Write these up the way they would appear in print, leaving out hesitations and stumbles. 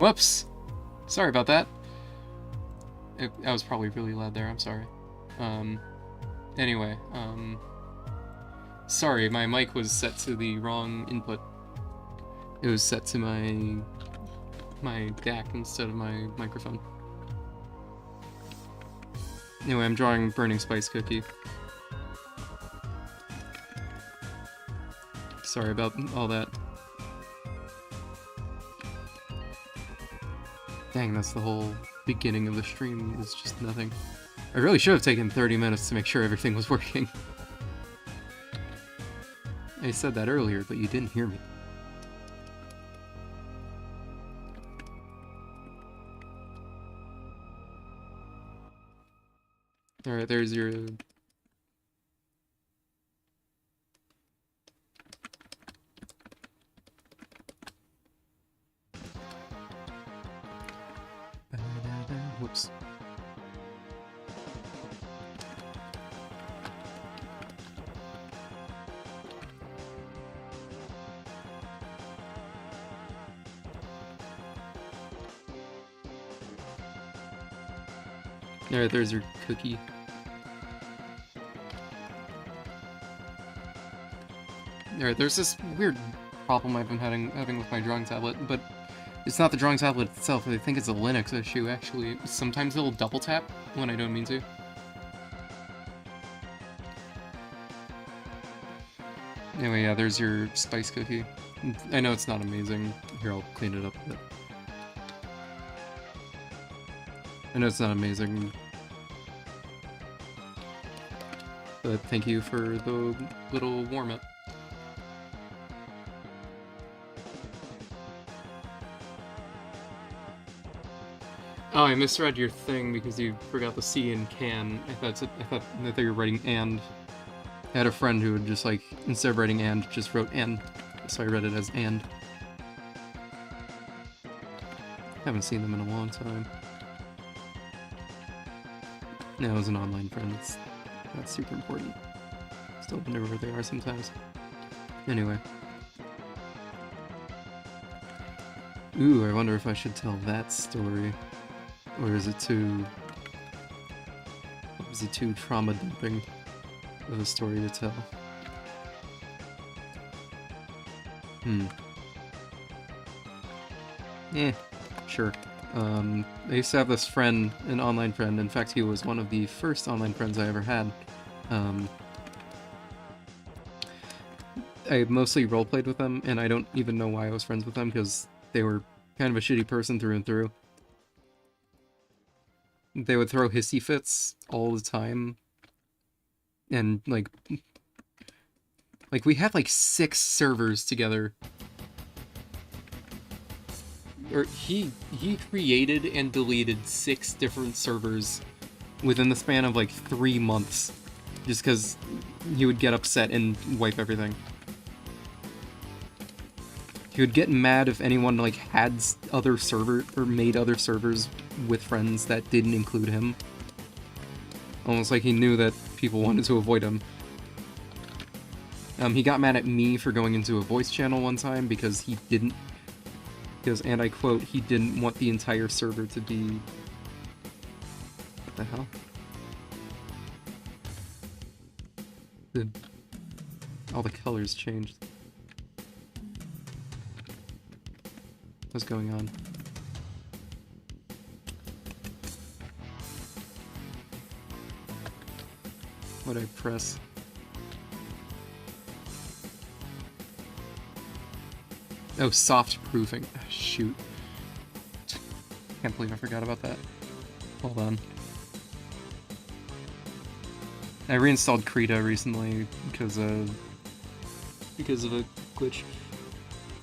Whoops! Sorry about that. I was probably really loud there, I'm sorry. Anyway, sorry, my mic was set to the wrong input. It was set to my DAC instead of my microphone. Anyway, I'm drawing Burning Spice Cookie. Sorry about all that. Dang, that's the whole beginning of the stream. It's just nothing. I really should have taken 30 minutes to make sure everything was working. I said that earlier, but you didn't hear me. Alright, there's your... Whoops. Alright, there's your cookie. Alright, there's this weird problem I've been having with my drawing tablet, but it's not the drawing tablet itself. I think it's a Linux issue, actually. Sometimes it'll double tap when I don't mean to. Anyway, yeah, there's your spice cookie. I know it's not amazing. Here, I'll clean it up a bit. I know it's not amazing, but thank you for the little warm-up. Oh, I misread your thing because you forgot the C in can. I thought you were writing and. I had a friend who would just, like, instead of writing and, just wrote and, so I read it as and. Haven't seen them in a long time. No, as an online friend, that's super important. Still wonder where they are sometimes. Anyway. Ooh, I wonder if I should tell that story. Or is it too trauma dumping of a story to tell? Sure. I used to have this friend, an online friend. In fact, he was one of the first online friends I ever had. I mostly roleplayed with them, and I don't even know why I was friends with them, because they were kind of a shitty person through and through. They would throw hissy fits all the time, and, like we had, like, 6 servers together. Or he created and deleted 6 different servers within the span of, like, 3 months, just because he would get upset and wipe everything. He would get mad if anyone, like, had other server, or made other servers with friends that didn't include him. Almost like he knew that people wanted to avoid him. He got mad at me for going into a voice channel one time because he didn't... Because, and I quote, he didn't want the entire server to be... What the hell? All the colors changed. What's going on? What'd I press? Oh, soft proofing. Shoot. Can't believe I forgot about that. Hold on. I reinstalled Krita recently because of a glitch.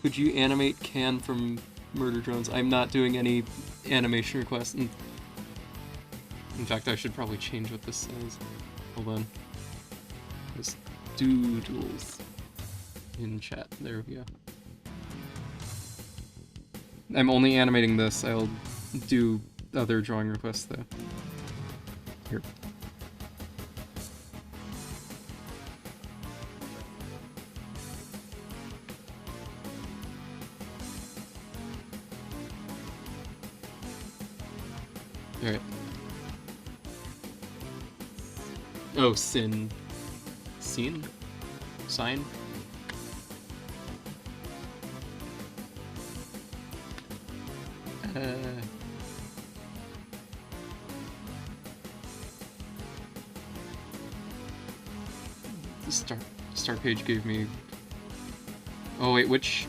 Could you animate Can from Murder Drones? I'm not doing any animation requests. In fact, I should probably change what this says. Hold on. Just doodles in chat. There we go. I'm only animating this. I'll do other drawing requests though. Here. Alright. Oh, sin. Scene? Sign? The start page gave me... Oh wait, which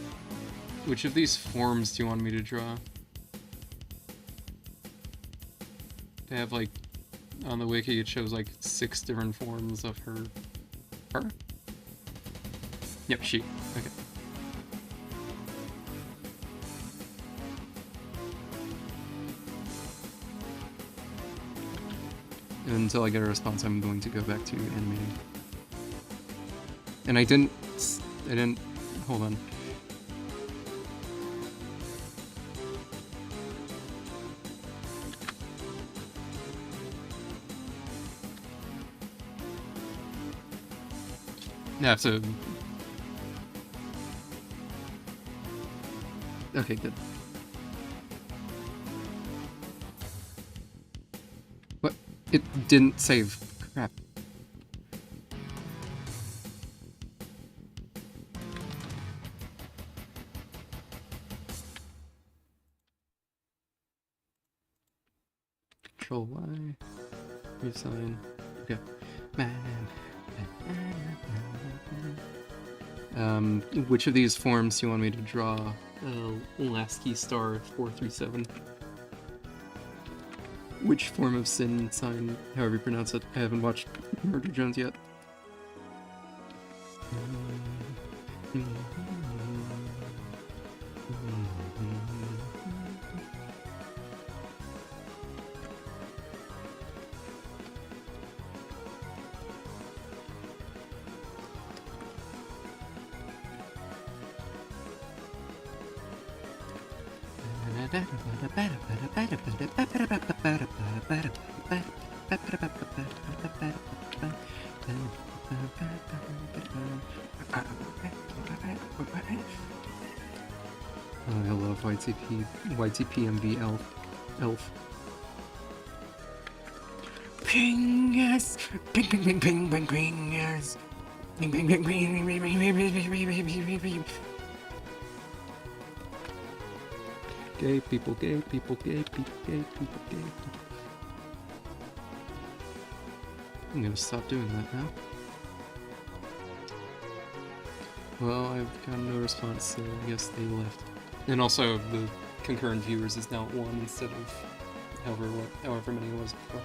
of these forms do you want me to draw? They have like, on the wiki it shows like 6 different forms of her. Her? Yep, she. Okay. And until I get a response, I'm going to go back to animating. And I didn't, hold on. I have to... Okay, good. What? It didn't save. Crap. Control Y. Resign. Okay. Which of these forms do you want me to draw? Last key star 437. Which form of sin sign, however you pronounce it? I haven't watched Murder Jones yet. Oh, I love YTPMV elf. Ping yes, ping ping ping ping ping ping yes, ping ping ping ping ping ping ping. Gay people, gay people, gay people, gay people, gay people. I'm gonna stop doing that now. Well, I've got no response, so I guess they left. And also, the concurrent viewers is now at 1 instead of however many it was before.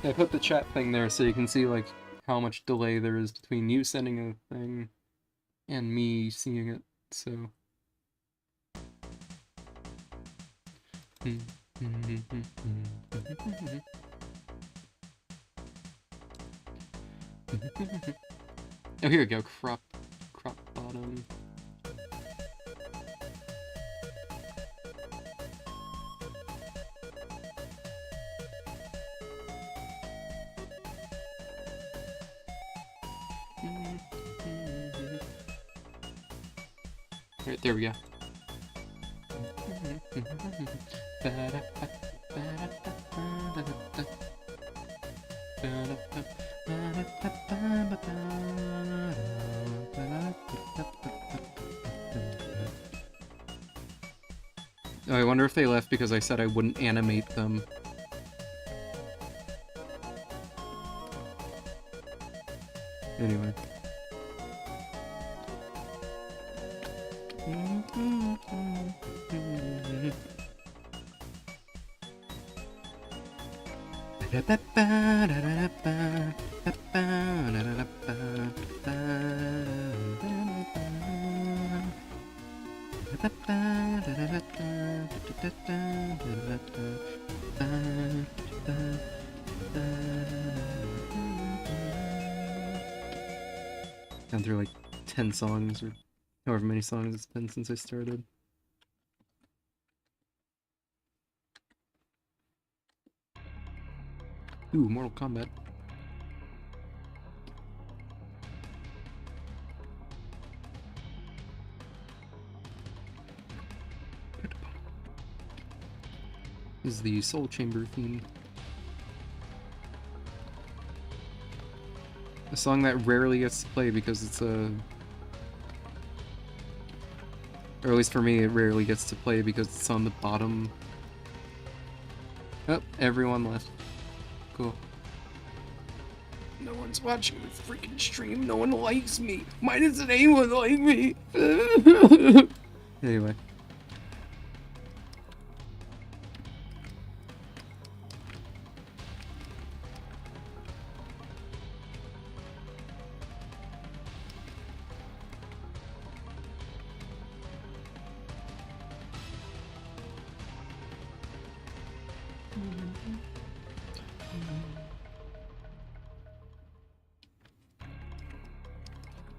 I put the chat thing there so you can see like how much delay there is between you sending a thing and me seeing it, so... Oh, here we go. Crop bottom. Alright, there we go. Oh, I wonder if they left because I said I wouldn't animate them. Anyway. Gone through like 10 songs or however many songs it's been since I started. Ooh, Mortal Kombat. is the Soul Chamber theme. A song that rarely gets to play because it's a... Or at least for me, it rarely gets to play because it's on the bottom. Oh, everyone left. Cool. No one's watching the freaking stream. No one likes me. Why doesn't anyone like me? Anyway.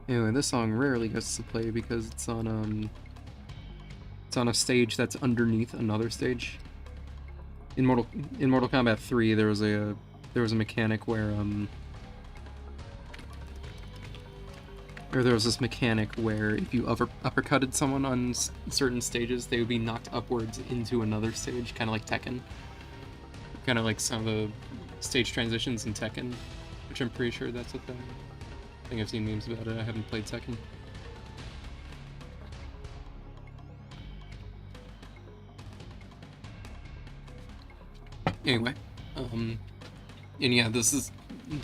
Anyway, this song rarely gets to play because it's on a stage that's underneath another stage. In Mortal Kombat 3, there was a mechanic where there was this mechanic where if you uppercutted someone on certain stages, they would be knocked upwards into another stage, kind of like Tekken. Kind of like some of the stage transitions in Tekken, which I'm pretty sure that's a thing. I think I've seen memes about it. I haven't played Tekken. Anyway, and yeah, this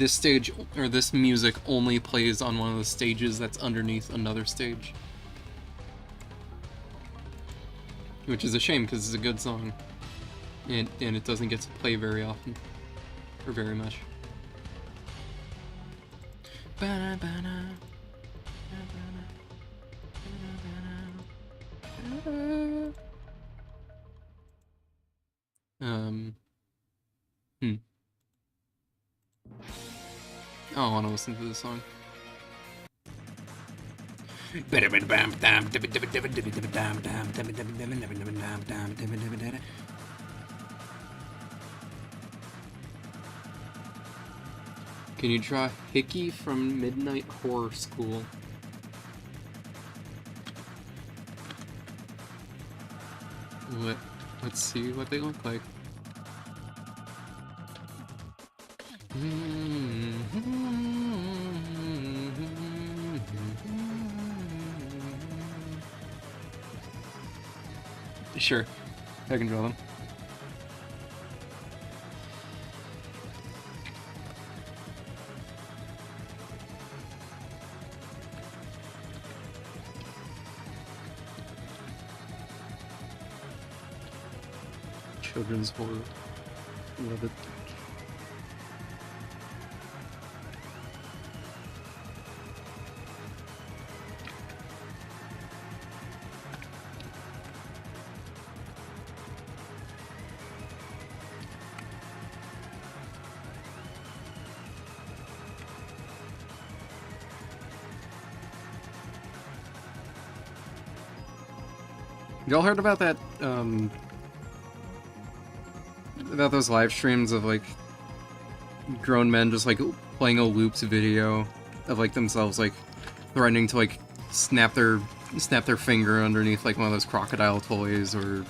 stage, or this music only plays on one of the stages that's underneath another stage. Which is a shame, because it's a good song. And it doesn't get to play very often. Or very much. I want to listen to this song. Can you draw Hickey from Midnight Horror School? Let's see what they look like. Sure, I can draw them. Children's horror. Love it. Y'all heard about that, about those live streams of, like, grown men just, like, playing a looped video of, like, themselves, like, threatening to, like, snap their finger underneath, like, one of those crocodile toys, or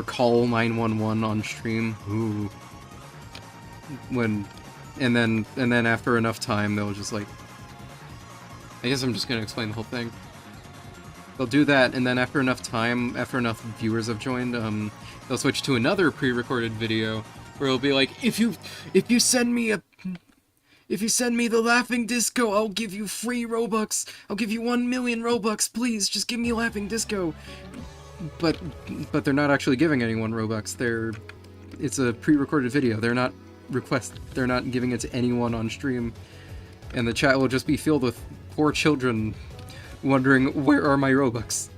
call 911 on stream. Ooh. And then after enough time, they'll just, like... I guess I'm just gonna explain the whole thing. They'll do that, and then after enough time, after enough viewers have joined, they'll switch to another pre-recorded video where it'll be like, if you send me the laughing disco, I'll give you free Robux. I'll give you 1 million Robux, please. Just give me laughing disco. But they're not actually giving anyone Robux. It's a pre-recorded video. They're not giving it to anyone on stream, and the chat will just be filled with poor children wondering, where are my Robux?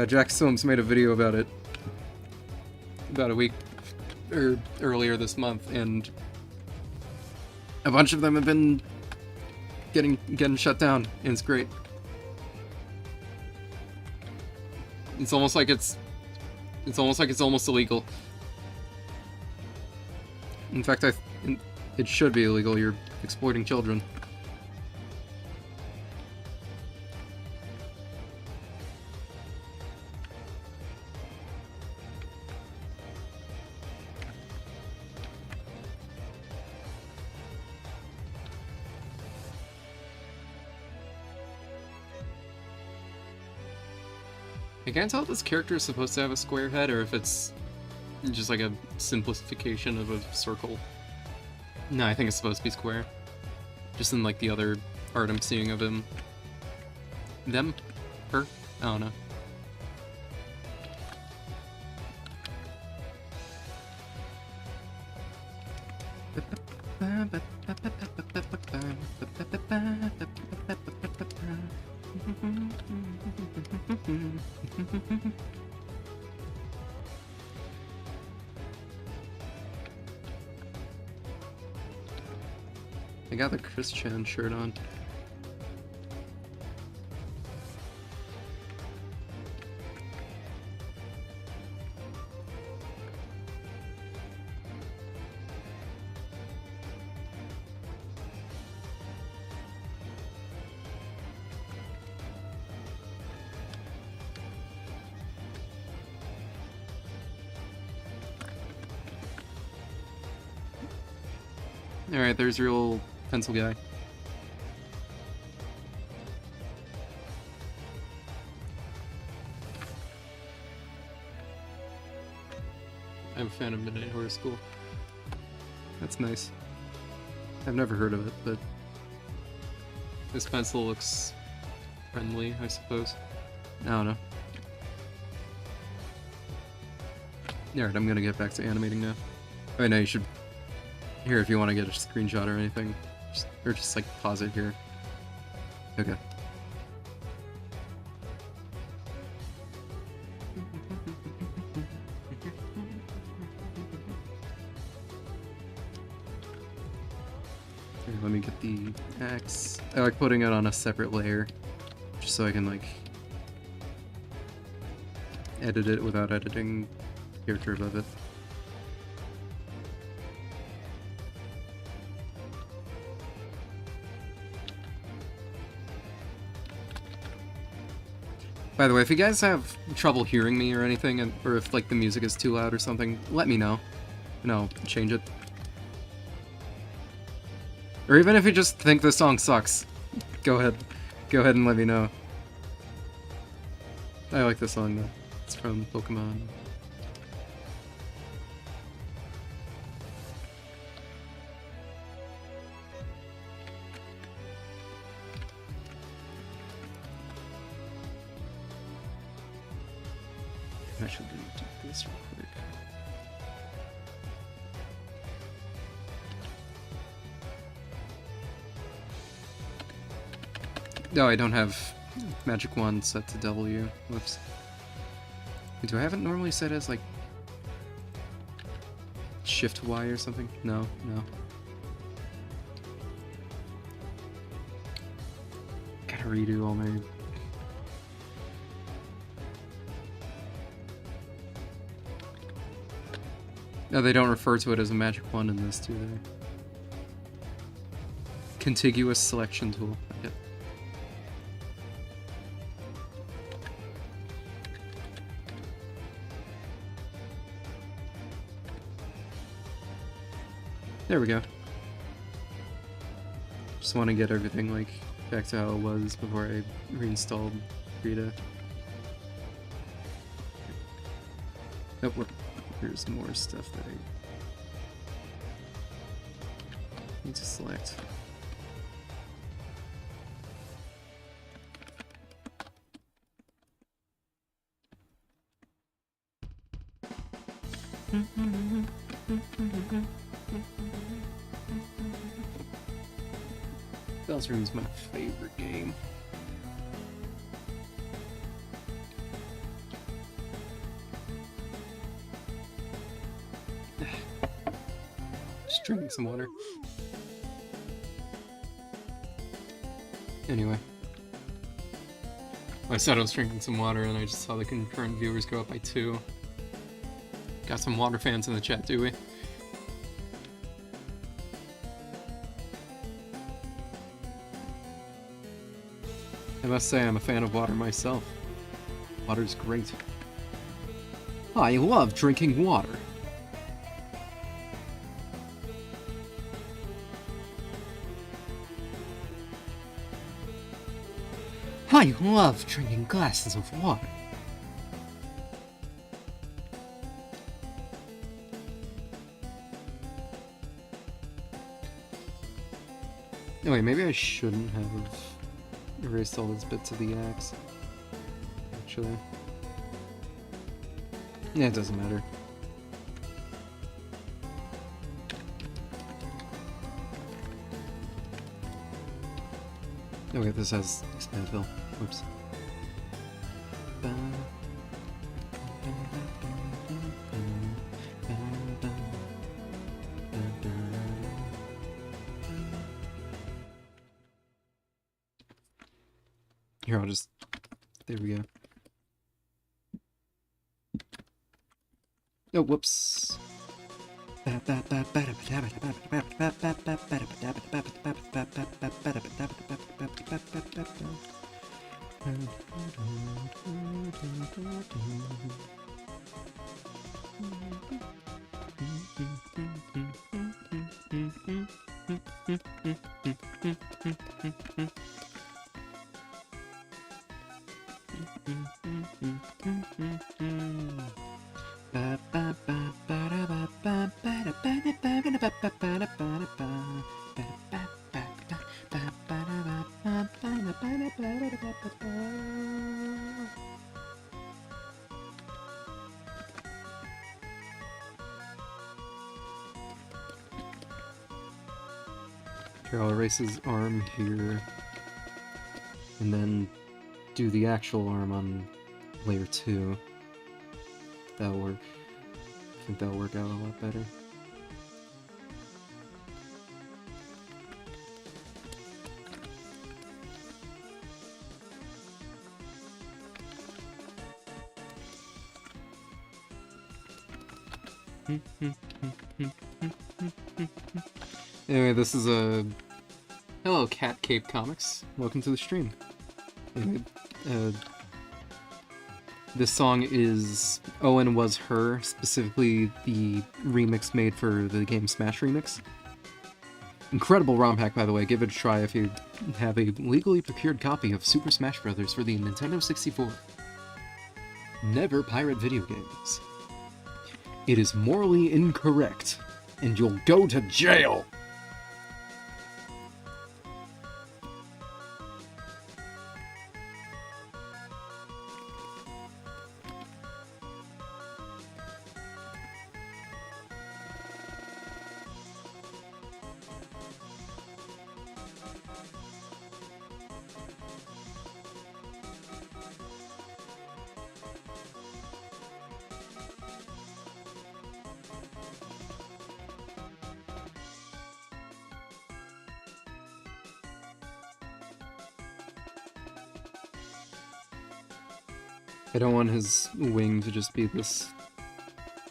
Jack Soames made a video about it about a week or earlier this month, and a bunch of them have been getting shut down, and it's great. It's almost like it's almost illegal. In fact, it should be illegal. You're exploiting children. I can't tell if this character is supposed to have a square head or if it's just like a simplification of a circle. No, I think it's supposed to be square. Just in like the other art I'm seeing of him. Them? Her? I don't know. I got the Chris Chan shirt on. Alright, there's your old pencil guy. I'm a fan of Midnight Horror School. That's nice. I've never heard of it, but this pencil looks friendly, I suppose. I don't know. Alright, I'm gonna get back to animating now. I know you should... Here, if you want to get a screenshot or anything. Or just, like, pause it here. Okay. Here, let me get the axe. I like putting it on a separate layer. Just so I can, like... edit it without editing the character above it. By the way, if you guys have trouble hearing me or anything, or if like the music is too loud or something, let me know. And I'll change it. Or even if you just think the song sucks, go ahead. Go ahead and let me know. I like this song though. It's from Pokemon. I should do this real quick. No, I don't have magic wand set to W. Whoops. Do I have it normally set as like Shift Y or something? No, no. Gotta redo all my... No, they don't refer to it as a magic wand in this, do they? Contiguous selection tool. Okay. There we go. Just want to get everything like back to how it was before I reinstalled Frida. Oh, look. Here's more stuff that I need to select. Bell's Room is my favorite game. Just drinking some water. Anyway. I said I was drinking some water and I just saw the concurrent viewers go up by 2. Got some water fans in the chat, do we? I must say I'm a fan of water myself. Water's great. I love drinking water. I love drinking glasses of water. Oh wait, maybe I shouldn't have erased all those bits of the axe. Actually. Yeah, it doesn't matter. Oh wait, this has expand fill. Whoops. Here, I'll just... There we go. Oh, whoops. Here, I'll erase his arm here, and then do the actual arm on layer 2. That'll work. I think that'll work out a lot better. Anyway, this is a... Hello, Cat Cape Comics. Welcome to the stream. Anyway, this song is Owen Was Her, specifically the remix made for the game Smash Remix. Incredible ROM hack, by the way. Give it a try if you have a legally procured copy of Super Smash Bros. For the Nintendo 64. Never pirate video games. It is morally incorrect, and you'll go to jail! I don't want his wing to just be this,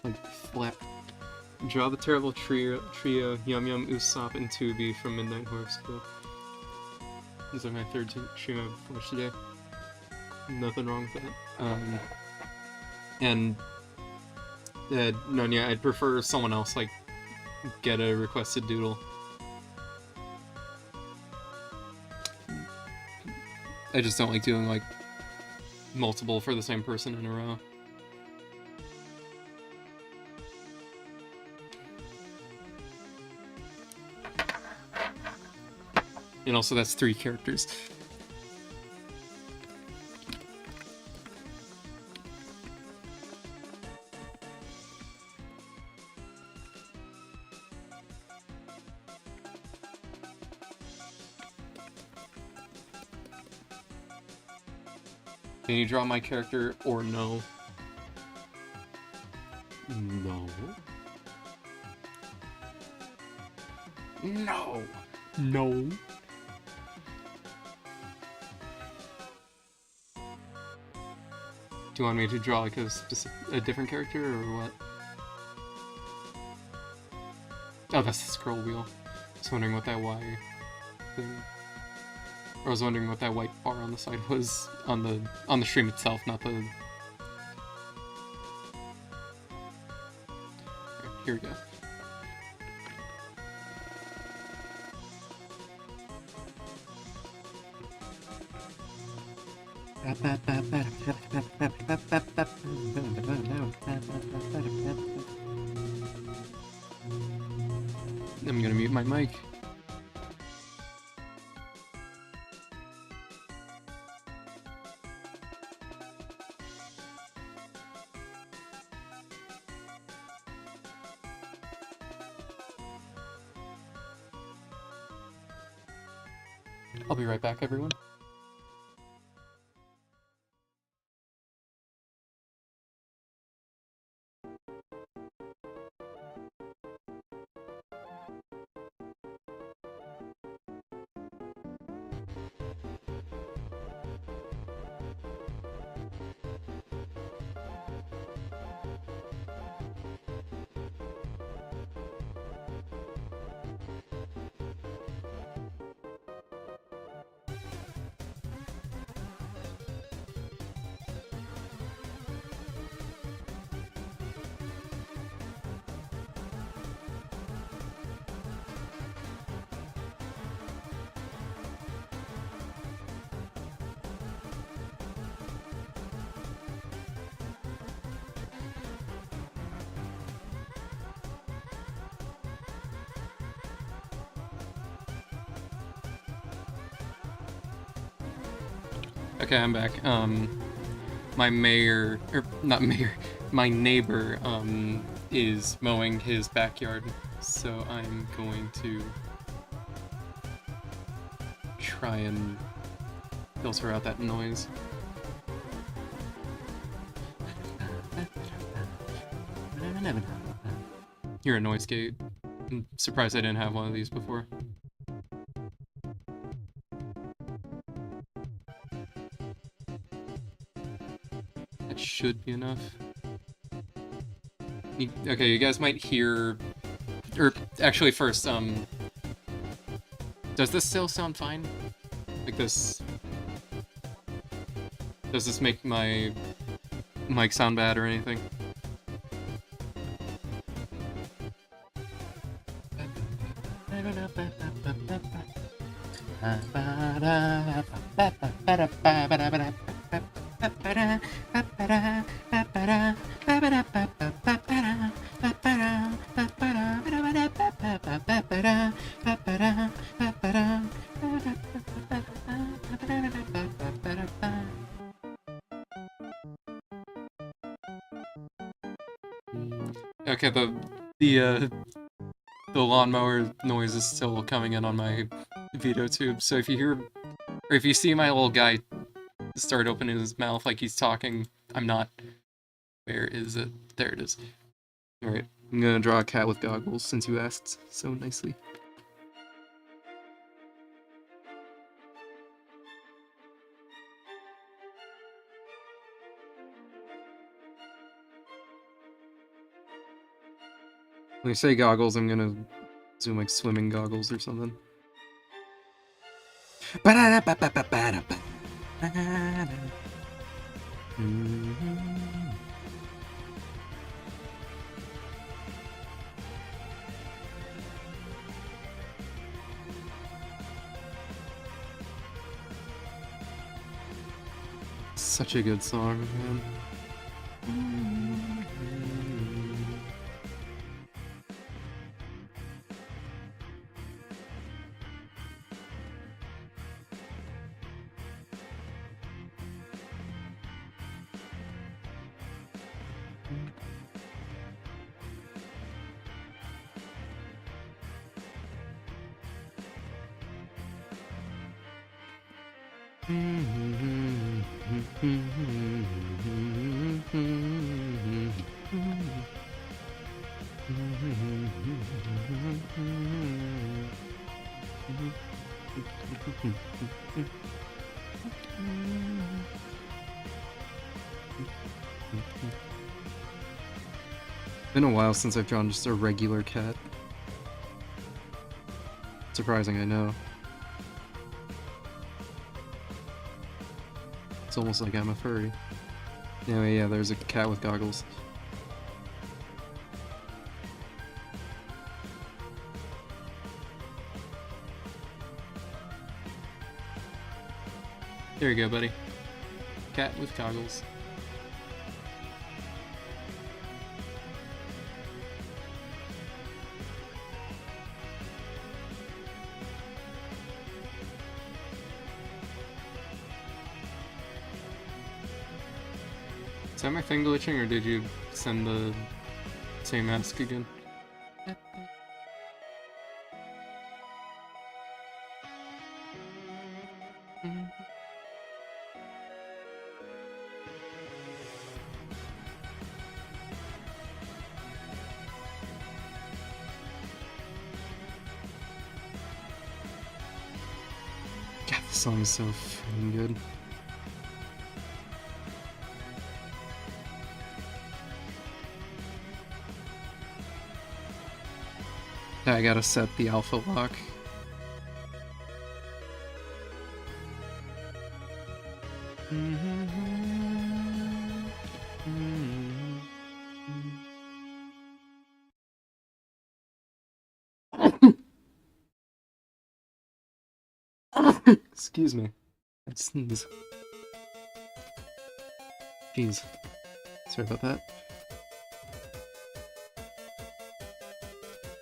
like, flap. Draw the terrible trio Yum Yum, Usopp, and Tubi from Midnight Horoscope. These are my third stream I've watched today. Nothing wrong with that. And Nonya, I'd prefer someone else, like, get a requested doodle. I just don't like doing, like, multiple for the same person in a row. And also that's 3 characters. Can you draw my character or no? No. No. No. Do you want me to draw like a different character or what? Oh, that's the scroll wheel. I was wondering what that Y thing. Or I was wondering what that white bar on the side was on the stream itself, not the... Here we go. I'm gonna mute my mic. I'll be right back, everyone. Okay, I'm back. My mayor, or not mayor, my neighbor, is mowing his backyard, so I'm going to try and filter out that noise. You're a noise gate. I'm surprised I didn't have one of these before. That should be enough. Okay, you guys might hear... Or, actually, first, does this still sound fine? Like this... Does this make my mic sound bad or anything? Okay, the lawnmower noise is still coming in on my video tube, so if you hear, or if you see my little guy start opening his mouth like he's talking, I'm not. Where is it? There it is. Alright, I'm gonna draw a cat with goggles since you asked so nicely. When I say goggles, I'm gonna zoom like swimming goggles or something. Such a good song, man. Been a while since I've drawn just a regular cat. Surprising, I know. It's almost like I'm a furry. Anyway, yeah, there's a cat with goggles. There you go, buddy. Cat with goggles. Is that my thing glitching, or did you send the same mask again? God, this song is so fucking good. I gotta set the alpha lock. Excuse me. I sneeze. Jeez. Sorry about that.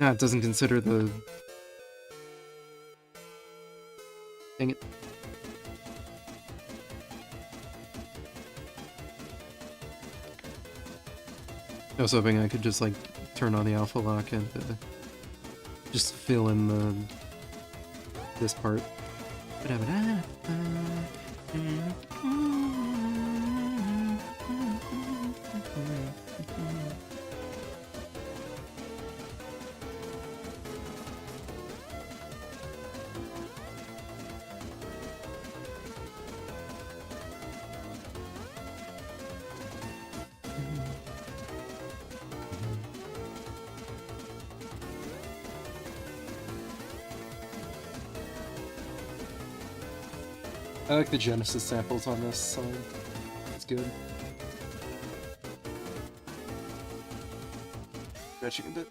Ah, it doesn't consider the... Dang it. I was hoping I could just, like, turn on the alpha lock and just fill in this part. I like the Genesis samples on this song. It's good. Stretching a bit.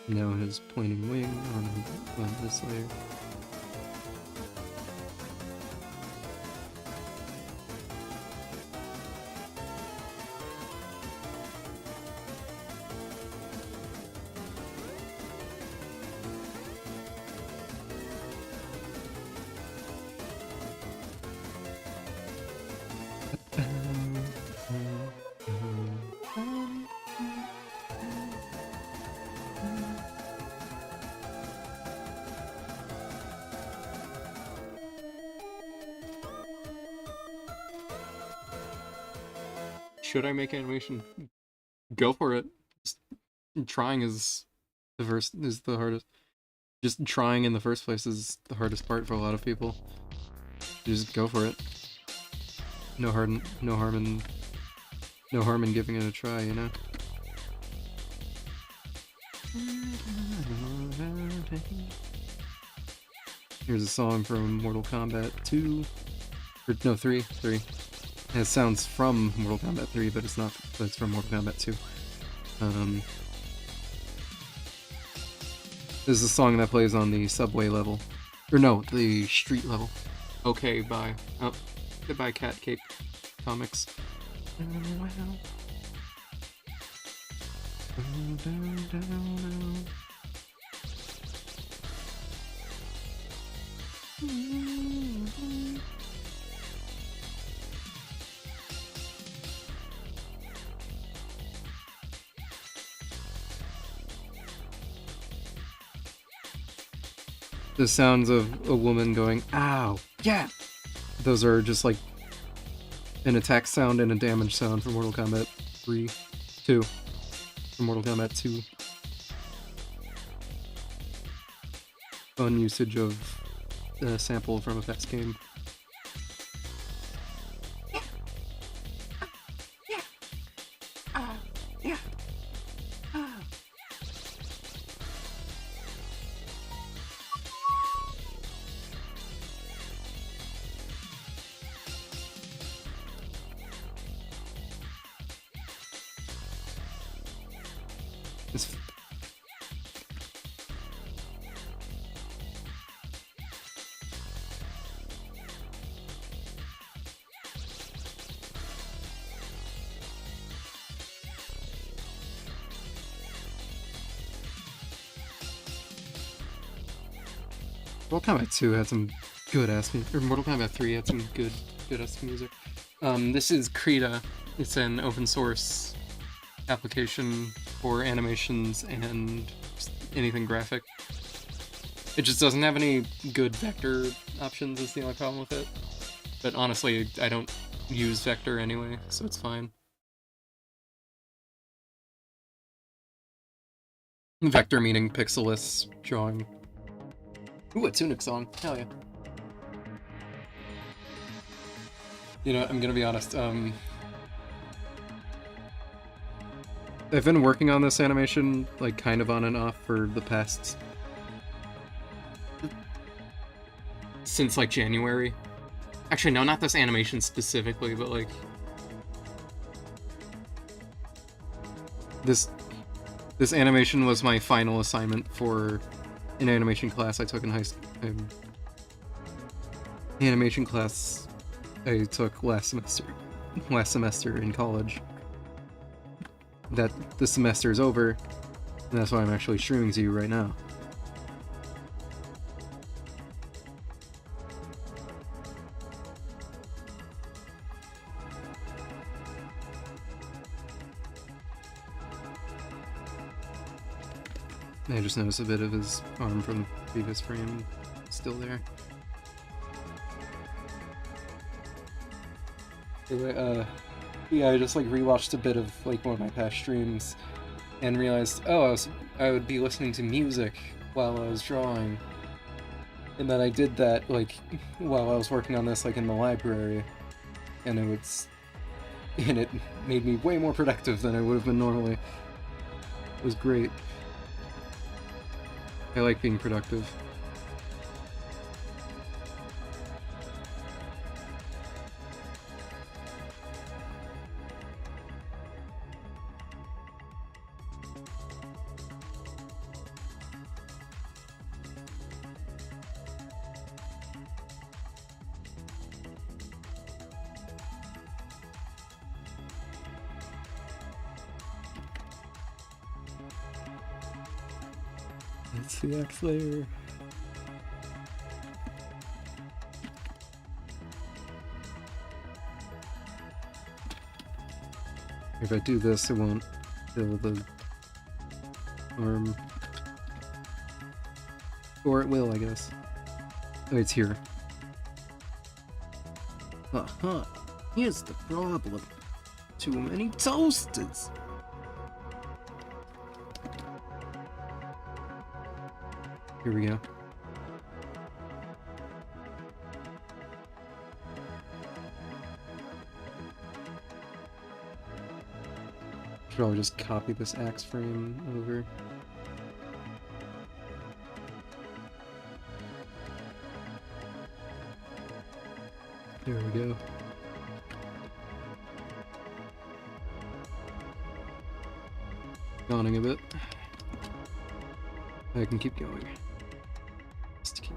Now it has pointing wing on this layer. Should I make animation? Go for it. Just trying is the hardest. Just trying in the first place is the hardest part for a lot of people. Just go for it. No harm in giving it a try, you know? Here's a song from Mortal Kombat 2. Or, no, 3. It sounds from Mortal Kombat 3, but it's not. But it's from Mortal Kombat 2. This is a song that plays on the subway level. Or no, the street level. Okay, bye. Oh, goodbye, Cat Cape Comics. The sounds of a woman going, ow, yeah! Those are just like an attack sound and a damage sound from Mortal Kombat 2. From Mortal Kombat 2. Fun usage of a sample from a past game. Mortal Kombat 2 had some good ass music, or Mortal Kombat 3 had some good ass music. This is Krita It's an open source application for animations and just anything graphic. It just doesn't have any good vector options is the only problem with it. But honestly, I don't use vector anyway, so it's fine. Vector meaning pixelless drawing. Ooh, a Tunic song. Hell yeah. You know, I'm gonna be honest, I've been working on this animation, like, kind of on and off for the past... since, like, January. Actually, no, not this animation specifically, but, like... This animation was my final assignment for an animation class I took in high school. Animation class I took last semester in college. That the semester is over, and that's why I'm actually streaming to you right now. I just noticed a bit of his arm from the previous frame still there. Anyway, yeah, I just like rewatched a bit of like one of my past streams and realized, oh, I would be listening to music while I was drawing. And then I did that like while I was working on this like in the library, and it made me way more productive than I would have been normally. It was great. I like being productive. That's the X layer. If I do this, it won't fill the arm. Or it will, I guess. Oh, it's here. Uh-huh. Here's the problem. Too many toasters. Here we go. Should probably just copy this axe frame over. There we go. Yawning a bit. I can keep going. Just keep.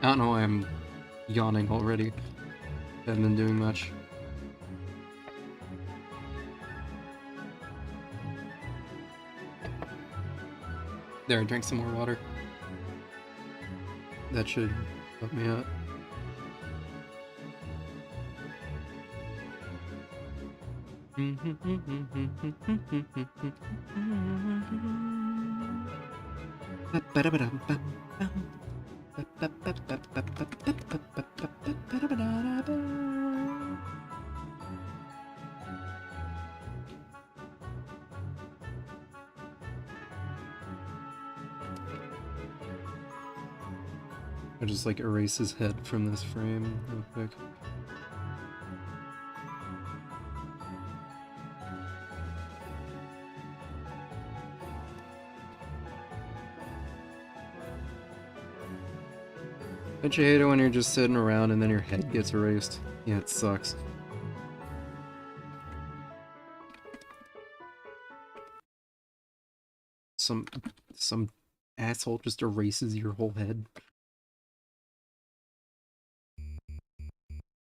I don't know why I'm yawning already. Haven't been doing much. There, drink some more water. That should help me out. I'll just like erase his head from this frame real quick. Don't you hate it when you're just sitting around and then your head gets erased? Yeah, it sucks. Some asshole just erases your whole head.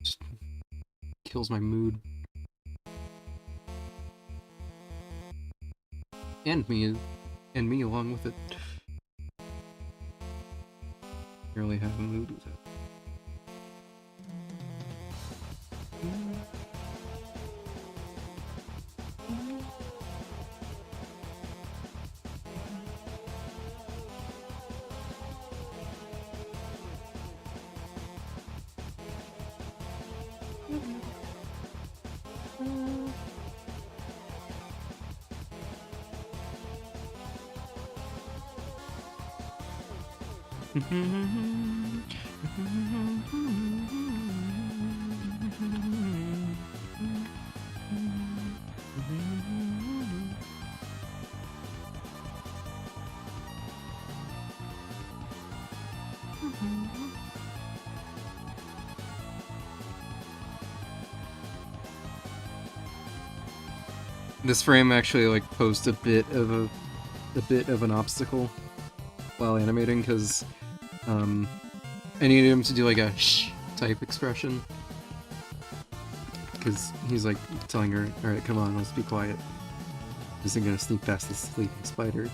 Just kills my mood. And me along with it. Really have a mood with it. This frame actually like posed a bit of an obstacle while animating because I needed him to do like a shh type expression because he's like telling her, "All right, come on, let's be quiet. This isn't gonna sneak past the sleeping spider."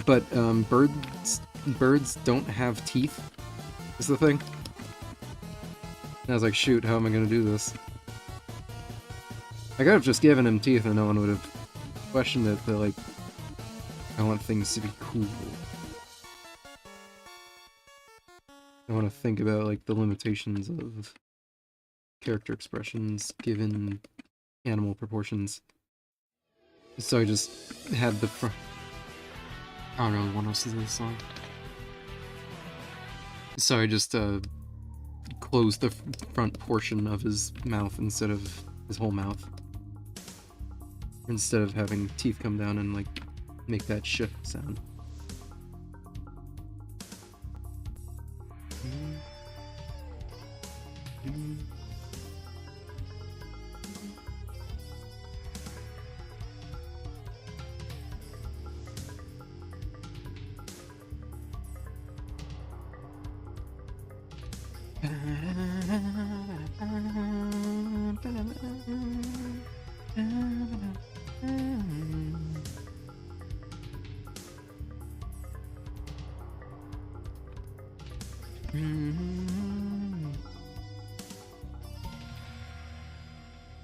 But birds don't have teeth. Is the thing. And I was like, shoot, how am I gonna do this? I could have just given him teeth and no one would have questioned it, but like, I want things to be cool. I want to think about like the limitations of character expressions given animal proportions. So I just had the front. I don't really want to listen to this song. So I just closed the front portion of his mouth instead of his whole mouth. Instead of having teeth come down and like make that shift sound.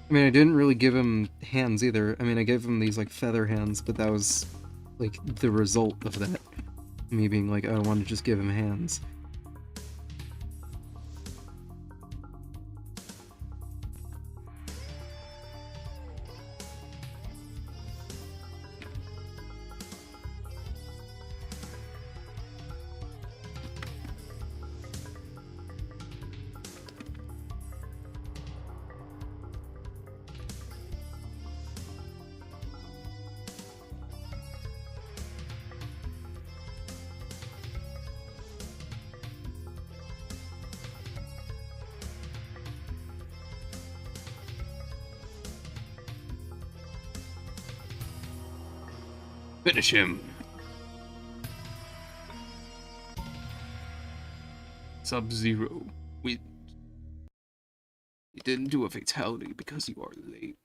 I mean, I didn't really give him hands either. I mean, I gave him these, like, feather hands, but that was, like, the result of that. Me being like, oh, I want to just give him hands. Finish him. Sub-Zero. You didn't do a fatality because you are late.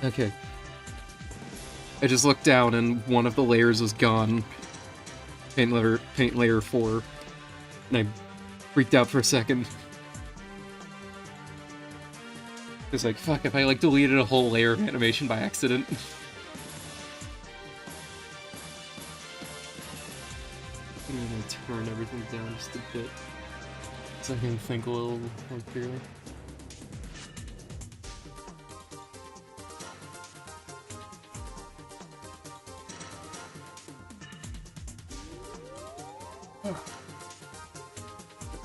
Okay. I just looked down and one of the layers was gone. Paint layer 4. And I freaked out for a second. It's like, fuck, if I like deleted a whole layer of animation by accident. I'm gonna turn everything down just a bit so I can think a little more clearly.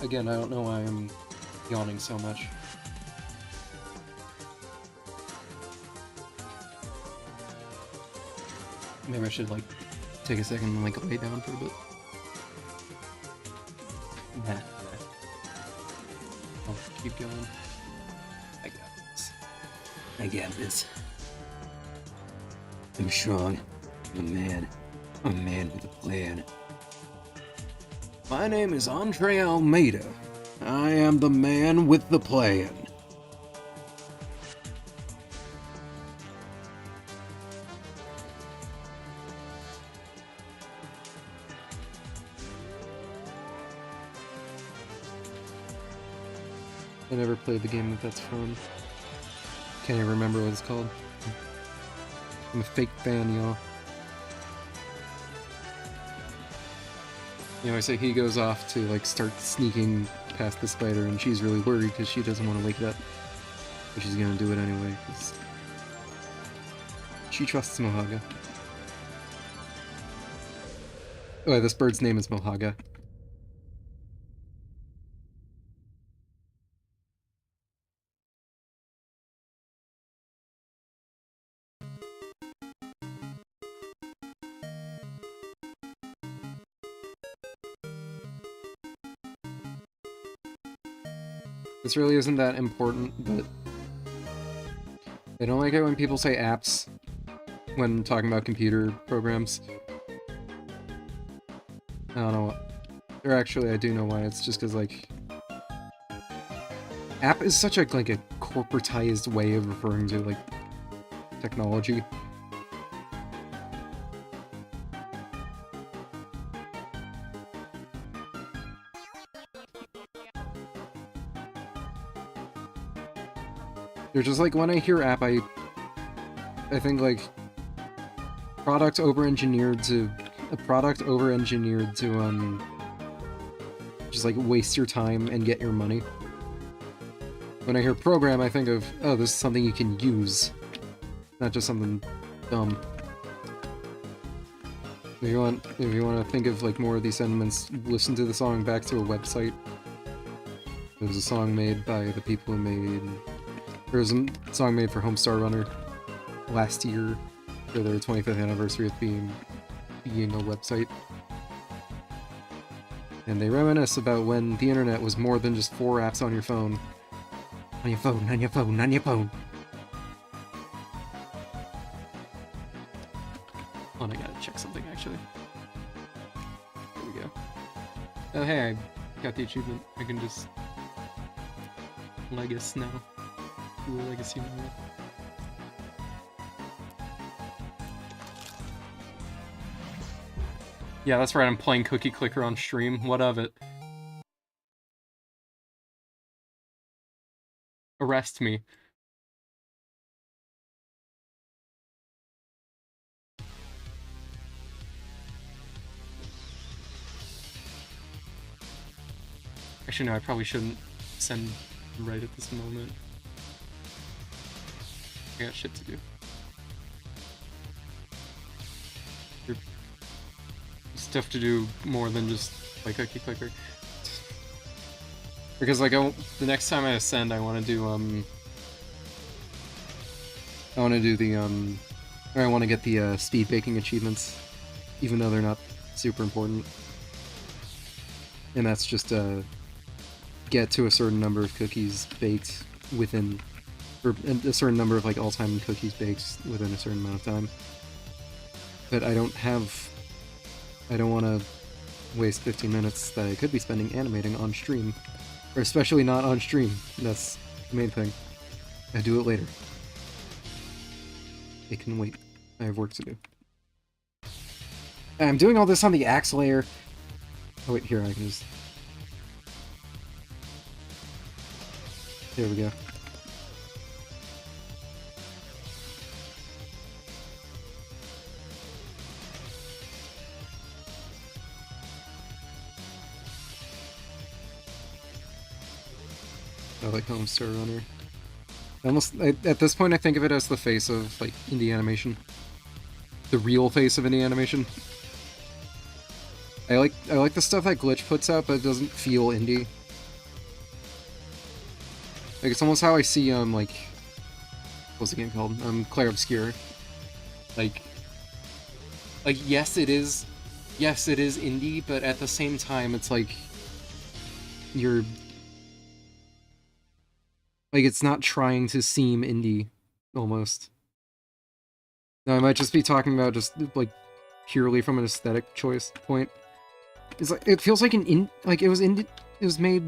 Again, I don't know why I'm yawning so much. Maybe I should, like, take a second and, like, lay down for a bit. Nah. I'll keep going. I got this. I got this. I'm strong. I'm a man. I'm a man with a plan. My name is Andre Almeida. I am the man with the plan. I never played the game that's from. Can't even remember what it's called. I'm a fake fan, y'all. You know, I say he goes off to, like, start sneaking past the spider, and she's really worried because she doesn't want to wake it up. But she's gonna do it anyway, because she trusts Mohaga. Oh, yeah, this bird's name is Mohaga. This really isn't that important, but I don't like it when people say apps when talking about computer programs. I don't know. Or actually, I do know why. It's just because, like, app is such a, like, a corporatized way of referring to, like, technology. They're just like, when I hear app, I think, like, a product over-engineered to, just, like, waste your time and get your money. When I hear program, I think of, oh, this is something you can use, not just something dumb. If you want to think of, like, more of these sentiments, listen to the song Back to a Website. It was a song made by the people who made... There was a song made for Homestar Runner last year for their 25th anniversary of being a website. And they reminisce about when the internet was more than just 4 apps on your phone. On your phone, on your phone, on your phone. Oh, and I gotta check something, actually. There we go. Oh, hey, I got the achievement. I can just... Legacy now. Do a legacy now. Yeah, that's right, I'm playing Cookie Clicker on stream. What of it? Arrest me. Actually, no, I probably shouldn't send right at this moment. I got shit to do. stuff to do more than just like cookie clicker. Because like the next time I ascend, I want to do or I want to get the speed baking achievements, even though they're not super important. And that's just get to a certain number of cookies baked within, or a certain number of like all-time cookies baked within a certain amount of time. But I don't want to waste 15 minutes that I could be spending animating on stream. Or especially not on stream. That's the main thing. I do it later. It can wait. I have work to do. I'm doing all this on the axe layer. Oh wait, here, I can just... There we go. I like Homestar Runner. At this point, I think of it as the face of, like, indie animation. The real face of indie animation. I like the stuff that Glitch puts out, but it doesn't feel indie. Like, it's almost how I see, like... What's the game called? Clair Obscur. Like, yes, it is... Yes, it is indie, but at the same time, it's like... You're... Like, it's not trying to seem indie, almost. Now, I might just be talking about just, like, purely from an aesthetic choice point. It's like, it feels like it was made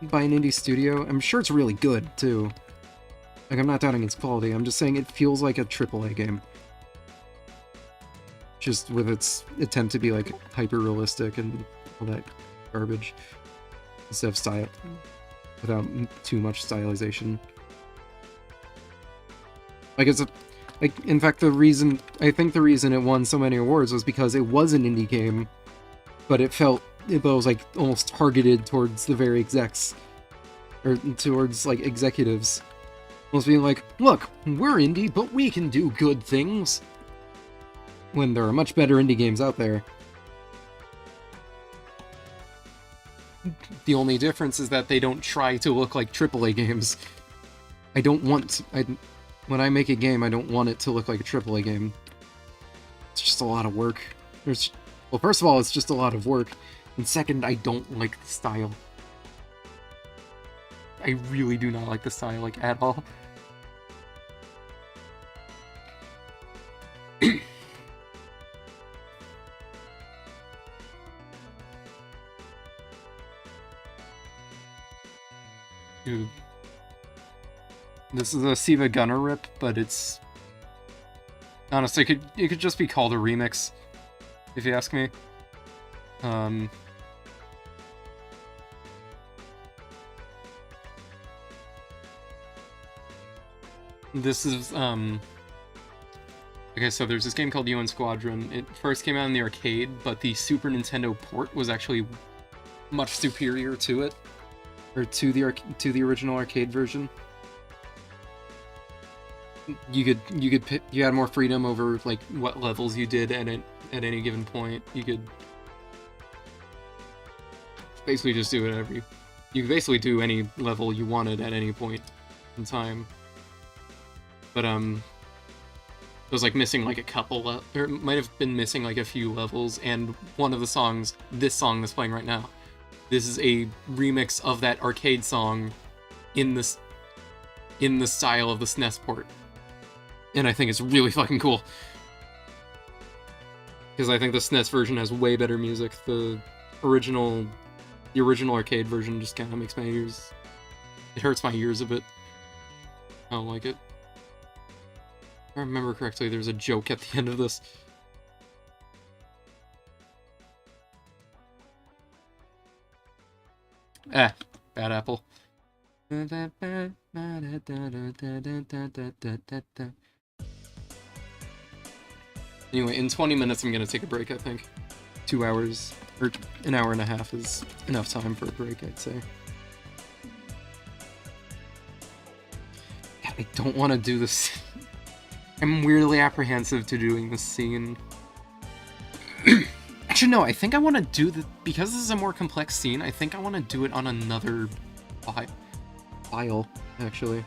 by an indie studio. I'm sure it's really good, too. Like, I'm not doubting its quality, I'm just saying it feels like a AAA game. Just with its attempt to be, like, hyper-realistic and all that garbage. Instead of style. Without too much stylization. Like, it's a... Like, in fact, I think the reason it won so many awards was because it was an indie game, but it was, like, almost targeted towards the very execs. Or towards, like, executives. Almost being like, look, we're indie, but we can do good things. When there are much better indie games out there. The only difference is that they don't try to look like AAA games. When I make a game, I don't want it to look like a AAA game. It's just a lot of work. Well, first of all, it's just a lot of work. And second, I don't like the style. I really do not like the style, like, at all. Dude. This is a Siva Gunner rip, but it's... Honestly, it could just be called a remix, if you ask me. This is, okay, so there's this game called UN Squadron. It first came out in the arcade, but the Super Nintendo port was actually much superior to it. Or to the original arcade version. You had more freedom over, like, what levels you did at any given point. You could basically just do whatever you could basically do any level you wanted at any point in time. But it was like missing like a couple, or it might have been missing like a few levels, and one of the songs, this song that's playing right now, this is a remix of that arcade song in the style of the SNES port. And I think it's really fucking cool. Because I think the SNES version has way better music. The original arcade version just kind of makes my ears... It hurts my ears a bit. I don't like it. If I remember correctly, there's a joke at the end of this. Bad apple. Anyway, in 20 minutes I'm gonna take a break, I think. 2 hours, or an hour and a half is enough time for a break, I'd say. God, I don't want to do this. I'm weirdly apprehensive to doing this scene. Actually, no, I think I want to do the... Because this is a more complex scene, I think I want to do it on another file, actually.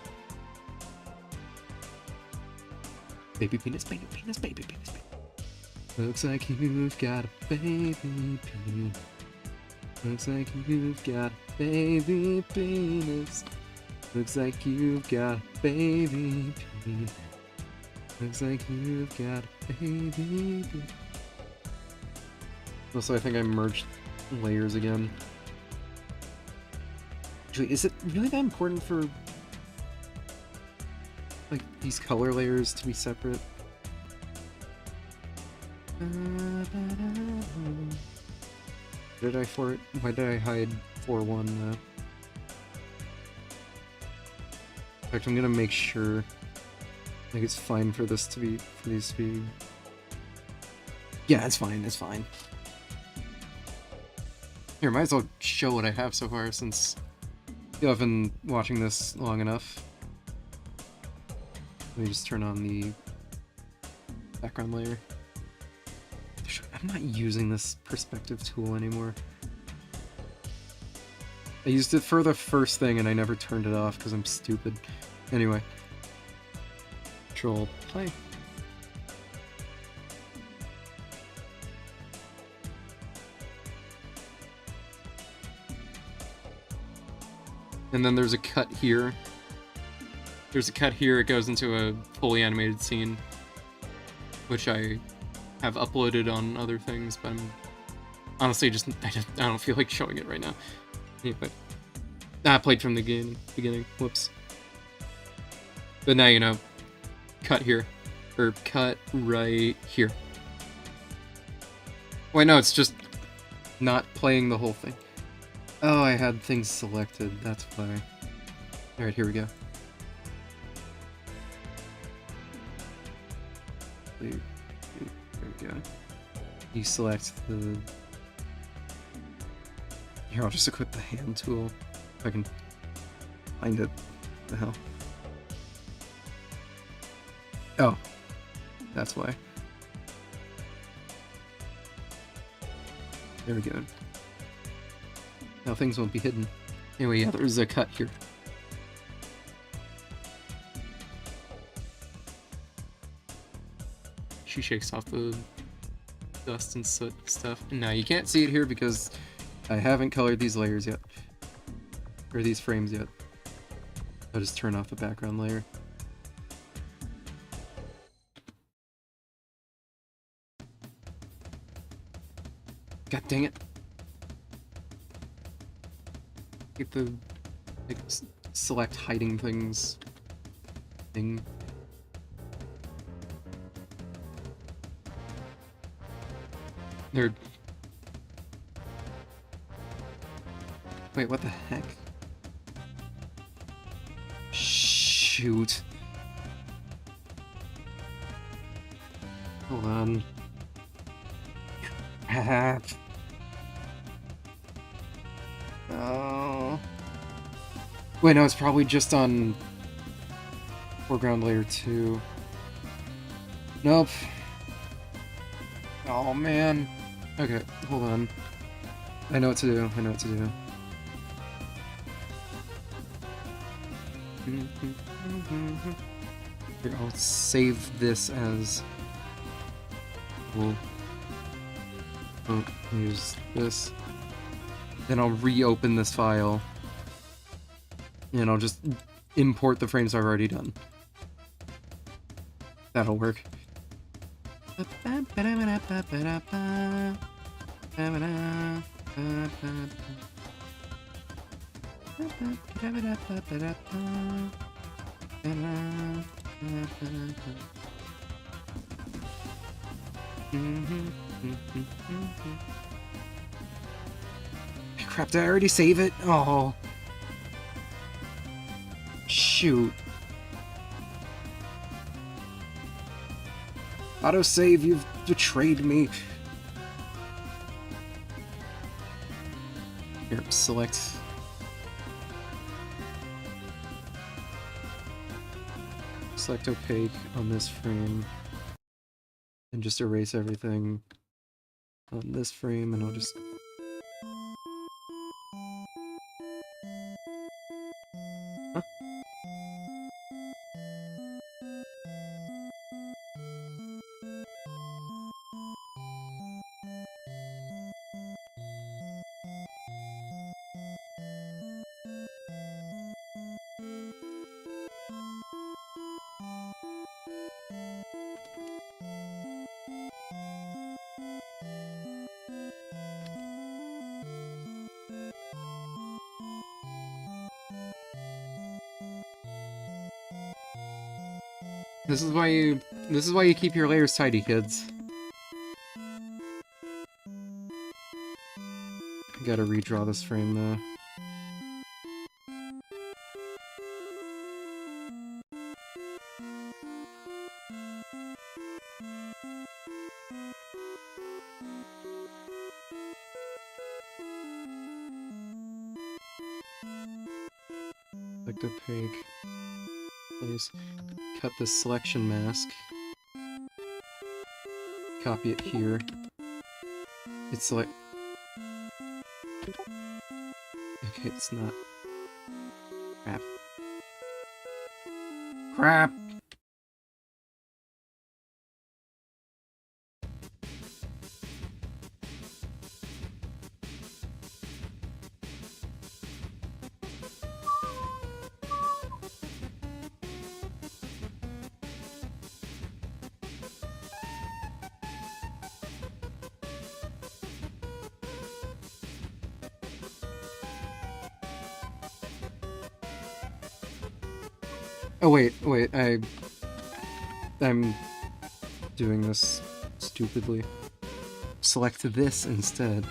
Baby penis, baby penis, baby penis, baby. Looks like you've got a baby penis. Looks like you've got a baby penis. Looks like you've got a baby penis. Looks like you've got a baby penis. Also, I think I merged layers again. Actually, is it really that important for, like, these color layers to be separate? Why did I hide 4-1 though? In fact, I'm gonna make sure, like, it's fine for this to be, for these to be... Yeah, it's fine, it's fine. Here, might as well show what I have so far, since you have been watching this long enough. Let me just turn on the background layer. I'm not using this perspective tool anymore. I used it for the first thing and I never turned it off because I'm stupid. Anyway. Control play. And then there's a cut here. There's a cut here, it goes into a fully animated scene, which I have uploaded on other things, but I'm honestly I don't feel like showing it right now. Anyway. I played from the beginning. Whoops. But now you know. Cut here. Or cut right here. Wait, no, it's just not playing the whole thing. Oh, I had things selected, that's why. Alright, here we go. There we go. You select the... Here, I'll just equip the hand tool. If I can find it. What the hell? Oh. That's why. There we go. Now things won't be hidden. Anyway, yeah, there's a cut here. She shakes off the dust and soot stuff. Now you can't see it here because I haven't colored these layers yet. Or these frames yet. I'll just turn off the background layer. God dang it. Get the like, select hiding things thing. Nerd. Wait, what the heck? Shoot. Hold on. Crap. Oh. Wait, no, it's probably just on foreground layer 2. Nope. Oh, man. Okay, hold on. I know what to do. I know what to do. Here, I'll save this as... We'll use this. Then I'll reopen this file. And I'll just import the frames I've already done. That'll work. Crap, did I already save it? Oh. Shoot. Autosave, you've betrayed me. Here, select. Select opaque on this frame. And just erase everything. on this frame, and I'll just... Huh? This is why you keep your layers tidy, kids. Gotta redraw this frame though. Select opaque. Please cut this selection mask. Copy it here. It's like... Okay, it's not. Crap. Crap! Oh wait, I'm doing this stupidly. Select this instead.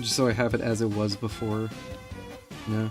Just so I have it as it was before. No.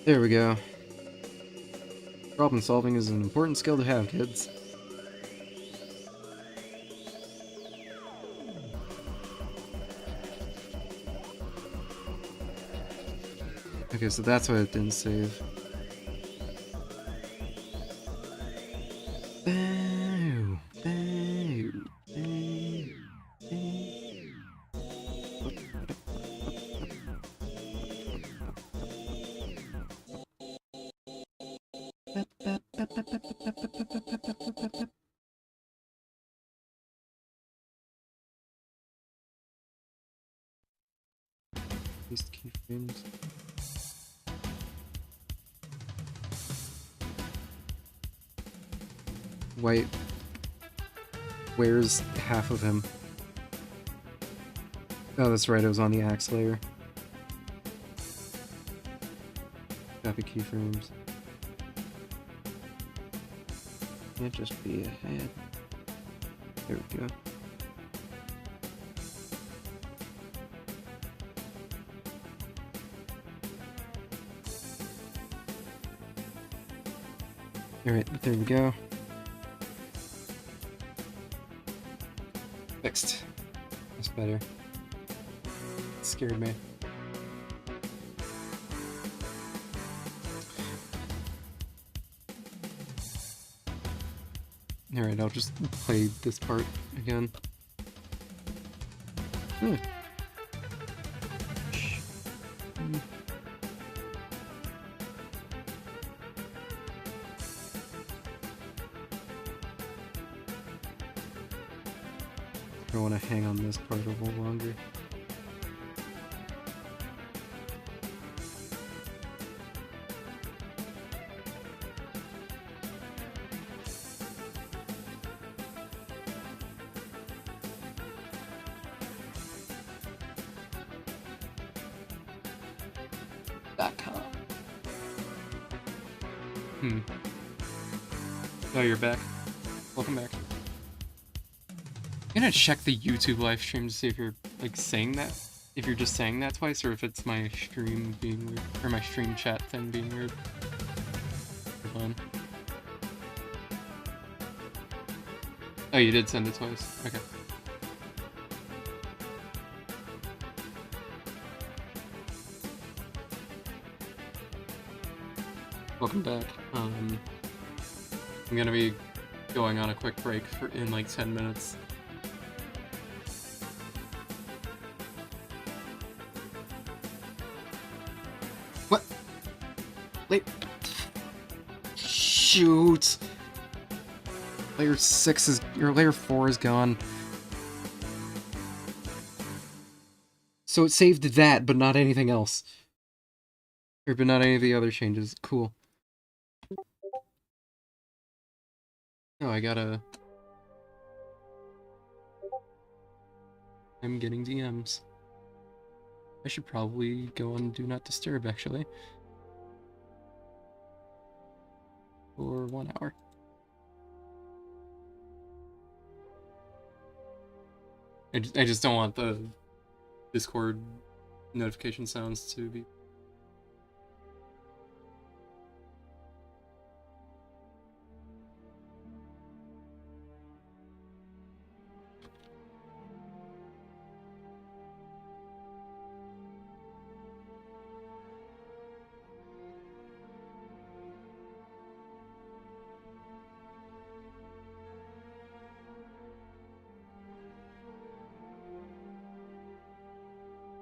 There we go. Problem solving is an important skill to have, kids. Okay, so that's why it didn't save. Boo, boo, boo, boo. Paste keyframes. White. Where's half of him? Oh, that's right, it was on the axe layer. Copy keyframes. Can't just be a head. There we go. Alright, there we go. Fixed. That's better. It scared me. Alright, I'll just play this part again. I want to hang on this part a little longer. .com. Oh, you're back. Welcome back. I'm gonna check the YouTube live stream to see if you're like saying that, if you're just saying that twice, or if it's my stream being weird, or my stream chat thing being weird. Hold on. Oh, you did send it twice. Okay. Welcome back. I'm gonna be going on a quick break in like 10 minutes. What? Wait. Shoot. Layer 6 is, or layer 4 is gone. So it saved that, but not anything else. Or but not any of the other changes. Cool. Oh, I'm getting DMs. I should probably go on Do Not Disturb, actually. For 1 hour. I just don't want the Discord notification sounds to be...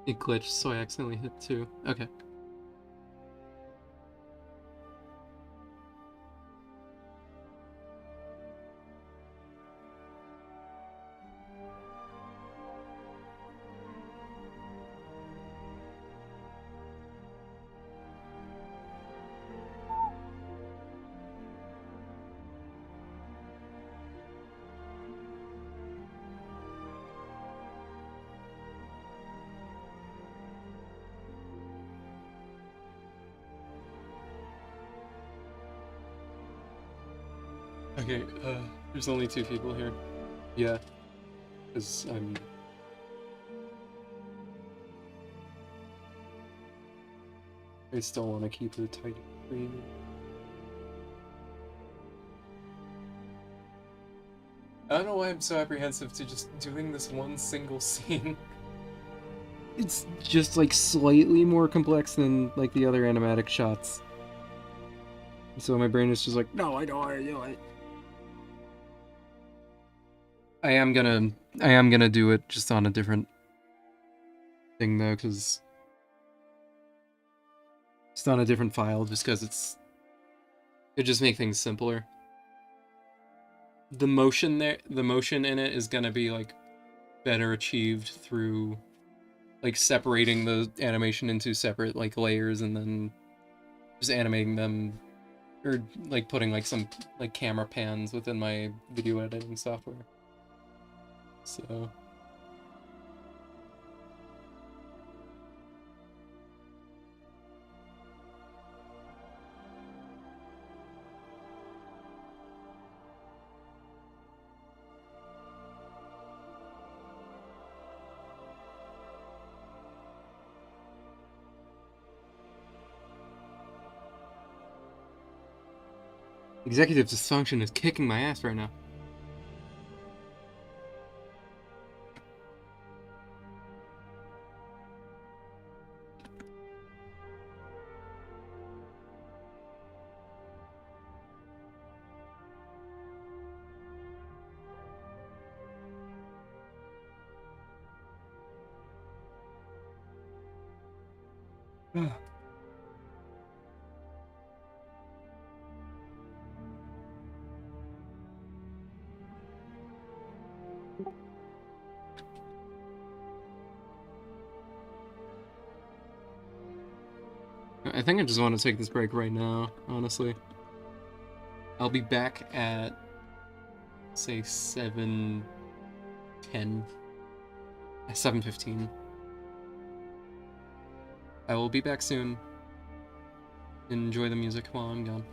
It glitched, so I accidentally hit 2. Okay. Okay, there's only 2 people here. Yeah, because I still want to keep it tight green. I don't know why I'm so apprehensive to just doing this one single scene. It's just like slightly more complex than like the other animatic shots. So my brain is just like, no, I don't want to do it. I am gonna do it just on a different thing though, because it's on a different file, just because it just make things simpler. The motion in it is gonna be like better achieved through like separating the animation into separate like layers and then just animating them, or like putting like some like camera pans within my video editing software. So executive dysfunction is kicking my ass right now. I think I just want to take this break right now, honestly. I'll be back at, say, 7:10. 7:15. I will be back soon. Enjoy the music while I'm gone.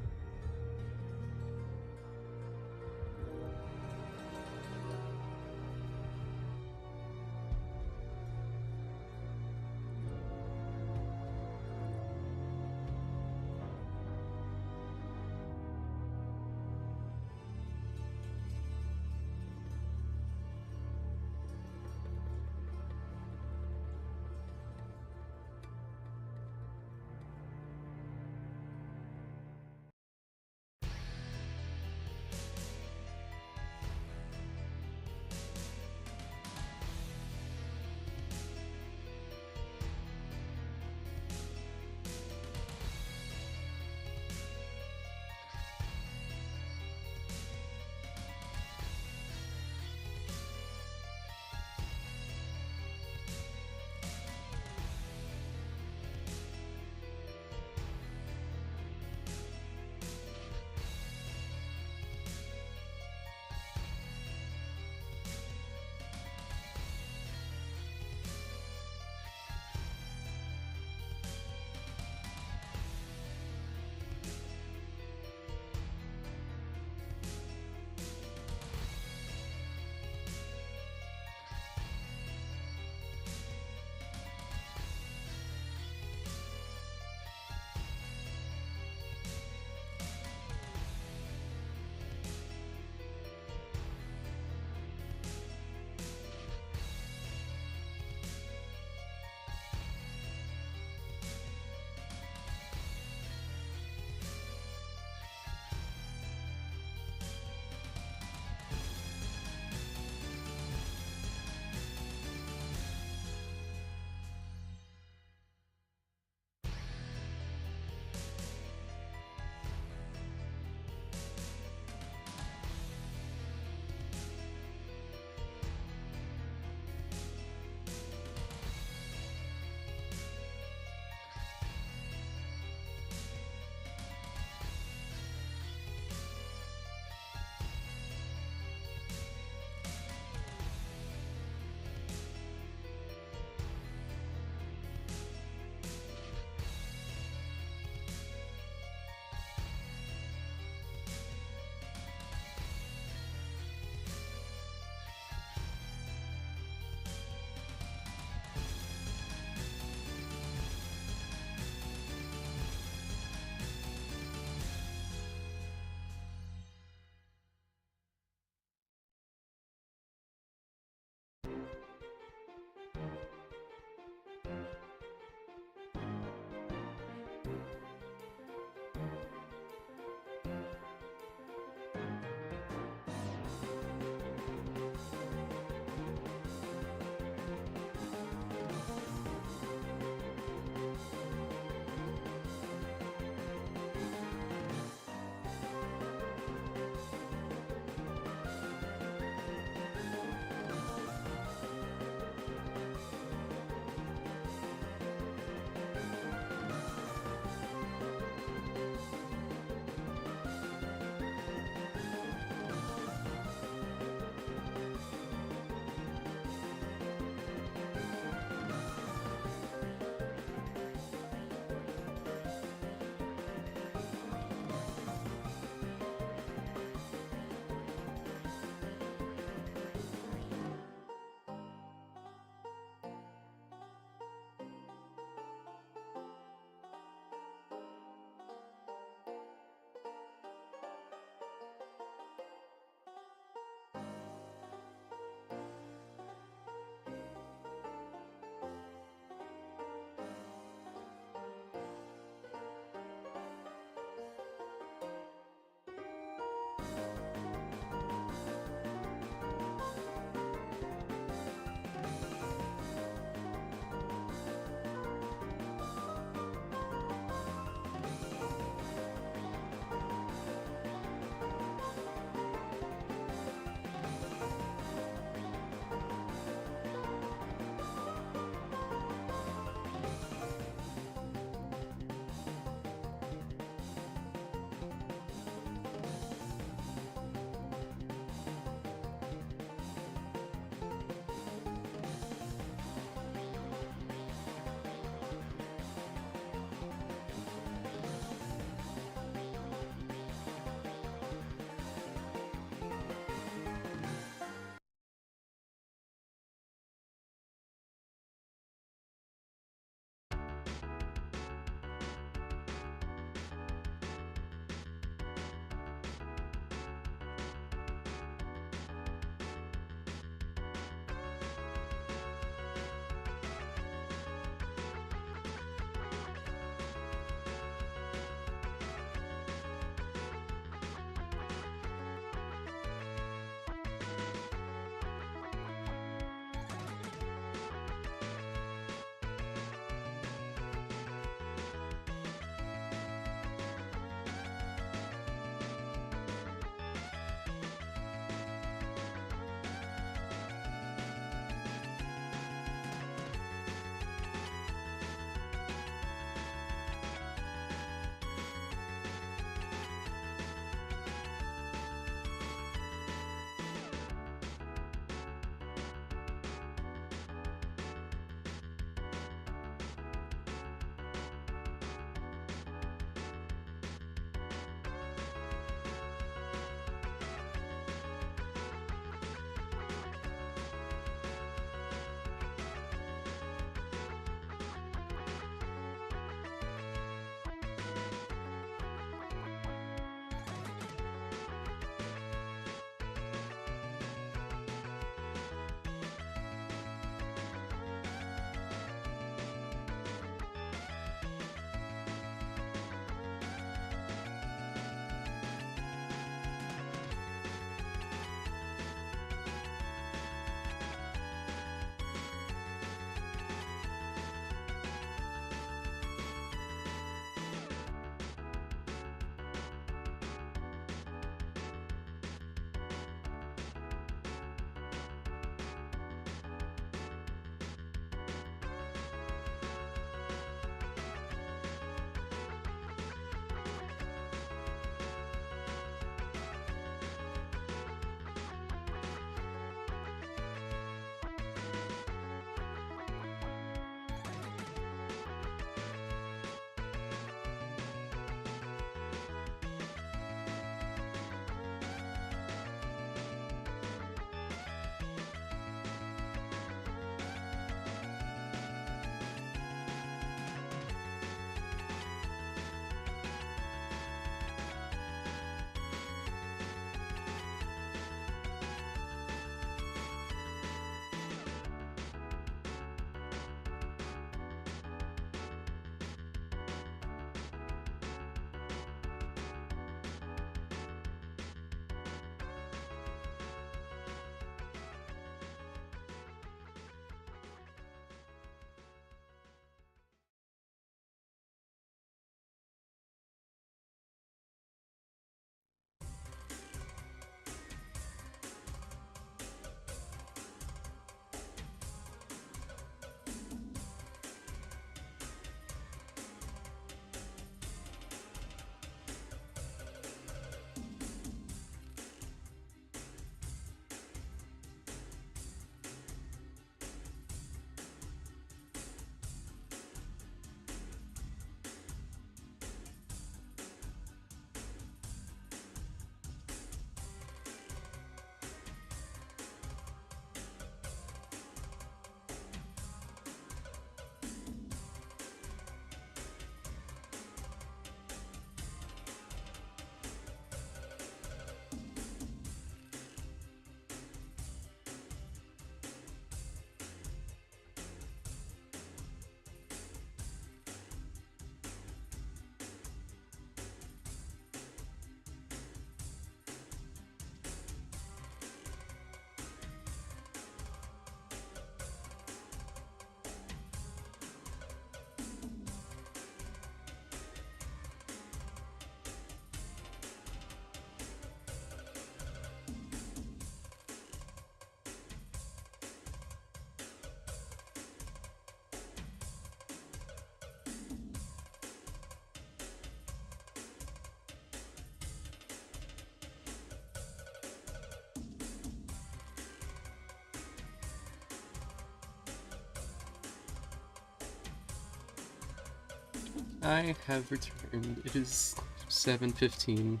I have returned. It is 7:15.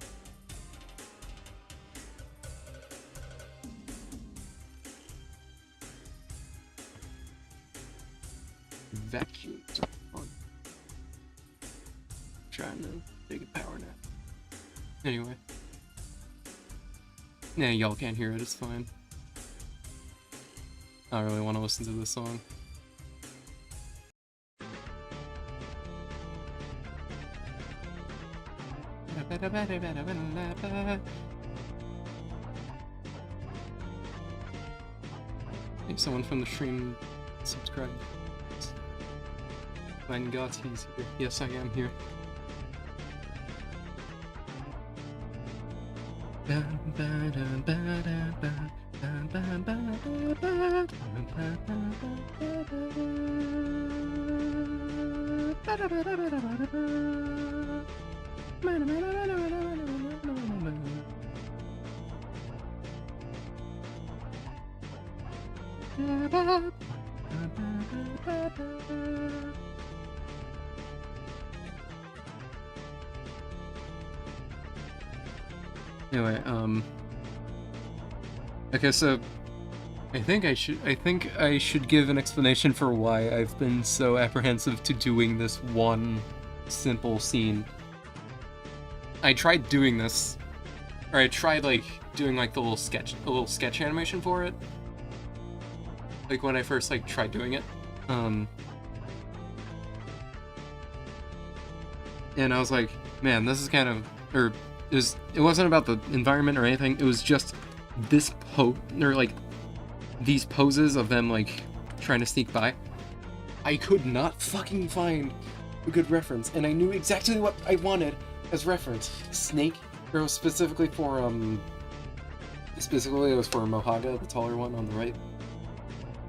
Vacuums are fun. Trying to take a power nap. Anyway. Nah, y'all can't hear it, it's fine. I don't really want to listen to this song. Hey, someone from the stream subscribe. Mein Gott, he's here. Yes, I am here. Anyway, okay, so I think I should give an explanation for why I've been so apprehensive to doing this one simple scene. I tried doing this, or I tried like doing like a little sketch animation for it. Like when I first like tried doing it. And I was like, man, this is kind of, or it wasn't about the environment or anything, it was just this these poses of them like trying to sneak by. I could not fucking find a good reference, and I knew exactly what I wanted as reference. Snake, or it was specifically it was for Mohaga, the taller one on the right.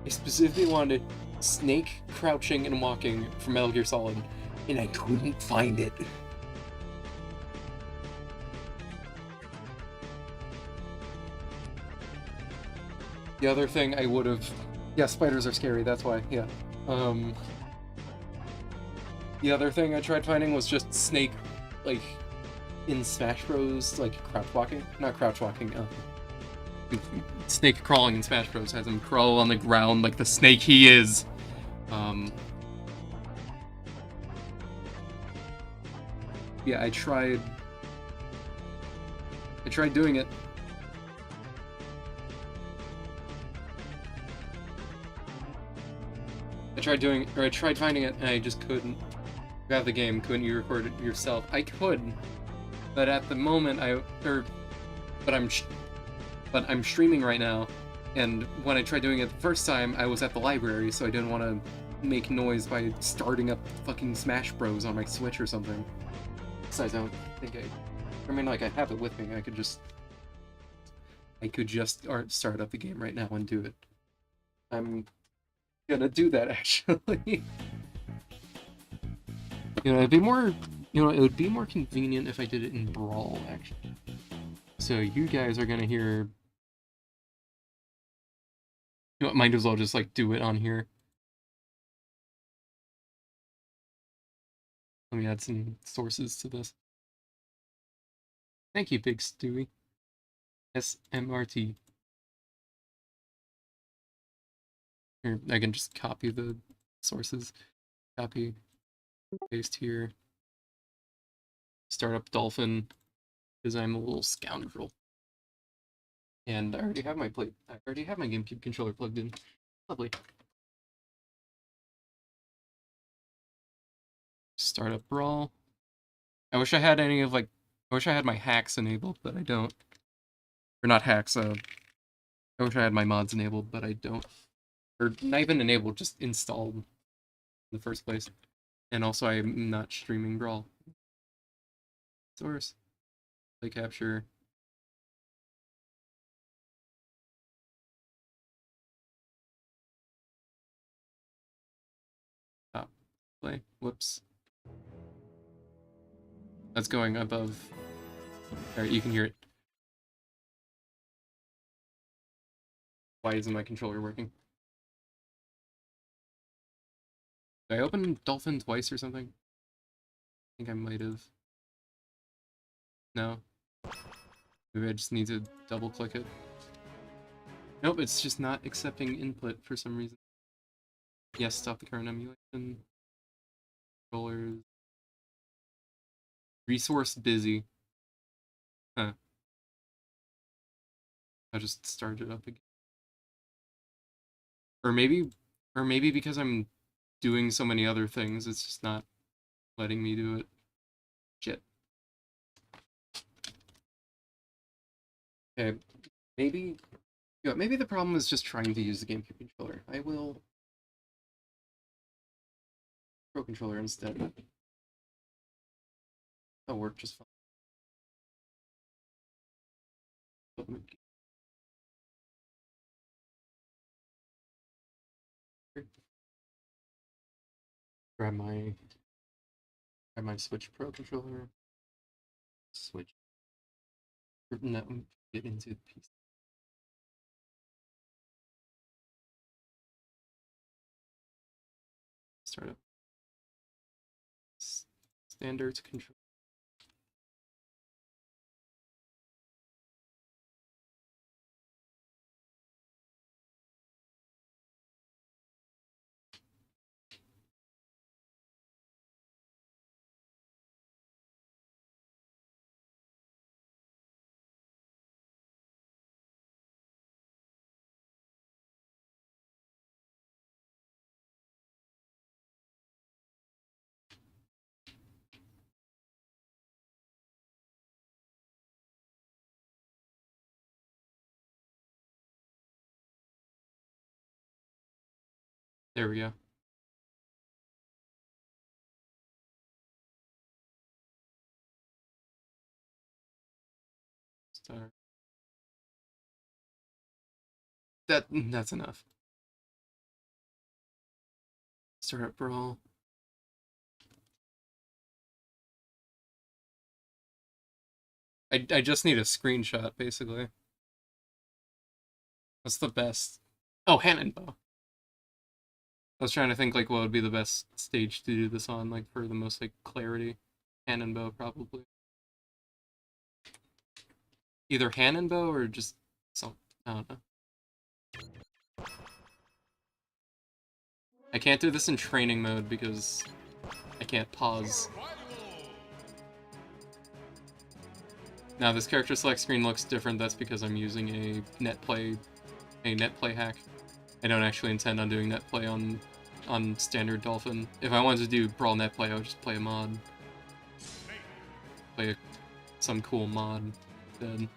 I specifically wanted Snake crouching and walking from Metal Gear Solid, and I couldn't find it. The other thing I would have... Yeah, spiders are scary, that's why, yeah. The other thing I tried finding was just Snake, like, in Smash Bros, like, crouch walking. Not crouch walking, Snake crawling in Smash Bros has him crawl on the ground like the snake he is. Yeah, I tried doing it. I tried finding it, and I just couldn't. You have the game, couldn't you record it yourself? I could, but at the moment but I'm streaming right now, and when I tried doing it the first time, I was at the library, so I didn't want to make noise by starting up fucking Smash Bros on my Switch or something. Besides, I don't think I mean, like, I have it with me. I could just start up the game right now and do it. I'm gonna do that, actually. You know, it would be more convenient if I did it in Brawl, actually. So you guys are gonna hear... You know, might as well just, like, do it on here. Let me add some sources to this. Thank you, Big Stewie. SMRT. Here, I can just copy the sources. Copy, paste here. Start up Dolphin, because I'm a little scoundrel. And I already have my GameCube controller plugged in. Lovely. Start up Brawl. I wish I had my hacks enabled, but I don't. Or not hacks, I wish I had my mods enabled, but I don't. Or not even enabled, just installed in the first place. And also I'm not streaming Brawl. Source. Play capture. Stop. Play. Whoops. That's going above. Alright, you can hear it. Why isn't my controller working? Did I open Dolphin twice or something? think I might have. No. Maybe I just need to double click it. Nope, it's just not accepting input for some reason. Yes, stop the current emulation. Controllers. Resource busy. Huh. I just started up again. Or maybe because I'm doing so many other things, it's just not letting me do it. Shit. Okay, maybe the problem is just trying to use the GameCube controller. I will Pro controller instead. That'll work just fine. Grab my Switch Pro controller. Switch. No, get into the PC. Start up. Standards control. There we go. Start. That's enough. Start up brawl. I just need a screenshot, basically. What's the best? Oh, Hannonbow. I was trying to think like what would be the best stage to do this on, like for the most like clarity. Hannonbow probably. Either Hannonbow or just some. I don't know. I can't do this in training mode because I can't pause. Now this character select screen looks different. That's because I'm using a netplay hack. I don't actually intend on doing netplay on standard Dolphin. If I wanted to do Brawl netplay, I would just play a mod. Play some cool mod then.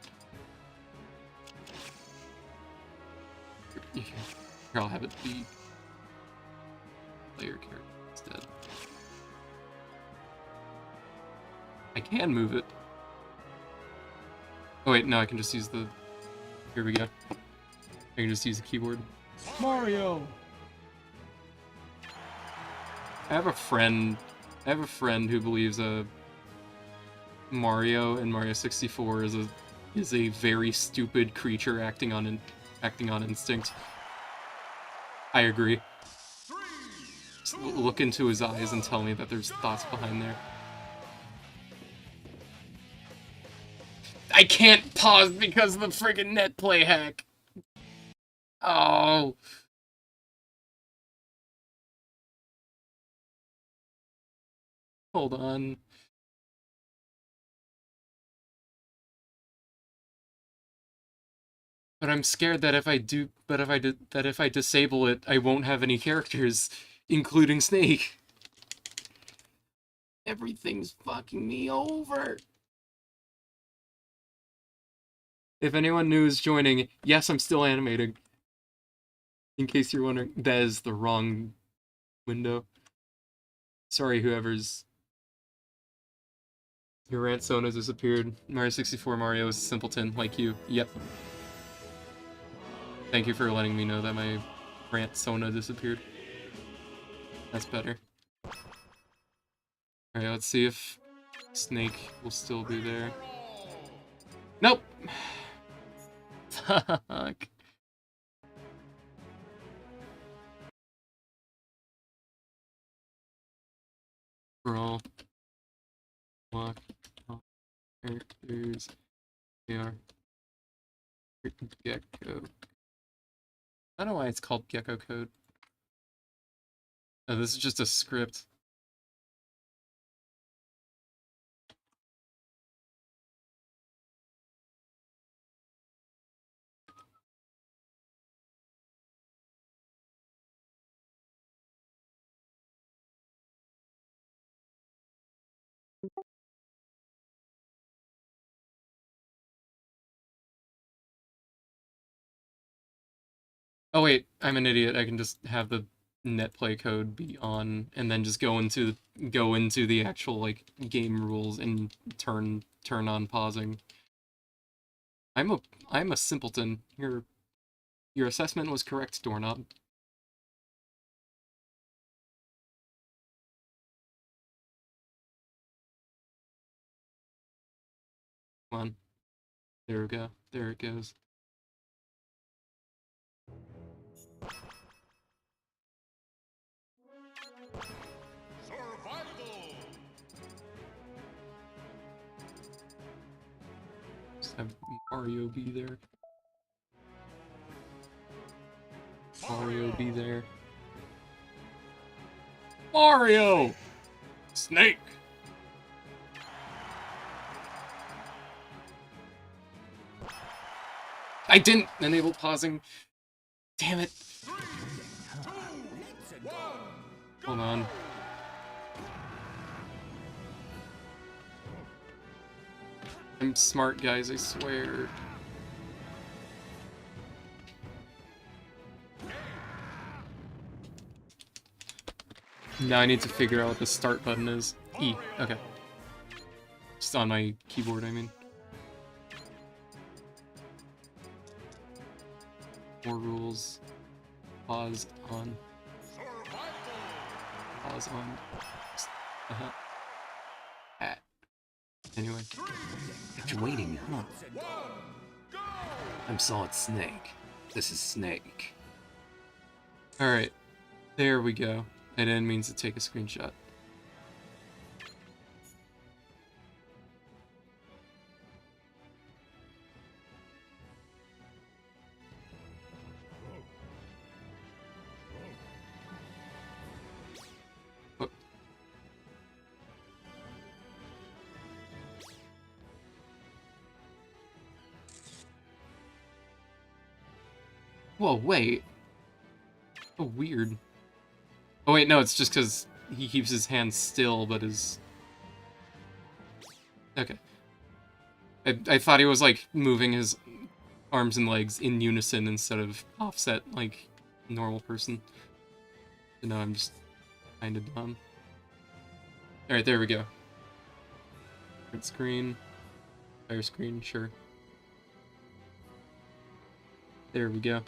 Here, I'll have it be player character instead. I can move it. Oh wait, no, I can just use the... Here we go. I can just use the keyboard. Mario! I have a friend who believes Mario in Mario 64 is a very stupid creature acting on instinct. I agree. Just look into his eyes and tell me that there's thoughts behind there. I can't pause because of the friggin' netplay hack. Oh. Hold on. But I'm scared that if I disable it, I won't have any characters, including Snake. Everything's fucking me over. If anyone new is joining, yes, I'm still animating. In case you're wondering, that is the wrong window. Sorry, whoever's... Your rant Sona disappeared. Mario 64 Mario is a simpleton, like you. Yep. Thank you for letting me know that my rant Sona disappeared. That's better. Alright, let's see if Snake will still be there. Nope! Fuck. Brawl. We are. Gecko. I don't know why it's called Gecko code. Oh, this is just a script. Oh wait, I'm an idiot. I can just have the netplay code be on and then just go into the actual like game rules and turn on pausing. I'm a I'm a simpleton. Your assessment was correct, doorknob. Come on. There we go. There it goes. Survival! Just have Mario be there. Mario be there. Mario! Snake! I didn't enable pausing. Damn it. 3, 2, 1, Hold on. I'm smart, guys, I swear. Now I need to figure out what the start button is. E. Okay. Just on my keyboard, I mean. More rules. Pause on. Pause on. Hat. Anyway. If you're waiting, huh? I'm Solid Snake. This is Snake. Alright. There we go. I didn't mean to take a screenshot. Oh. Whoa, wait. Oh, weird. Oh wait, no, it's just because he keeps his hands still, but his... Okay. I thought he was, like, moving his arms and legs in unison instead of offset, like, normal person. But no, I'm just kinda dumb. Alright, there we go. Red screen. Fire screen, sure. There we go.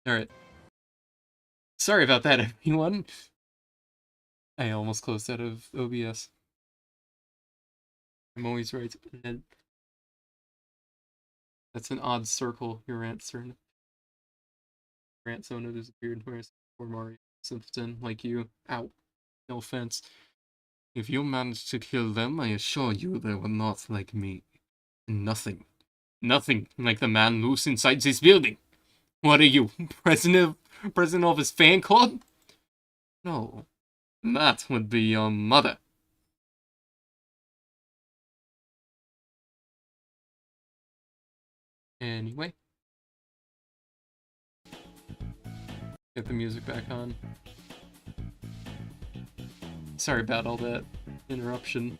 Alright. Sorry about that, everyone. I almost closed out of OBS. I'm always right. And that's an odd circle your answer. Rant Sona disappeared whereas poor Mario simpleton like you. Ow. No offense. If you managed to kill them, I assure you they were not like me. Nothing. Nothing like the man loose inside this building. What are you, president of his fan club? No. That would be your mother. Anyway. Get the music back on. Sorry about all that interruption.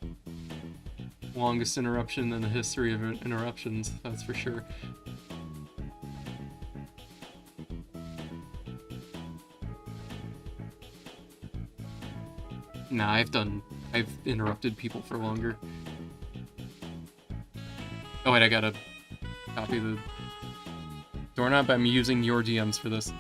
Longest interruption in the history of interruptions, that's for sure. Nah, I've interrupted people for longer. Oh wait, I gotta copy the doorknob. I'm using your DMs for this.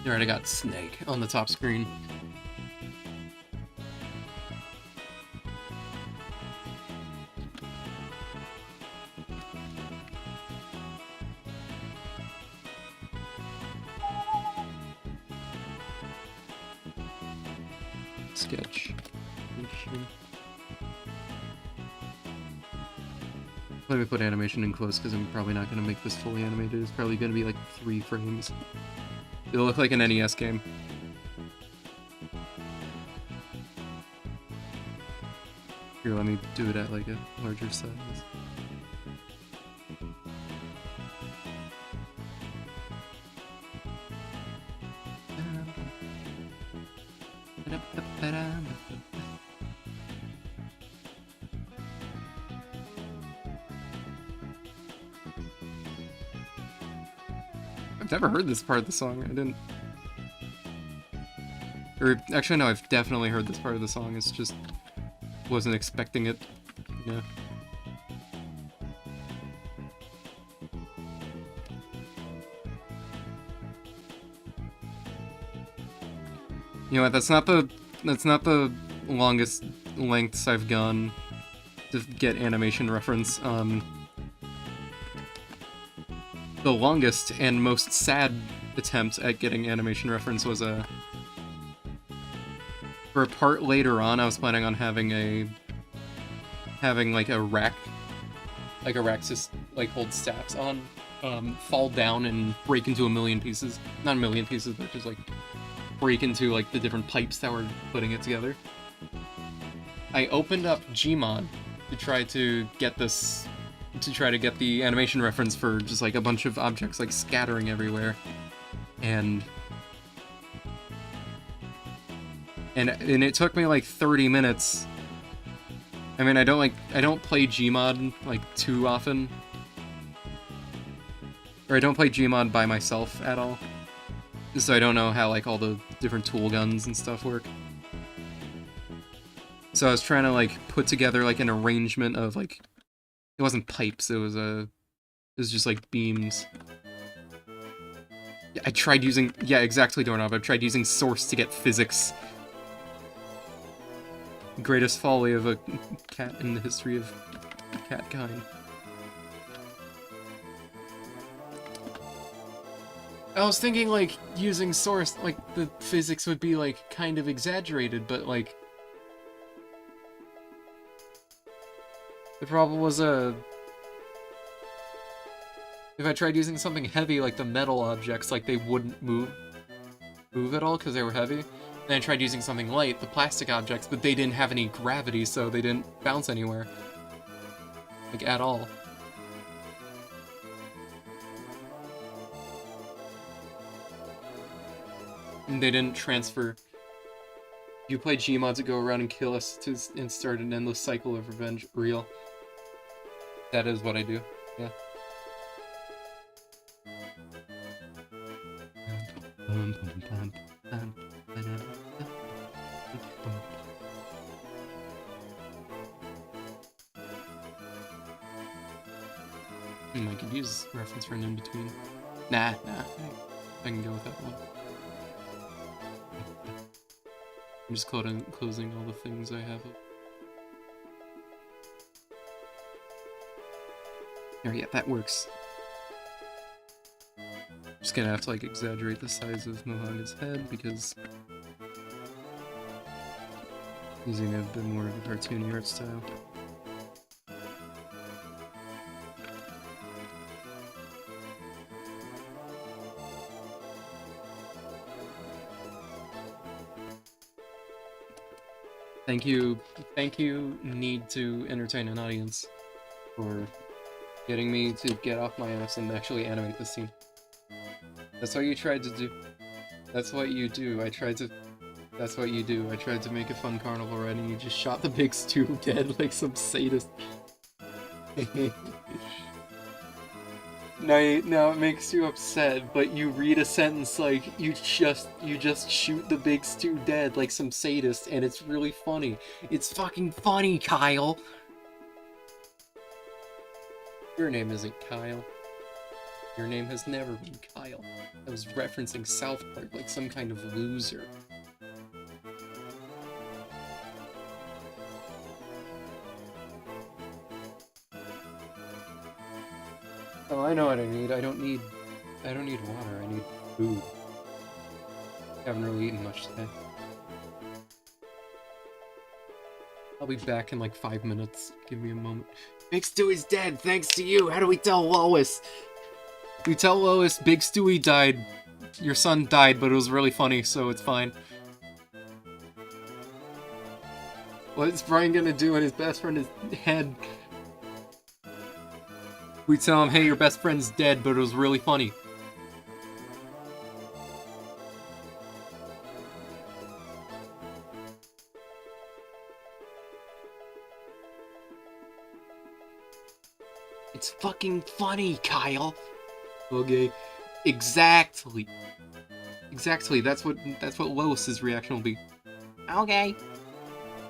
Alright, I got Snake on the top screen. sketch. Let me put animation in close because I'm probably not going to make this fully animated. It's probably going to be like 3 frames. It'll look like an NES game. Here, let me do it at like a larger size. I've never heard this part of the song. I didn't. Or actually, no, I've definitely heard this part of the song. It's just wasn't expecting it. Yeah. You know what? That's not the longest lengths I've gone to get animation reference. The longest and most sad attempt at getting animation reference was for a part later on. I was planning on having like a rack just like hold staffs on, fall down and break into a million pieces. Not a million pieces, but just like break into like the different pipes that were putting it together. I opened up Gmod to try to get this, to try to get the animation reference for just like a bunch of objects like scattering everywhere, and it took me like 30 minutes. I mean, I don't play Gmod like too often, or I don't play Gmod by myself at all, so I don't know how like all the different tool guns and stuff work. So I was trying to like put together like an arrangement of like, it wasn't pipes, it was just like beams. Yeah, I tried using, yeah, exactly, Doorknob. I've tried using source to get physics. Greatest folly of a cat in the history of catkind. I was thinking like using source, like the physics would be like kind of exaggerated, but like the problem was if I tried using something heavy like the metal objects, like they wouldn't move at all because they were heavy. Then I tried using something light, the plastic objects, but they didn't have any gravity, so they didn't bounce anywhere. Like, at all. And they didn't transfer. You play Gmod to go around and kill us and start an endless cycle of revenge. Real. That is what I do, yeah. I could use reference for an in-between. Nah, I can go with that one. I'm just closing all the things I have. There, yeah, that works. Just gonna have to like exaggerate the size of Mohanga's head because using a bit more of a cartoony art style. Thank you, Need to Entertain an Audience, for getting me to get off my ass and actually animate this scene. That's what you tried to do. That's what you do. That's what you do. I tried to make a fun carnival ride and you just shot the big stew dead like some sadist. Now it makes you upset, but you read a sentence like, you just shoot the big stew dead like some sadist, and it's really funny. It's fucking funny, Kyle! Your name isn't Kyle. Your name has never been Kyle. I was referencing South Park like some kind of loser. Oh, I know what I need. I don't need water. I need food. I haven't really eaten much today. I'll be back in like 5 minutes. Give me a moment. Big Stewie's dead, thanks to you. How do we tell Lois? We tell Lois Big Stewie died. Your son died, but it was really funny, so it's fine. What is Brian gonna do when his best friend is dead? We tell him, hey, your best friend's dead, but it was really funny. It's fucking funny, Kyle. Okay. Exactly. Exactly. That's what Lois's reaction will be. Okay.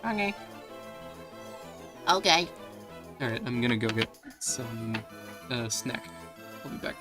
Okay. Okay. Alright, I'm gonna go get some snack. I'll be back.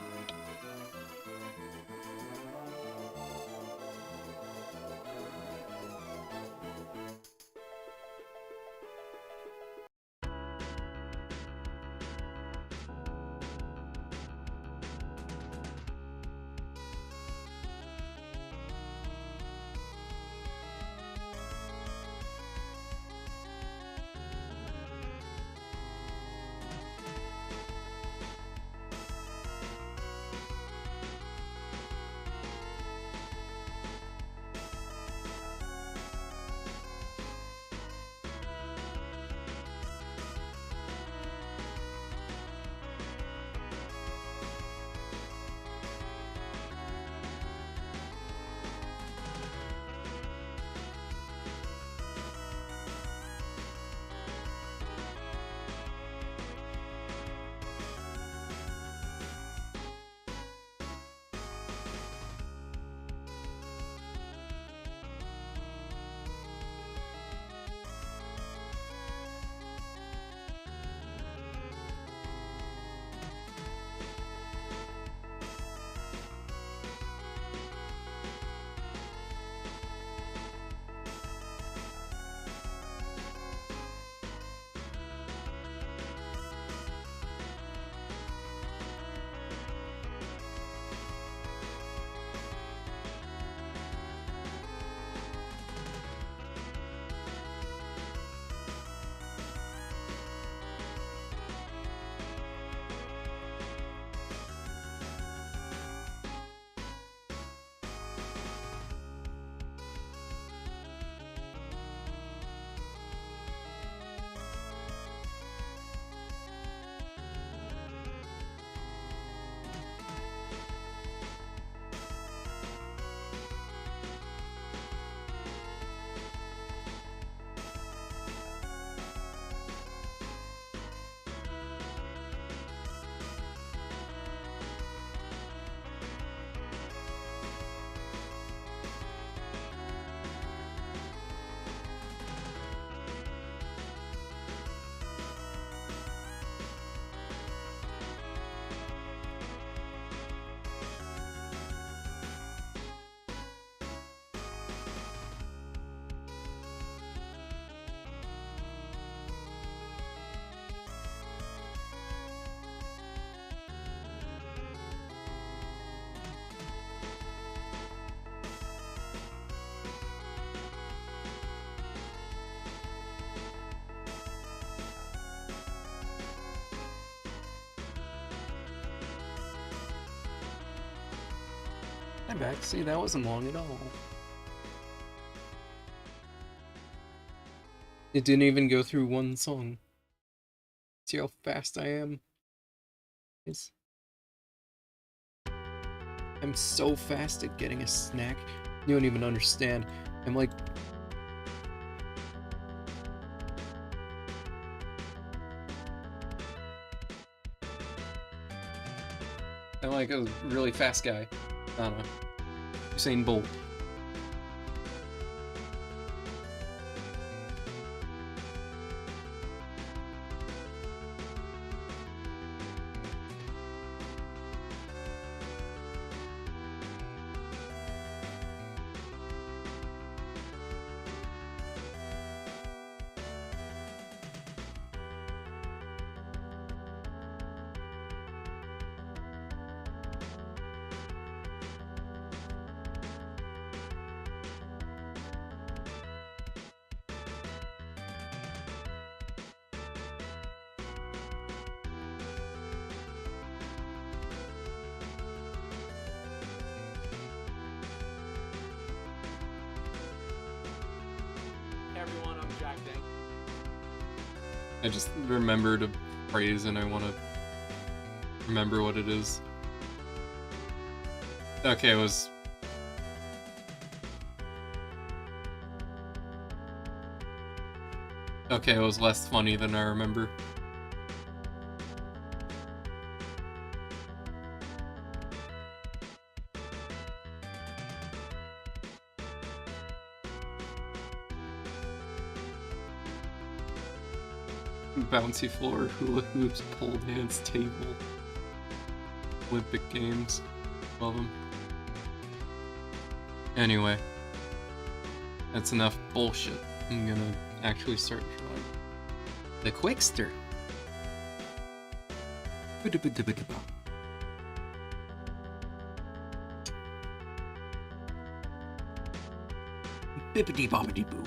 I'm back. See, that wasn't long at all. It didn't even go through one song. See how fast I am? Yes. I'm so fast at getting a snack. You don't even understand. I'm like... I'm like a really fast guy. I don't know. Usain Bolt. everyone. I'm Jack Dank. I just remembered a phrase and I want to remember what it is. Okay, it was... Okay, it was less funny than I remember. Bouncy floor, hula hoops, pole dance, table. Olympic Games. Love them. Anyway. That's enough bullshit. I'm gonna actually start drawing. The Quickster. Bippity boppity boo.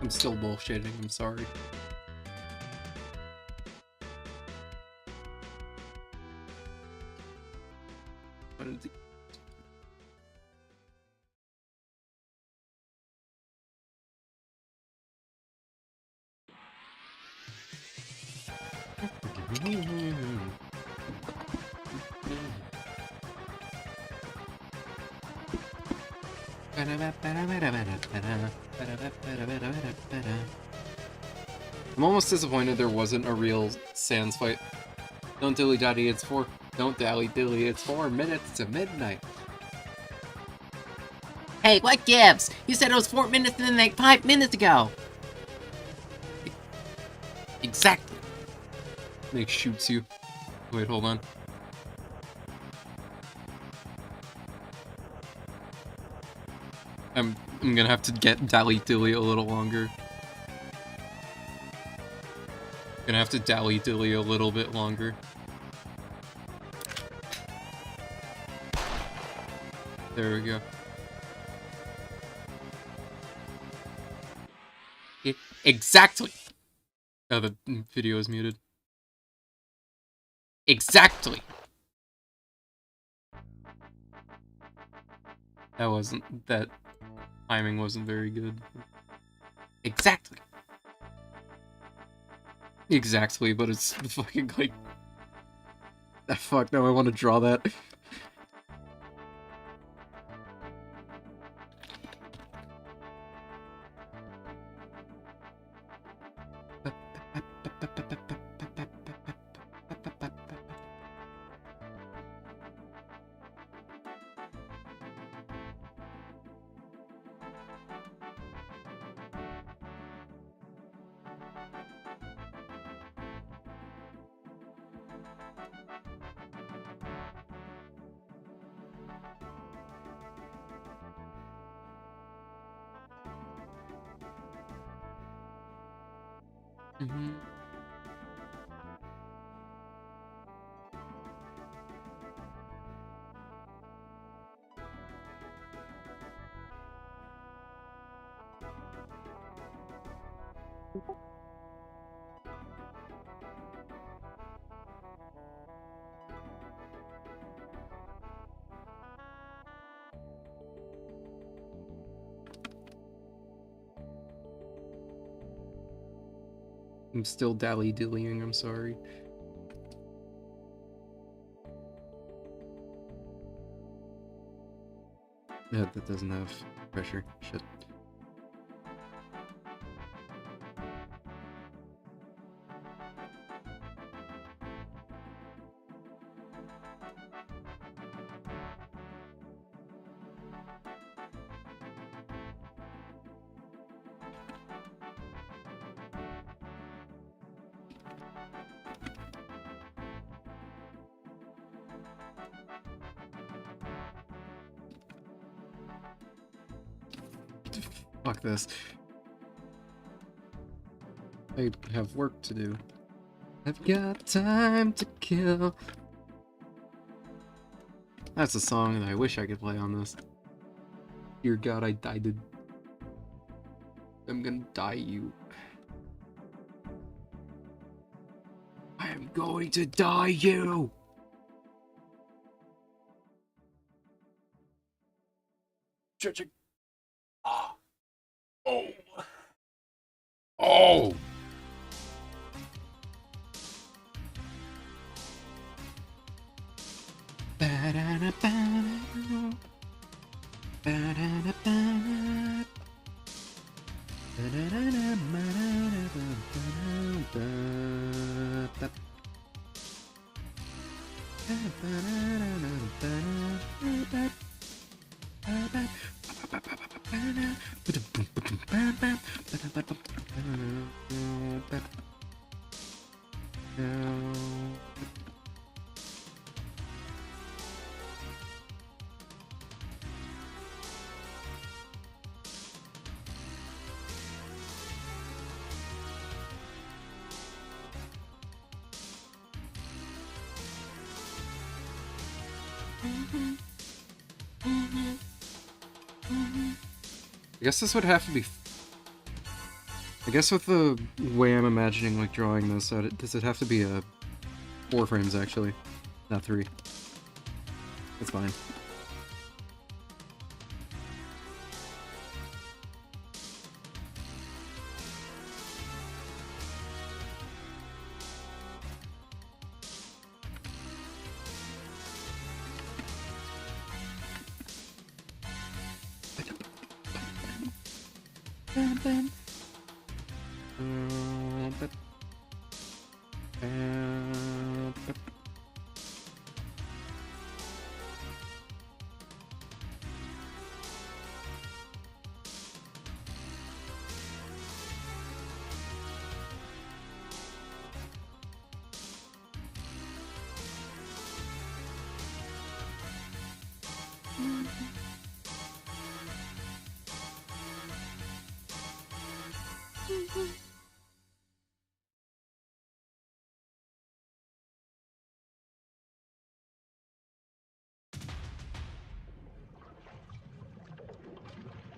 I'm still bullshitting, I'm sorry. What is it? I'm almost disappointed there wasn't a real Sans fight. Don't dilly daddy, it's 4. Don't dally dilly, it's 4 minutes to midnight. Hey, what gives? You said it was 4 minutes and then like 5 minutes ago. Exactly. Nick shoots you. Wait, hold on. I'm gonna have to get dally dilly a little longer. Gonna have to dally dilly a little bit longer. There we go. Exactly! Oh, the video is muted. Exactly! That timing wasn't very good. Exactly! Exactly, but it's fucking like... Ah, fuck, no, I want to draw that. Mm-hmm. I'm still dally-dillying, I'm sorry. That doesn't have pressure. Shit. Fuck this. I have work to do. I've got time to kill. That's a song that I wish I could play on this. Dear God, I died. I'm gonna die you. I am going to die you! Stretching. Oh. Oh. Oh. I guess this would have to be... I guess with the way I'm imagining, like, drawing this, does it have to be 4 frames, actually? Not 3. That's fine.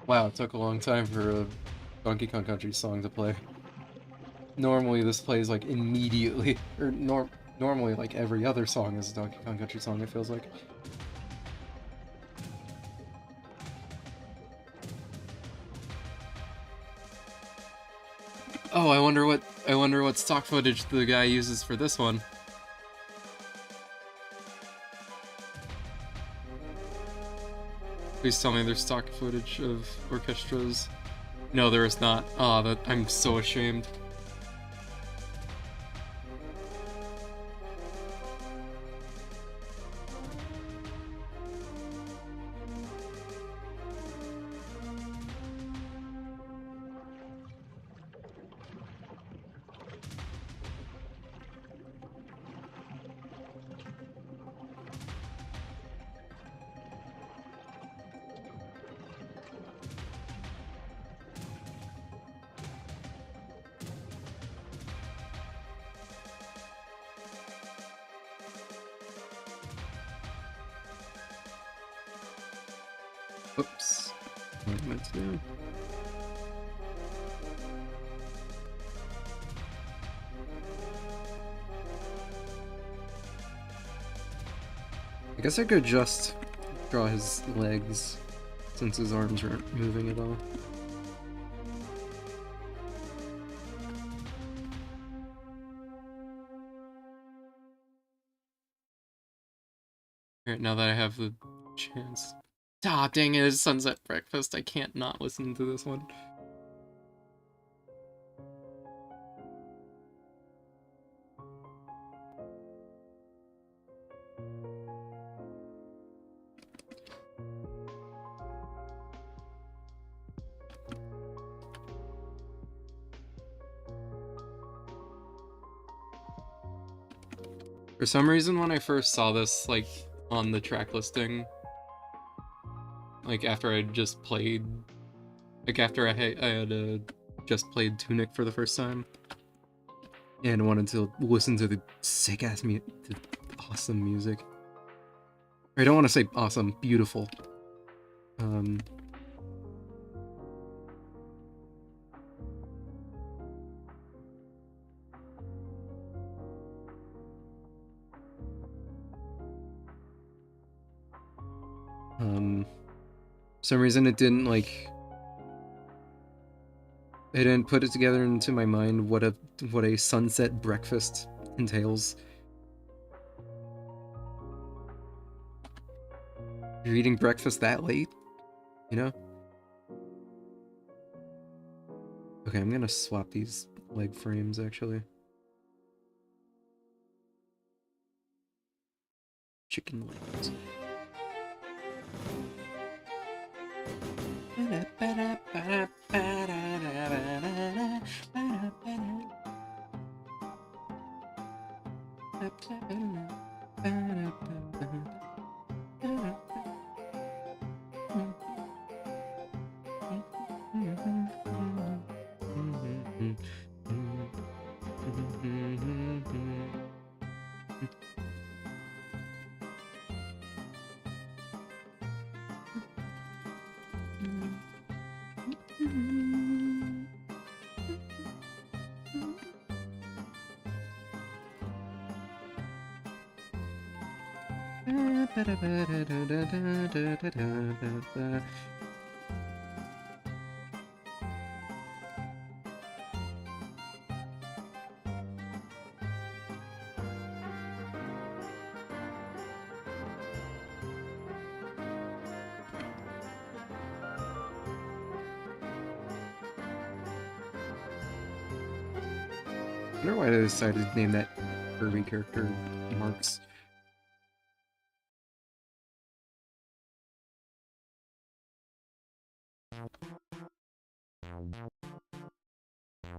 Wow, it took a long time for a Donkey Kong Country song to play. Normally this plays like immediately, or normally like every other song is a Donkey Kong Country song, it feels like. Oh, I wonder what stock footage the guy uses for this one. Please tell me there's stock footage of orchestras. No, there is not. Oh, I'm so ashamed. Oops. What am I meant to do? I guess I could just draw his legs, since his arms aren't moving at all. Alright, now that I have the chance. Ah, dang it, it's Sunset Breakfast. I can't not listen to this one. For some reason, when I first saw this, like, on the track listing, like, after I just played, like, after I had just played Tunic for the first time, and wanted to listen to the sick-ass the awesome music. I don't want to say awesome, beautiful. For some reason it didn't, like, I didn't put it together into my mind what a sunset breakfast entails. You're eating breakfast that late, you know? Okay, I'm gonna swap these leg frames, actually. Chicken legs. I wonder why they decided to name that Kirby character Marks.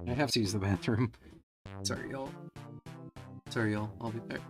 I have to use the bathroom. Sorry, y'all. Sorry, y'all. I'll be back.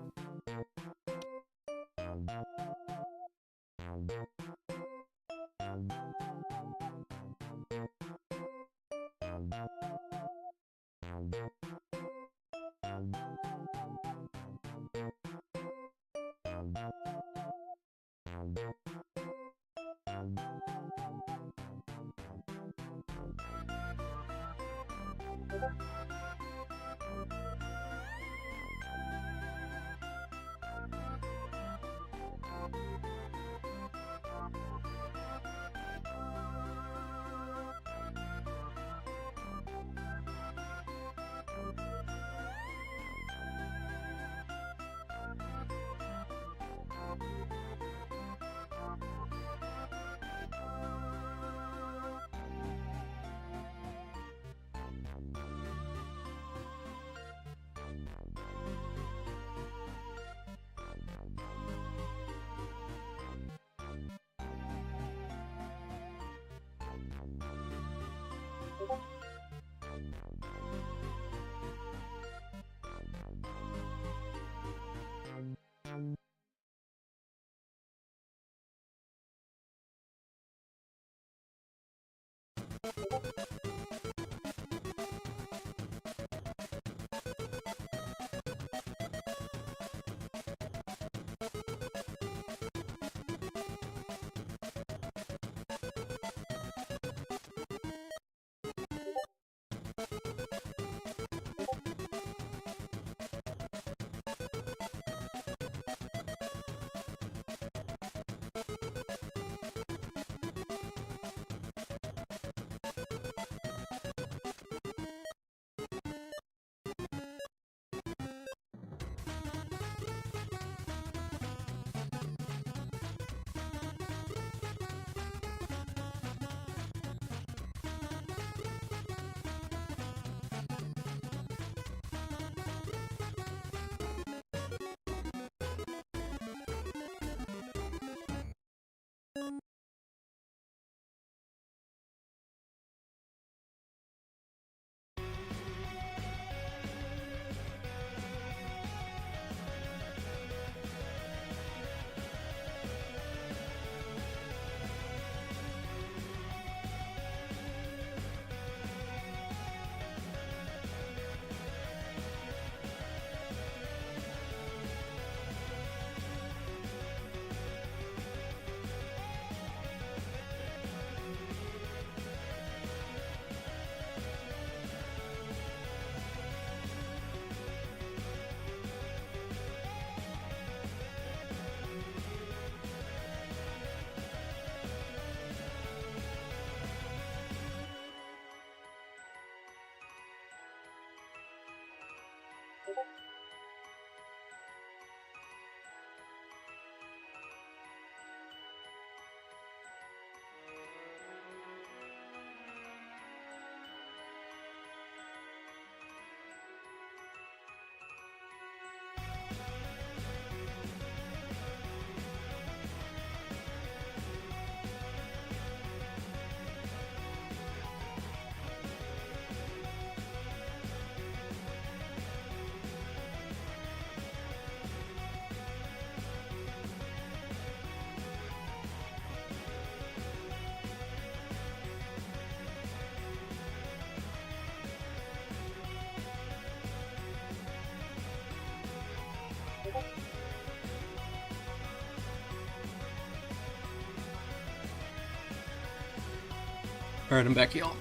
Alright, I'm back, y'all.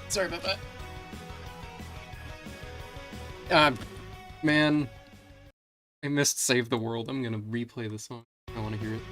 Sorry about that. Man, I missed Save the World. I'm gonna replay the song. I wanna hear it.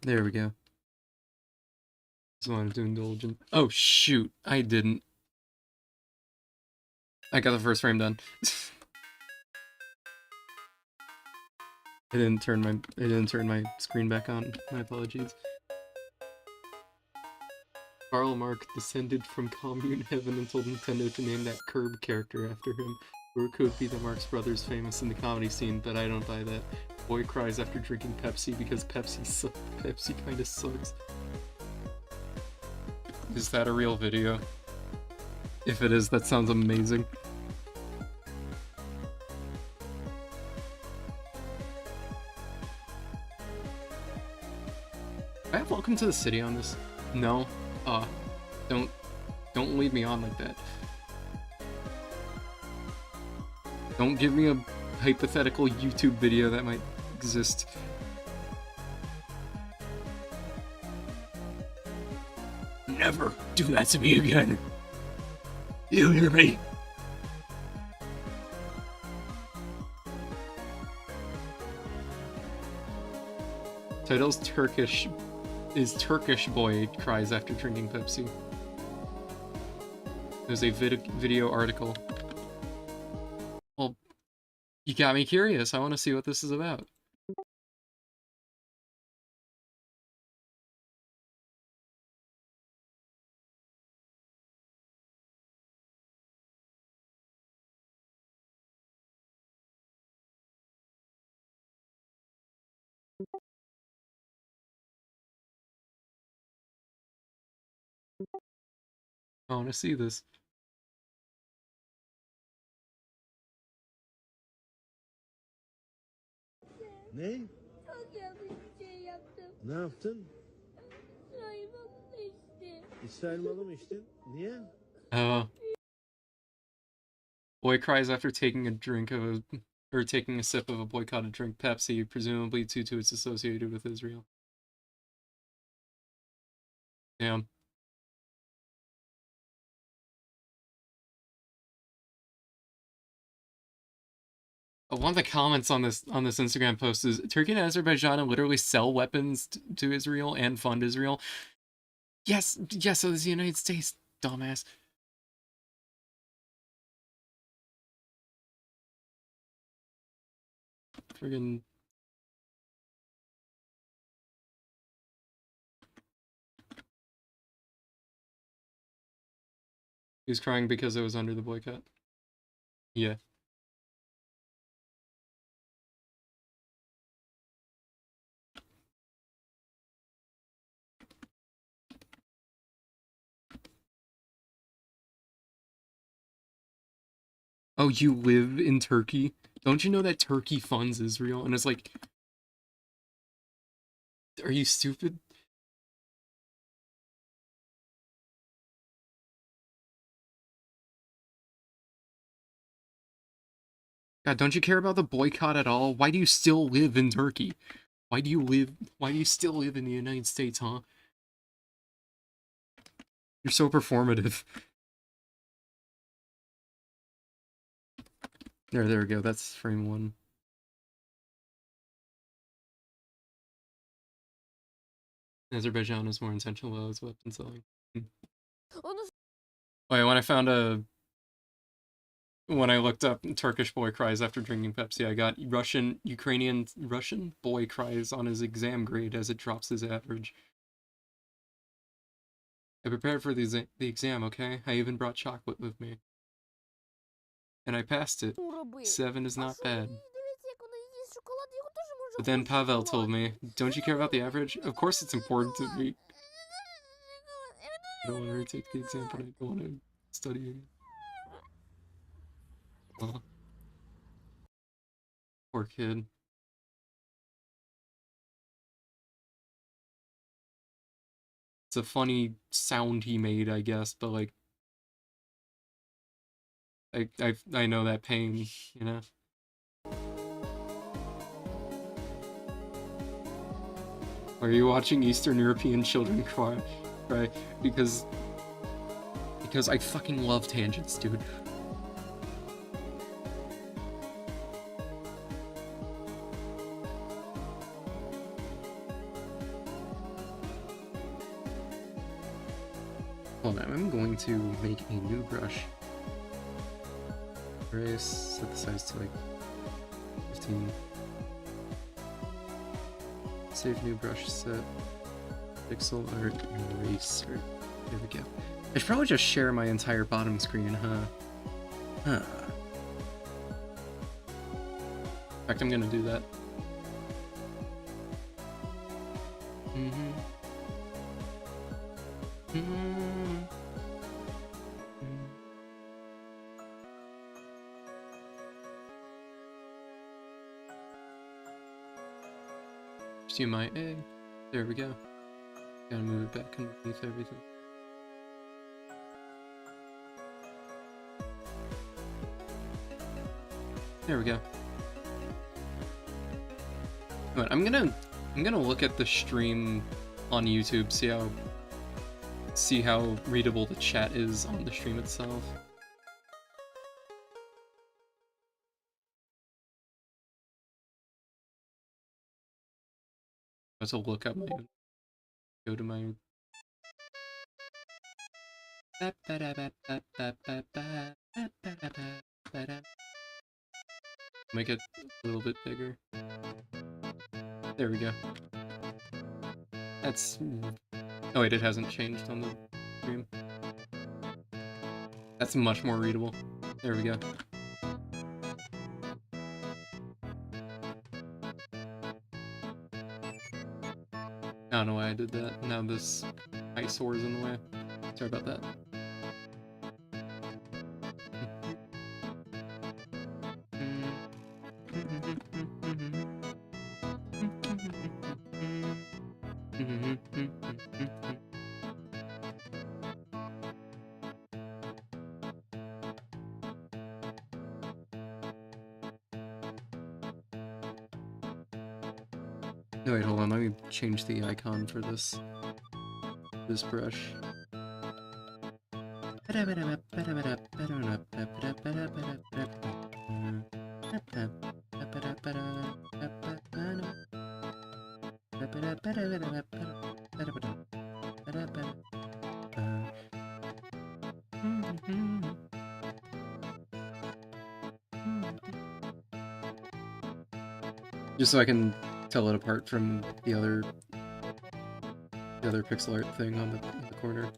There we go. Just wanted to indulge in. Oh shoot, I didn't. I got the first frame done. I didn't turn my screen back on. My apologies. Karl Marx descended from commune heaven and told Nintendo to name that Curb character after him. Or could be the Marx Brothers famous in the comedy scene, but I don't buy that. Boy cries after drinking Pepsi because Pepsi kinda sucks. Is that a real video? If it is, that sounds amazing. I have Welcome to the City on this? No. Don't lead me on like that. Don't give me a hypothetical YouTube video that might exist. Never do that to me again. You hear me? Title's Turkish boy cries after drinking Pepsi. There's a video article. Well, you got me curious. I want to see what this is about. I want to see this. Ne? Çok yanlış bir şey yaptım. Ne yaptın? İsrail balonu içti. İsrail malı mı içtin? Niye? Oh. Boy cries after taking a drink of a, or taking a sip of a boycotted drink, Pepsi, presumably due to its associated with Israel. Damn. One of the comments on this Instagram post is Turkey and Azerbaijan literally sell weapons to Israel and fund Israel. Yes, yes, so does the United States, dumbass. Friggin' he was crying because it was under the boycott. Yeah. Oh, you live in Turkey? Don't you know that Turkey funds Israel? And it's like, are you stupid? God, don't you care about the boycott at all? Why do you still live in Turkey? Why do you still live in the United States, huh? You're so performative. There we go. That's frame one. Azerbaijan is more intentional about its weapon selling. Wait, when I looked up Turkish boy cries after drinking Pepsi, I got Russian boy cries on his exam grade as it drops his average. I prepared for the exam, okay? I even brought chocolate with me. And I passed it. 7 is not bad. But then Pavel told me, don't you care about the average? Of course it's important to me. I don't want to retake the exam, but I don't want to study again. Oh, poor kid. It's a funny sound he made, I guess, but like, I know that pain, you know? Are you watching Eastern European children cry? Right? Because I fucking love tangents, dude. Hold on, I'm going to make a new brush. Erase, set the size to like 15. Save new brush set. Pixel art eraser. There we go. I should probably just share my entire bottom screen, huh? Huh. In fact, I'm gonna do that. Mm-hmm. Mm-hmm. See my egg. There we go. Gotta move it back underneath everything. There we go. But I'm gonna look at the stream on YouTube, see how readable the chat is on the stream itself. Let's look up my go to my make it a little bit bigger. There we go. That's oh wait, it hasn't changed on the stream. That's much more readable. There we go. I don't know why I did that. Now this eyesore is in the way. Sorry about that. Oh, wait, hold on, let me change the icon for this brush. Just so I can tell it apart from the other pixel art thing on the corner.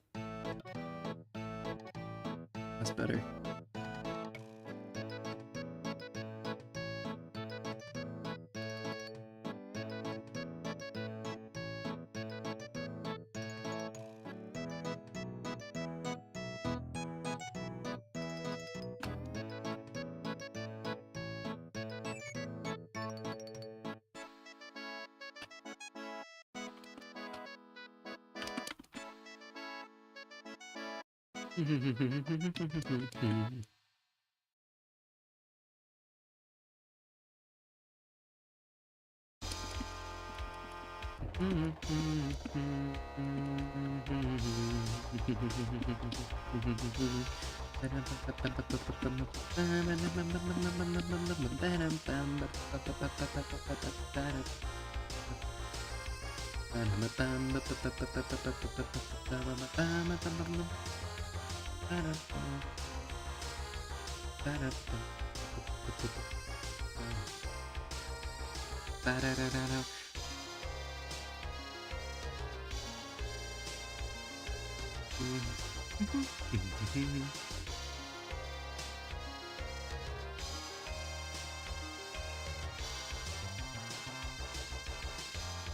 That's better.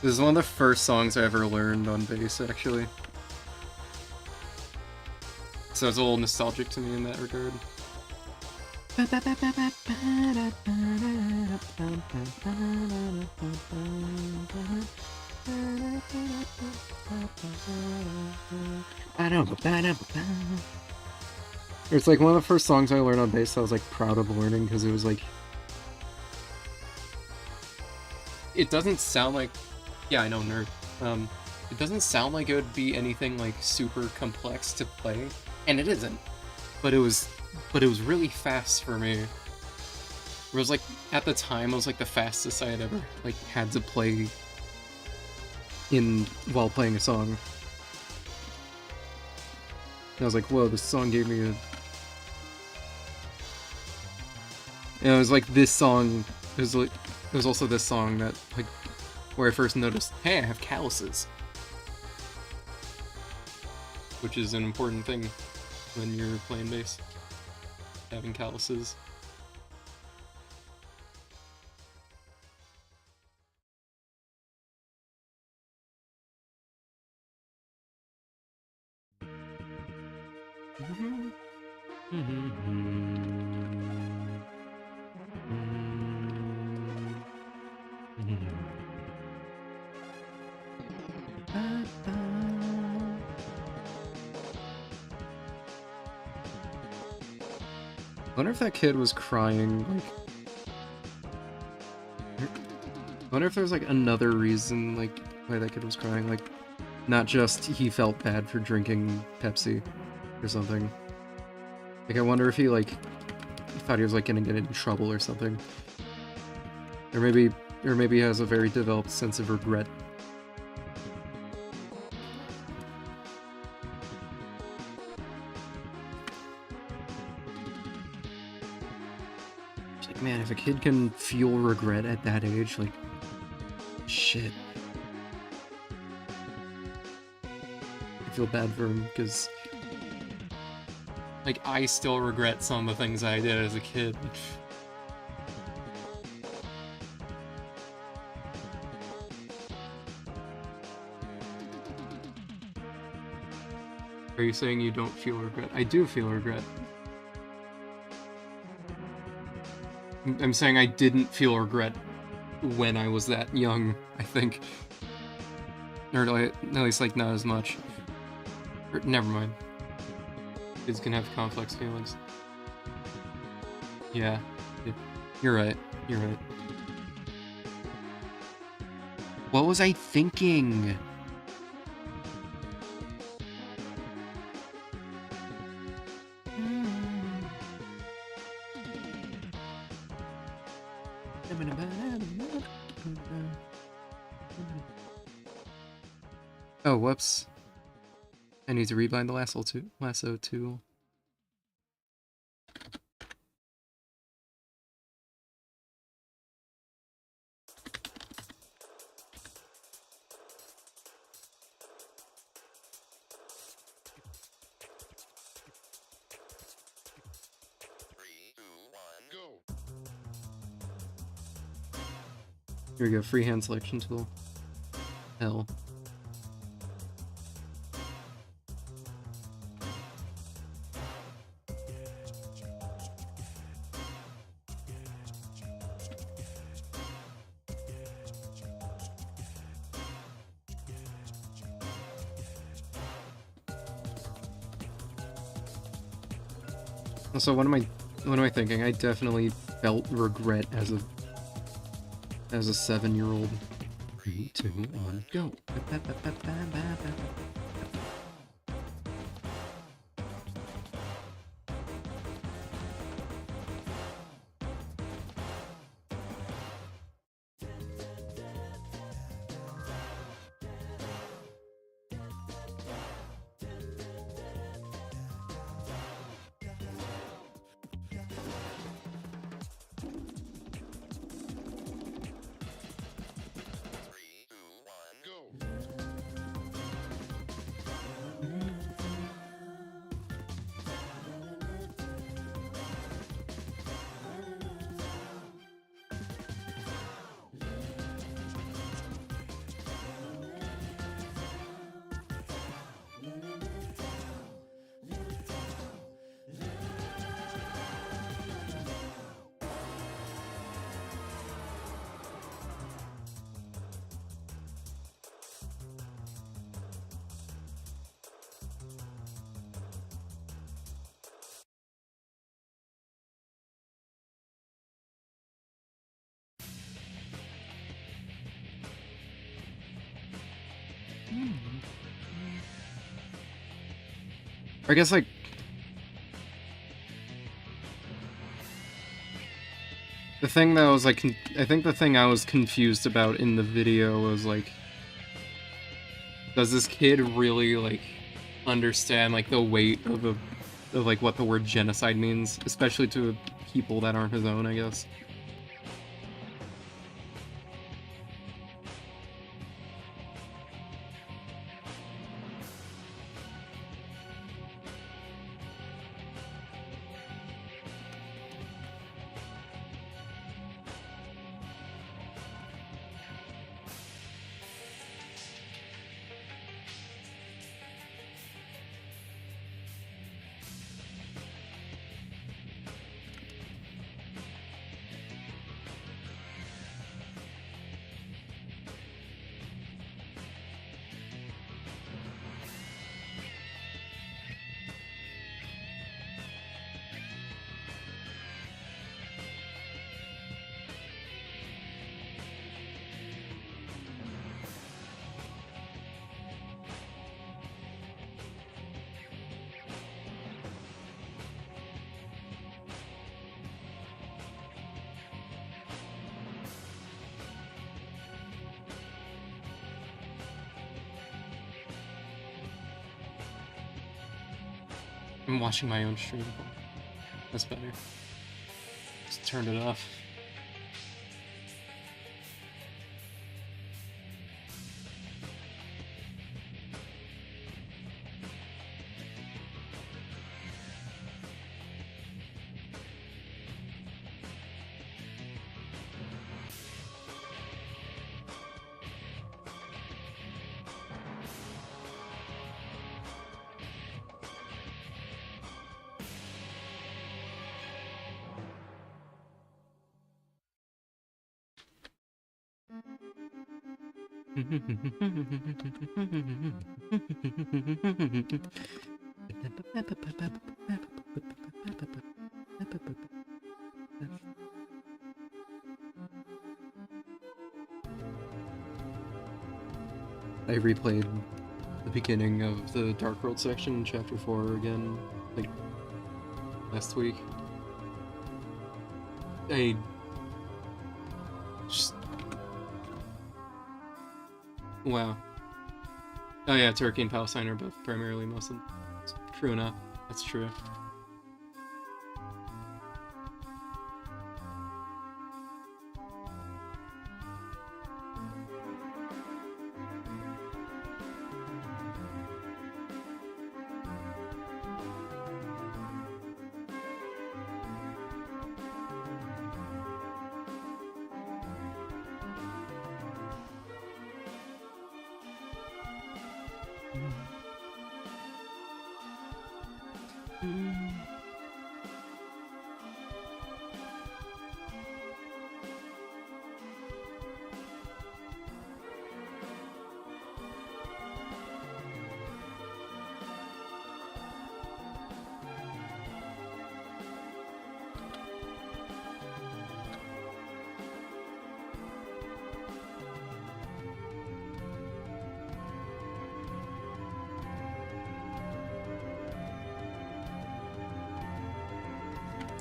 This is one of the first songs I ever learned on bass, actually. So it's a little nostalgic to me in that regard. It's like one of the first songs I learned on bass I was like proud of learning because it was like... It doesn't sound like... Yeah, I know, nerd. It doesn't sound like it would be anything like super complex to play, and it isn't. But it was really fast for me. It was like, at the time, it was like the fastest I had ever like had to play while playing a song. And I was like, whoa, this song gave me a... And it was like this song, it was also this song that, like, where I first noticed, hey, I have calluses. Which is an important thing when you're playing bass. Having calluses. I wonder if that kid was crying, like... I wonder if there's, like, another reason, like, why that kid was crying, like, not just he felt bad for drinking Pepsi or something. Like, I wonder if he, like, thought he was, like, gonna get in trouble or something. Or maybe he has a very developed sense of regret. Man, if a kid can feel regret at that age, like, shit. I feel bad for him, because, like, I still regret some of the things I did as a kid. Are you saying you don't feel regret? I do feel regret. I'm saying I didn't feel regret when I was that young, I think. Or at least, like, not as much. Or, never mind. Kids can have complex feelings. Yeah. You're right. You're right. What was I thinking? Oh, whoops. I need to rebind the lasso tool. Here we go, freehand selection tool. Hell. Also, what am I thinking? I definitely felt regret as a 7-year-old. 3, 2, 1, go. I guess, like, the thing that was, like, I think the thing I was confused about in the video was, like, does this kid really, like, understand, like, the weight of like, what the word genocide means, especially to people that aren't his own, I guess. I'm watching my own stream. That's better. Just turned it off. I replayed the beginning of the Dark World section, Chapter 4 again, like, last week. I just... Wow. Oh yeah, Turkey and Palestine are both primarily Muslim. True enough. That's true.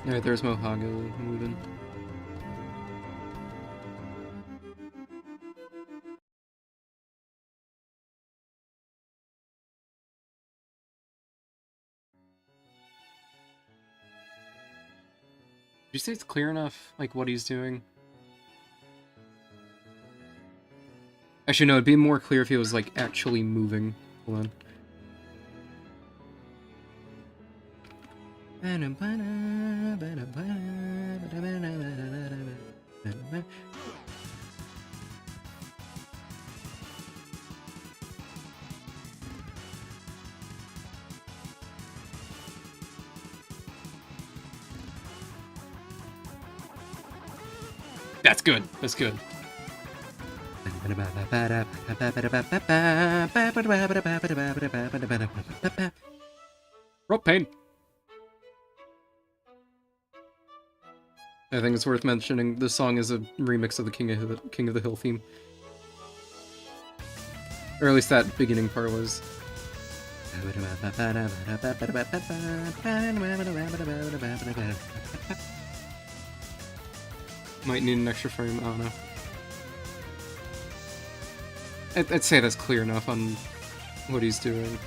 Alright, there's Mohago moving. Did you say it's clear enough, like, what he's doing? Actually, no, it'd be more clear if he was, like, actually moving. Hold on. That's good. That's good. Propane. I think it's worth mentioning this song is a remix of the King of the Hill theme. Or at least that beginning part was. Might need an extra frame, I don't know. I'd say that's clear enough on what he's doing.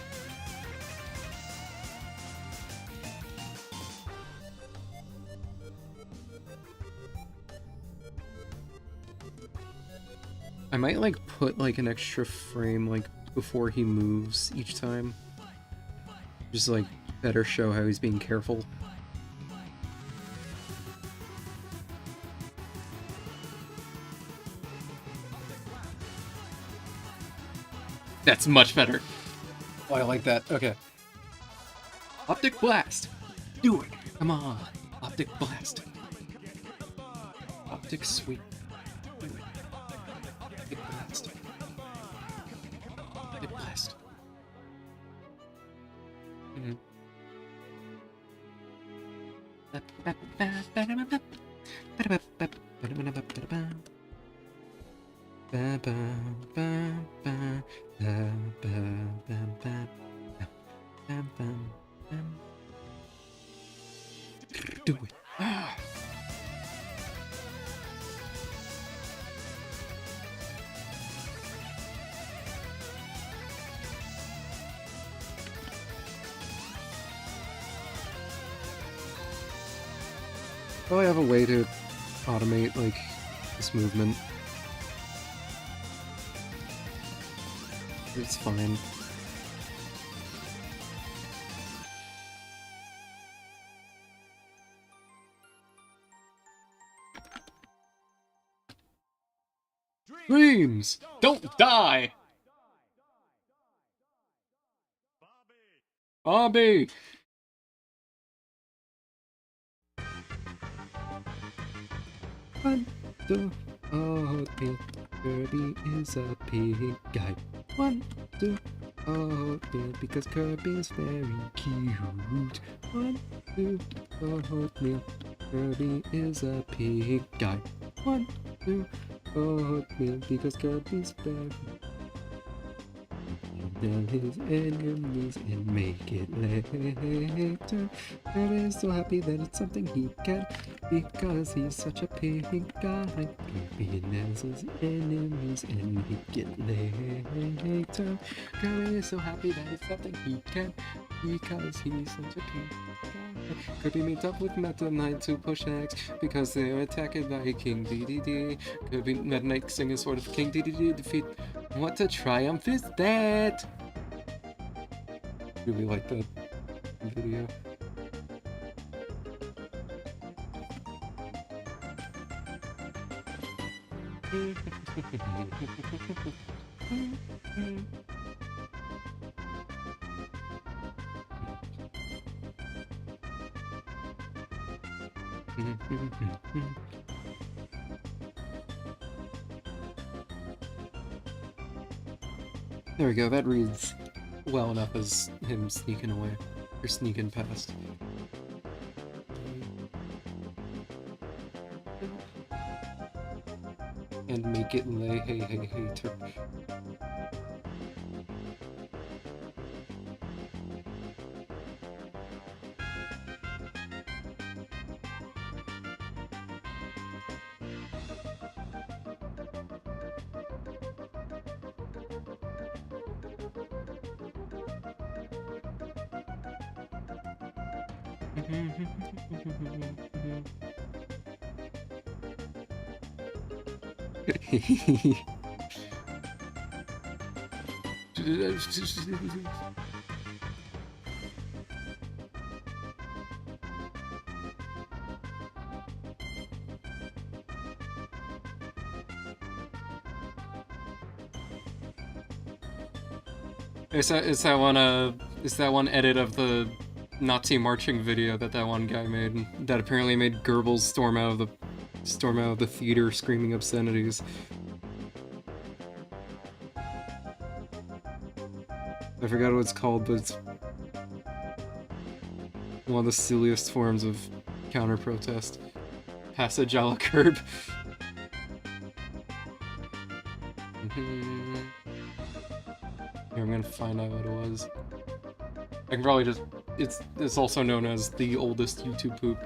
I might, like, put, like, an extra frame, like, before he moves each time. Just, like, better show how he's being careful. That's much better. Oh, I like that. Okay. Optic Blast! Do it! Come on! Optic Blast. Optic Sweep. Do it. Optic Blast. Optic Blast. Do it. Well, I have a way to automate, like, this movement. It's fine. Dreams! Don't die! Bobby! One, two, oh, Kirby is a pig guy. 1, 2, oatmeal, because Kirby is very cute. 1, 2, oatmeal, Kirby is a pig guy. 1, 2, oatmeal, because Kirby's very... tell his enemies and make it later. God is so happy that it's something he can, because he's such a pink guy. He nails his enemies and make it later. God is so happy that it's something he can, because he's such a pink guy. Could be meet up with Meta Knight to push X, because they're attacked by King DDD. Could be Meta Knight sing a sort of King DDD defeat. What a triumph is that? Really like that video. There we go, that reads well enough as him sneaking away, or sneaking past. And make it lay, hey, hey, hey, turn. It's that one edit of the Nazi marching video that one guy made that apparently made Goebbels storm out of the theater screaming obscenities. I forgot what it's called, but it's one of the silliest forms of counter-protest. Passage a la curb. Here, I'm gonna find out what it was. I can probably just... It's also known as the oldest YouTube poop.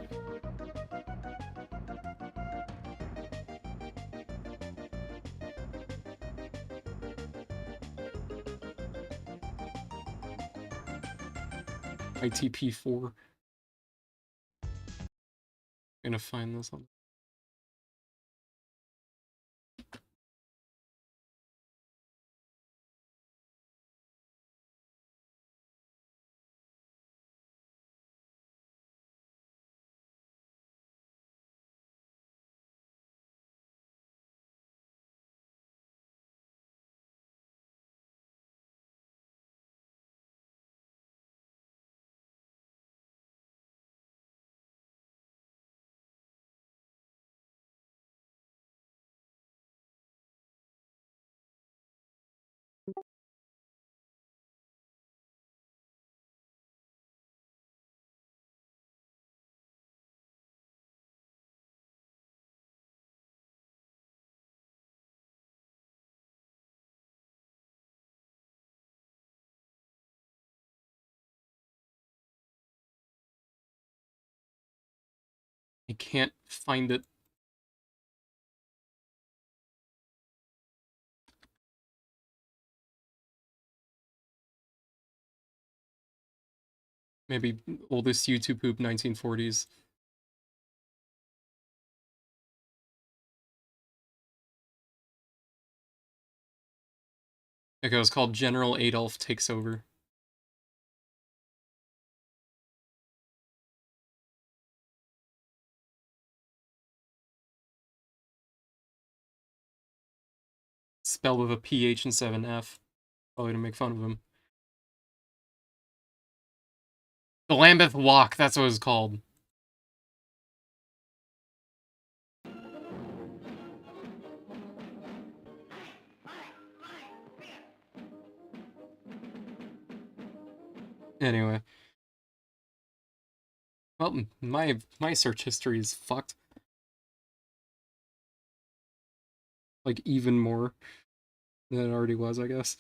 ITP4. I'm gonna find this one. I can't find it. Maybe oldest YouTube poop 1940s. Okay, it was called General Adolf Takes Over. Spelled with a PH and 7F. Probably to make fun of him. The Lambeth Walk, that's what it was called. Anyway. Well, my search history is fucked. Like, even more than it already was, I guess.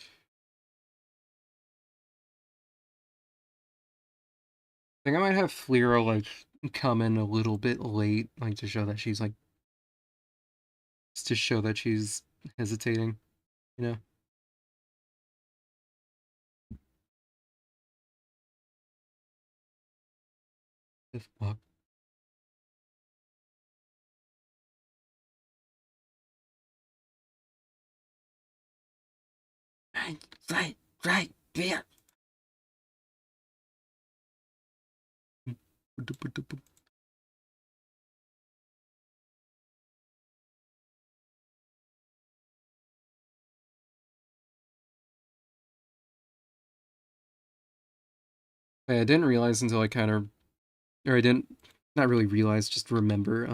I think I might have Flira like come in a little bit late, like to show that she's like just to show that she's hesitating, you know? If fuck. Right, yeah. I didn't realize until I kind of, or I didn't, not really realize, just remember,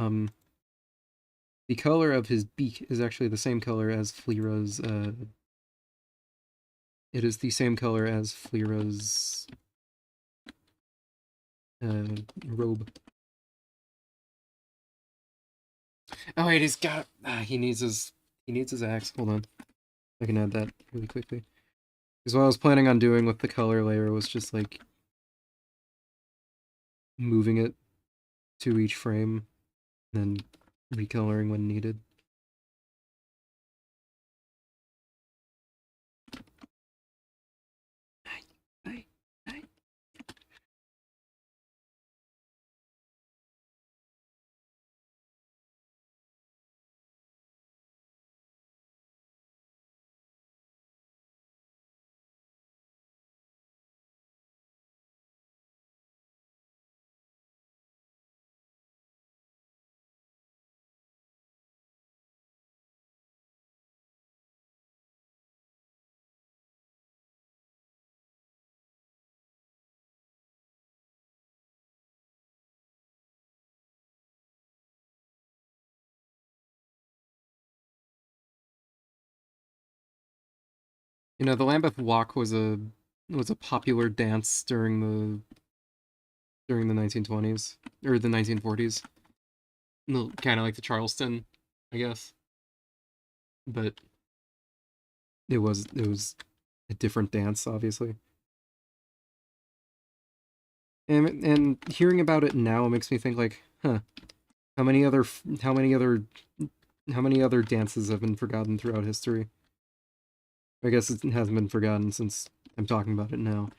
the color of his beak is actually the same color as Flira's, it is the same color as Flira's, robe. Oh wait, he needs his axe. Hold on. I can add that really quickly. Because what I was planning on doing with the color layer was just like moving it to each frame, and then recoloring when needed. You know, the Lambeth Walk was a popular dance during the 1920s or the 1940s. Kind of like the Charleston, I guess, but it was a different dance, obviously. And hearing about it now makes me think like, huh, how many other how many other how many other dances have been forgotten throughout history? I guess it hasn't been forgotten since I'm talking about it now.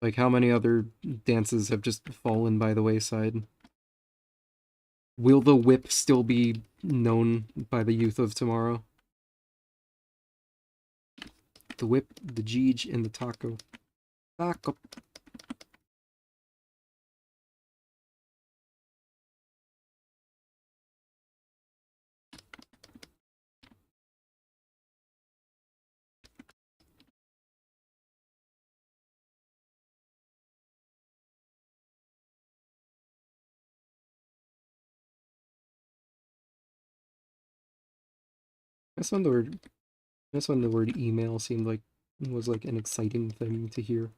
Like, how many other dances have just fallen by the wayside? Will the whip still be known by the youth of tomorrow? The whip, the jeej, and the taco. Taco. That's when the word. That's when the word email seemed like was like an exciting thing to hear.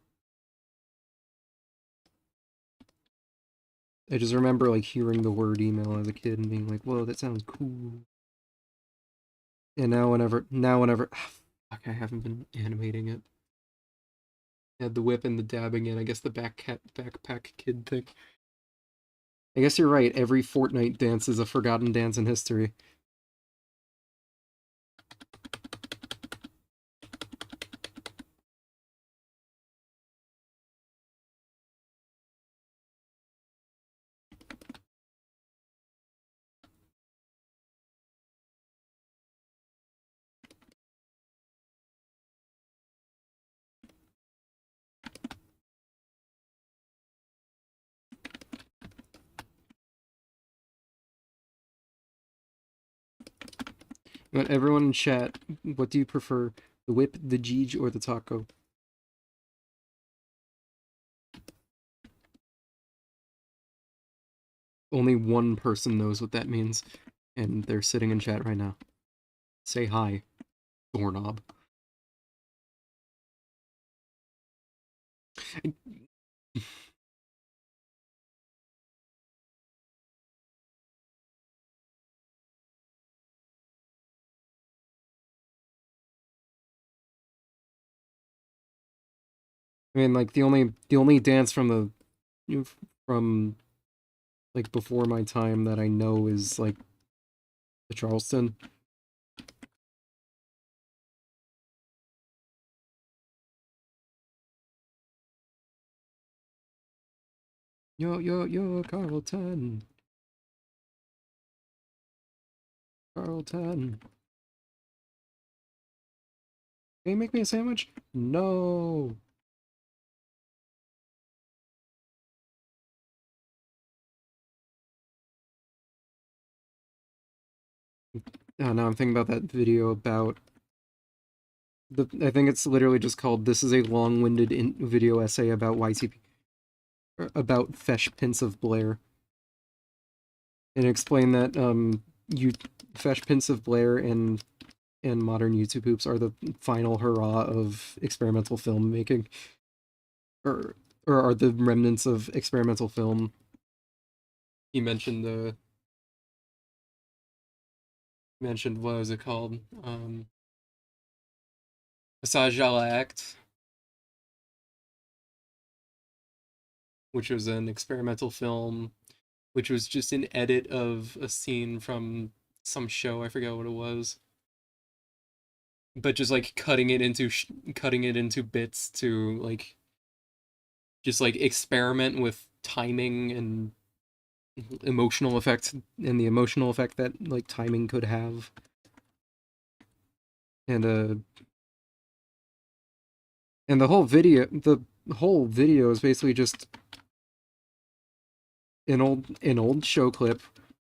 I just remember like hearing the word email as a kid and being like, "Whoa, that sounds cool." And now whenever, fuck, I haven't been animating it. Had the whip and the dabbing in. I guess the backpack kid thing. I guess you're right. Every Fortnite dance is a forgotten dance in history. But everyone in chat, what do you prefer? The whip, the jeej, or the taco? Only one person knows what that means, and they're sitting in chat right now. Say hi, doorknob. I mean, like the only dance from from like before my time that I know is like the Charleston. Yo yo yo, Carlton, Carlton. Can you make me a sandwich? No. Oh, now I'm thinking about that video about the. I think it's literally just called "This is a long-winded video essay about YTP about Fesh Pince of Blair," and explain that you Fesh Pince of Blair and modern YouTube hoops are the final hurrah of experimental filmmaking, or are the remnants of experimental film. He mentioned the mentioned what was it called? Passage à l'acte, which was an experimental film, which was just an edit of a scene from some show. I forget what it was, but just like cutting it into bits to like just like experiment with timing and emotional effect and the emotional effect that like timing could have. And and the whole video is basically just an old show clip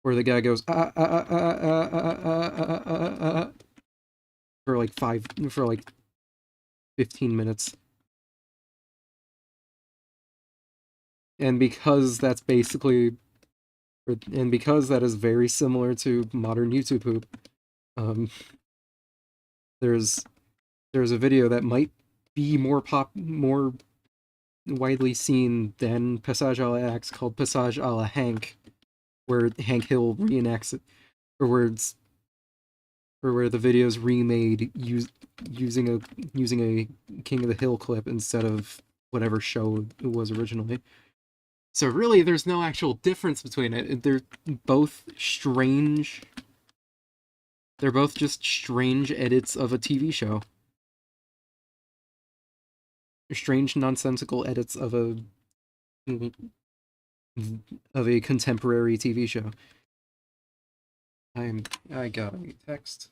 where the guy goes for like 15 minutes. And because that is very similar to modern YouTube poop, um, there's a video that might be more widely seen than Passage à l'Axe called Passage à la Hank, where Hank Hill reenacts it, or where it's or where the video's remade using a King of the Hill clip instead of whatever show it was originally. So really, there's no actual difference between it. They're both strange. They're both just strange edits of a TV show. Strange, nonsensical edits of a contemporary TV show. I got a text.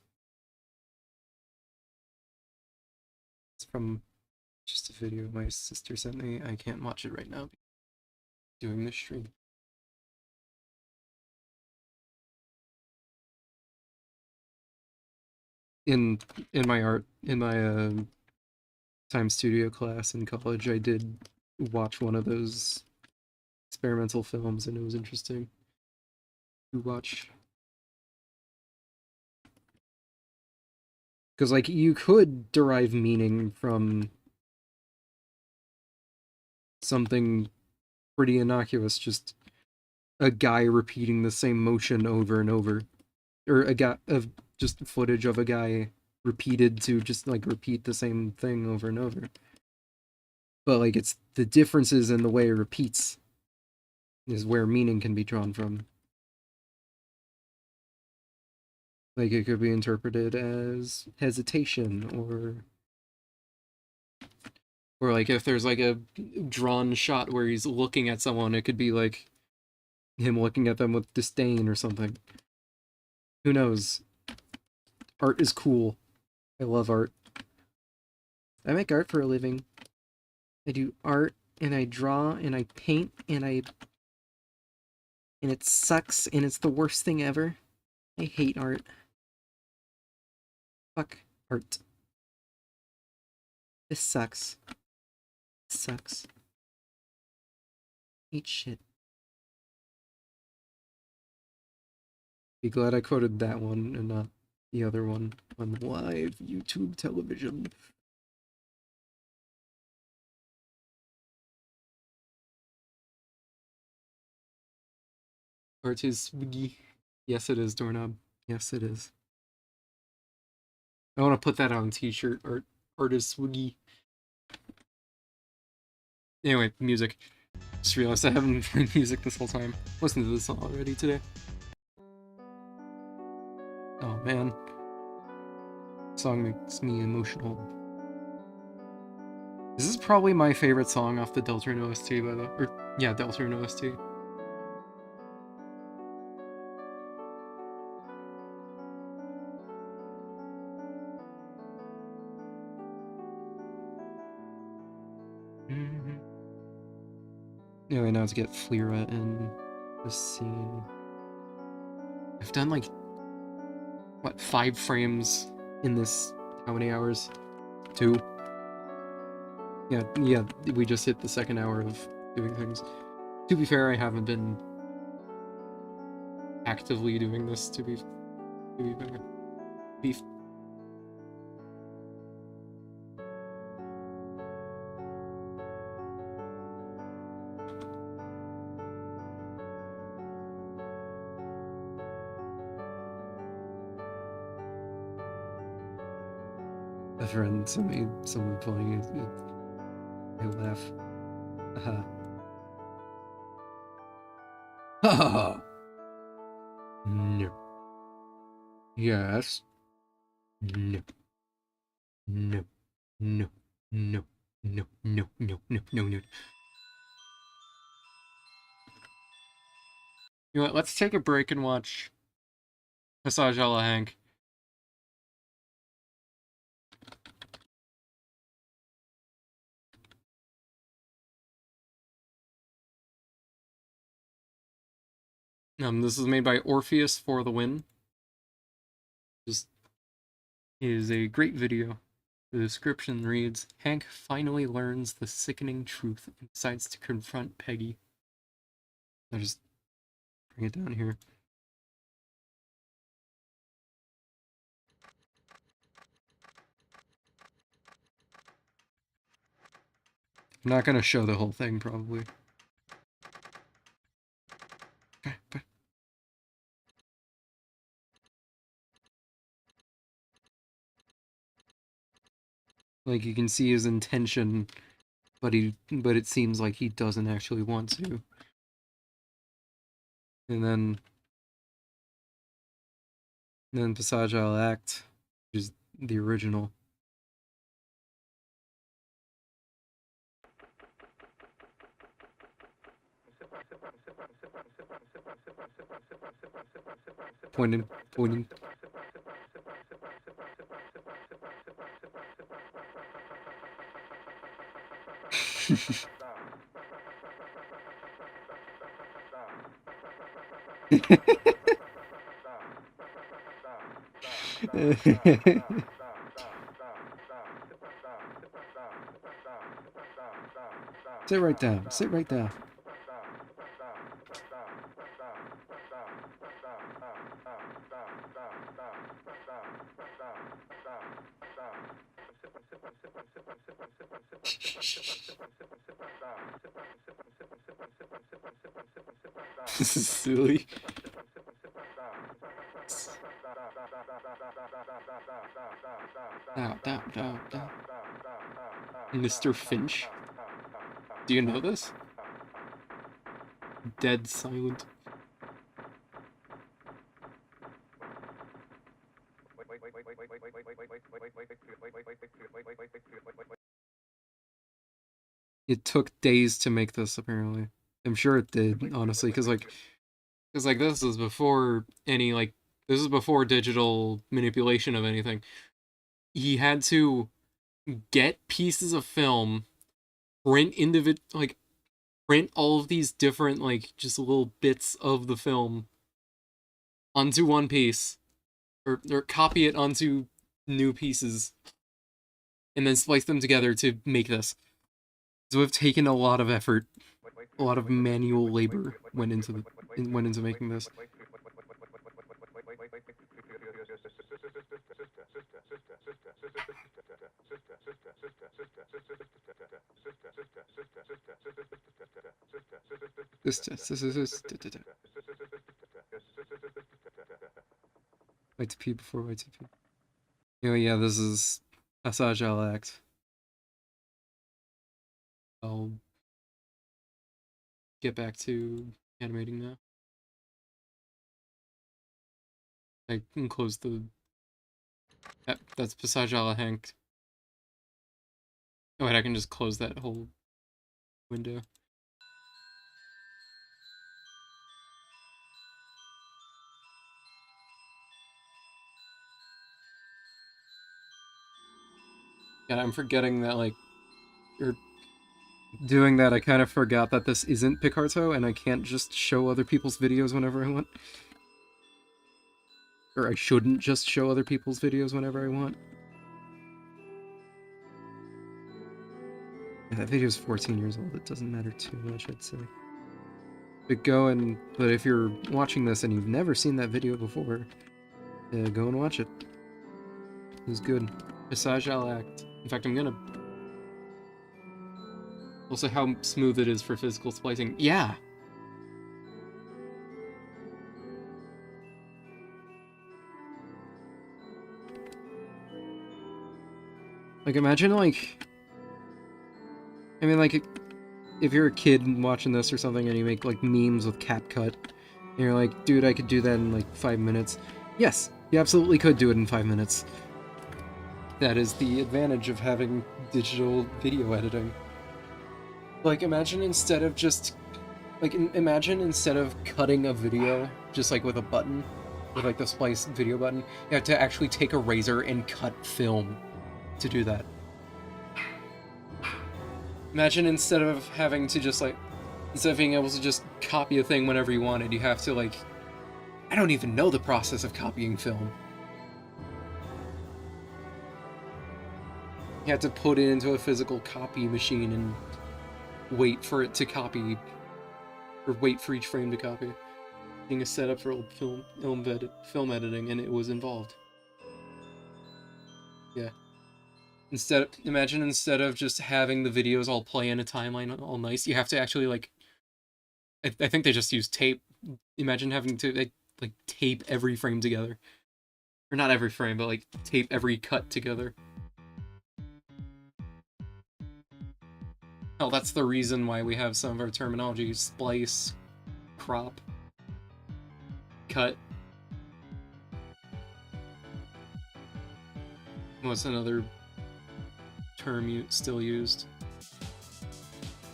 It's from just a video my sister sent me. I can't watch it right now. Doing this stream. In my time studio class in college, I did watch one of those experimental films, and it was interesting to watch. Because like you could derive meaning from something pretty innocuous, just a guy repeating the same motion over and over, or a guy of just footage of a guy repeated to just like repeat the same thing over and over. But like it's the differences in the way it repeats is where meaning can be drawn from. Like it could be interpreted as hesitation, or like if there's like a drawn shot where he's looking at someone, it could be like him looking at them with disdain or something. Who knows? Art is cool. I love art. I make art for a living. I do art and I draw and I paint and it sucks and it's the worst thing ever. I hate art. Fuck art. This sucks. This sucks. Eat shit. Be glad I quoted that one and not the other one on live YouTube television. Art is swiggy. Yes, it is, doorknob. Yes, it is. I want to put that on a t-shirt. Art is swiggy. Anyway, music. Just realized I haven't played music this whole time. Listened to this already today. Oh man. Song makes me emotional. This is probably my favorite song off the Deltarune OST, by the yeah, Deltarune OST. Anyway, now to get Flira in this scene. I've done like, what, 5 frames in this, how many hours? 2? Yeah, we just hit the second hour of doing things. To be fair, I haven't been actively doing this, to be fair. Beef. A friend sent me someone playing it. I laugh. Ha! No. Yes. No. No. No. No. No. No. No. No. No. No. You know what? Let's take a break and watch Passage à la Hank. This is made by Orpheus for the Win. Just is a great video. The description reads, Hank finally learns the sickening truth and decides to confront Peggy. I'll just bring it down here. I'm not gonna show the whole thing, probably. But like, you can see his intention, but it seems like he doesn't actually want to. And then Passage à l'Acte, which is the original. Pointing. Sit right down. Sit right down. This is silly. Down. Mr. Finch? Do you know this? Dead silent. It took days to make this, apparently. I'm sure it did, honestly, because this is before any, like, this is before digital manipulation of anything. He had to get pieces of film, print all of these different, like, just little bits of the film onto one piece, or copy it onto new pieces, and then splice them together to make this. So it's taken a lot of effort, a lot of manual labor went into making this. Wait to pee before wait to pee. Oh yeah, this is Passage à l'Acte. Oh, get back to animating now. I can close the... That's Passage à la Hank. Oh, wait, I can just close that whole window. God, I'm forgetting that, like, you're doing that. I kind of forgot that this isn't Picarto, and I can't just show other people's videos whenever I want. Or I shouldn't just show other people's videos whenever I want. Yeah, that video's 14 years old. It doesn't matter too much, I'd say. But if you're watching this and you've never seen that video before, go and watch it. It was good. Passage à l'acte. In fact, I'm gonna... Also, how smooth it is for physical splicing. Yeah! Like, imagine, like... I mean, like, if you're a kid watching this or something and you make, like, memes with CapCut, and you're like, dude, I could do that in, like, 5 minutes. Yes, you absolutely could do it in 5 minutes. That is the advantage of having digital video editing. Like, imagine instead of just... Like, imagine instead of cutting a video, just, like, with a button, with, like, the splice video button, you have to actually take a razor and cut film to do that. Imagine instead of having to just, like... Instead of being able to just copy a thing whenever you wanted, you have to, like... I don't even know the process of copying film. You have to put it into a physical copy machine and wait for it to copy, or wait for each frame to copy. Being a setup for old film editing, and it was involved. Yeah. Imagine instead of just having the videos all play in a timeline all nice, you have to actually, like, I think they just use tape. Imagine having to, like, tape every frame together. Or not every frame, but, like, tape every cut together. Oh, that's the reason why we have some of our terminology. Splice, crop, cut. What's another term still used?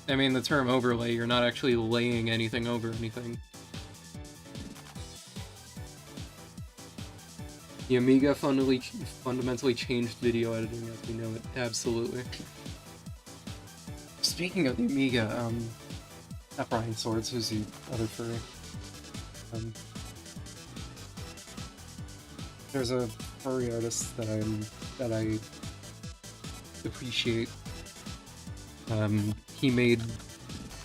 I mean, the term overlay, you're not actually laying anything over anything. The Amiga fundamentally changed video editing as we know it. Absolutely. Speaking of the Amiga, not Brian Swords, who's the other furry? There's a furry artist that I appreciate. He made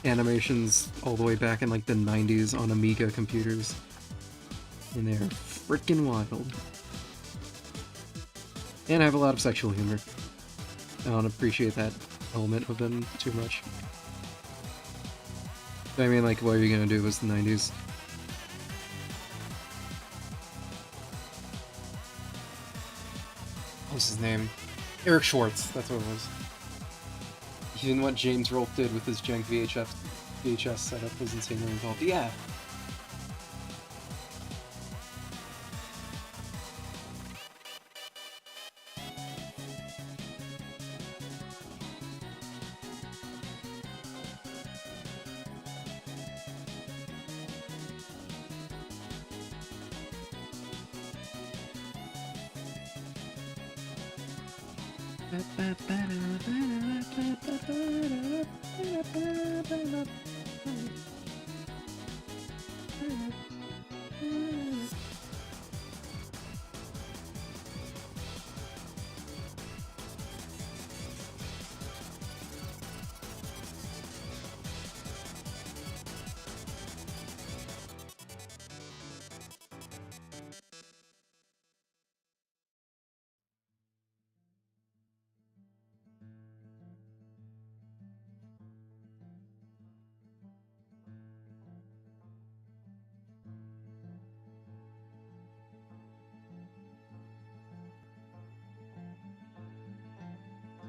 animations all the way back in, like, the 90s on Amiga computers. And they're freaking wild. And I have a lot of sexual humor. I don't appreciate that element of them too much. But I mean, like, what are you gonna do? It was the 90s. What was his name? Eric Schwartz, that's what it was. Even what James Rolfe did with his jank VHS setup was insanely involved. Yeah!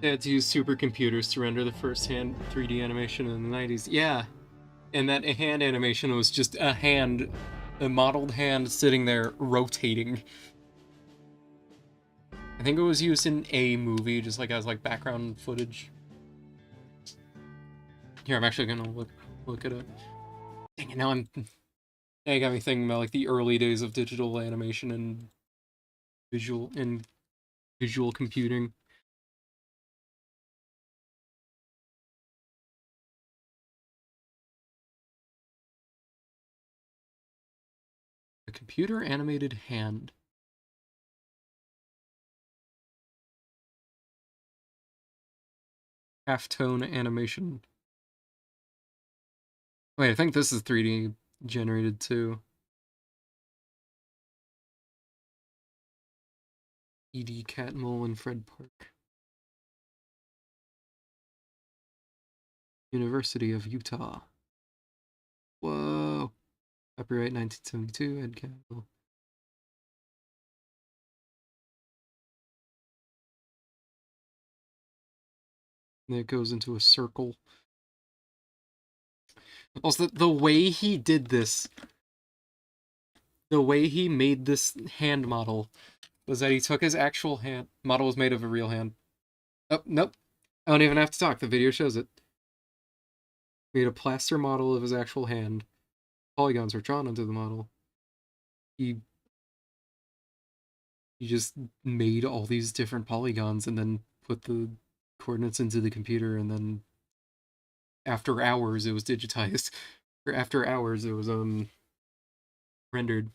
They had to use supercomputers to render the first-hand 3D animation in the 90s. Yeah! and that hand animation was just a hand, a modeled hand sitting there rotating. I think it was used in a movie, just like as like background footage. Here, I'm actually gonna look it up. Dang it, now you got me thinking about like the early days of digital animation and visual computing. A computer animated hand. Halftone animation. Wait, I think this is 3D generated too. E.D. Catmull and Fred Park. University of Utah. Whoa. Copyright 1972, Ed Catmull. And it goes into a circle. Also, the way he did this, the way he made this hand model, was that he took his actual hand. Model was made of a real hand. Oh, nope. I don't even have to talk. The video shows it. Made a plaster model of his actual hand. Polygons were drawn onto the model. He just made all these different polygons and then put the coordinates into the computer, and then after hours it was digitized. Or after hours it was rendered.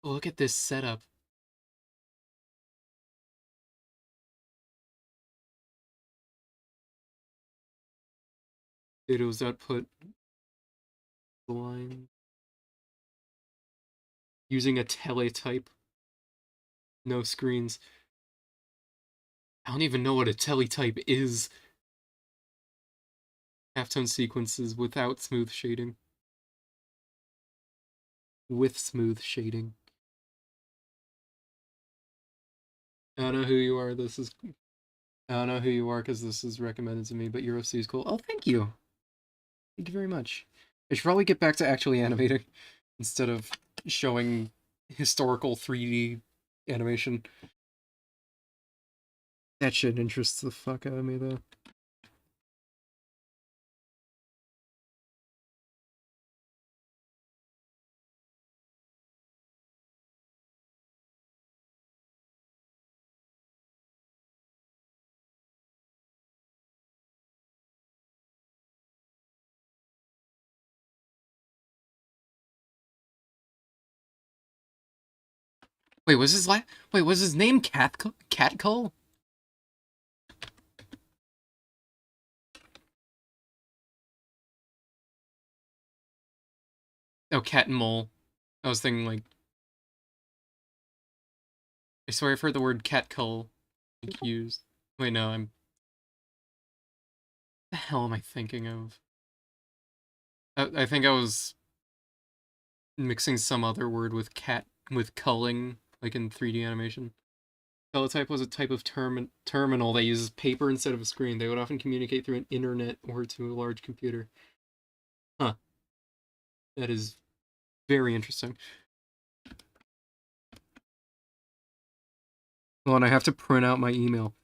Look at this setup. Data's output line using a teletype. No screens. I don't even know what a teletype is. Halftone sequences without smooth shading. With smooth shading. I don't know who you are. I don't know who you are because this is recommended to me, but EuroC is cool. Oh, thank you. Thank you very much. I should probably get back to actually animating instead of showing historical 3D animation. That shit interests the fuck out of me, though. Wait, was his name Catcull? Oh, Cat and Mole. I was thinking like, I swear I've heard the word Catcull used. Wait, no, what the hell am I thinking of? I think I was mixing some other word with culling, like in 3D animation. Teletype was a type of terminal that uses paper instead of a screen. They would often communicate through an internet or to a large computer. Huh. That is very interesting. Well, and I have to print out my email.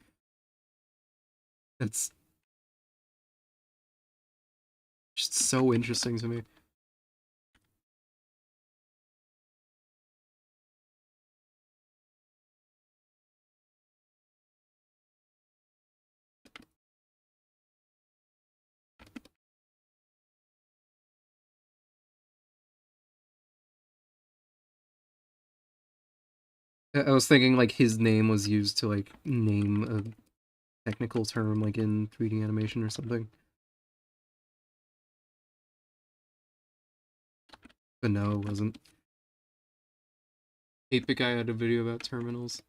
It's just so interesting to me. I was thinking like his name was used to like name a technical term like in 3D animation or something. But no, it wasn't. 8-Bit Guy had a video about terminals.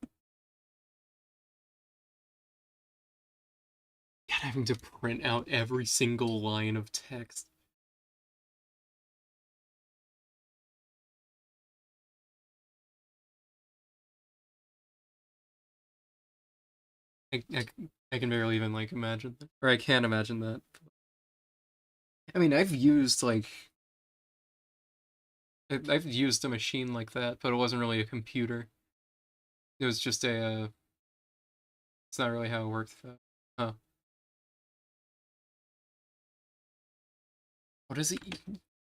God, having to print out every single line of text. I I can barely even like imagine that. Or I can imagine that. I mean, I've used a machine like that, but it wasn't really a computer. It was just it's not really how it worked though. Huh. What does it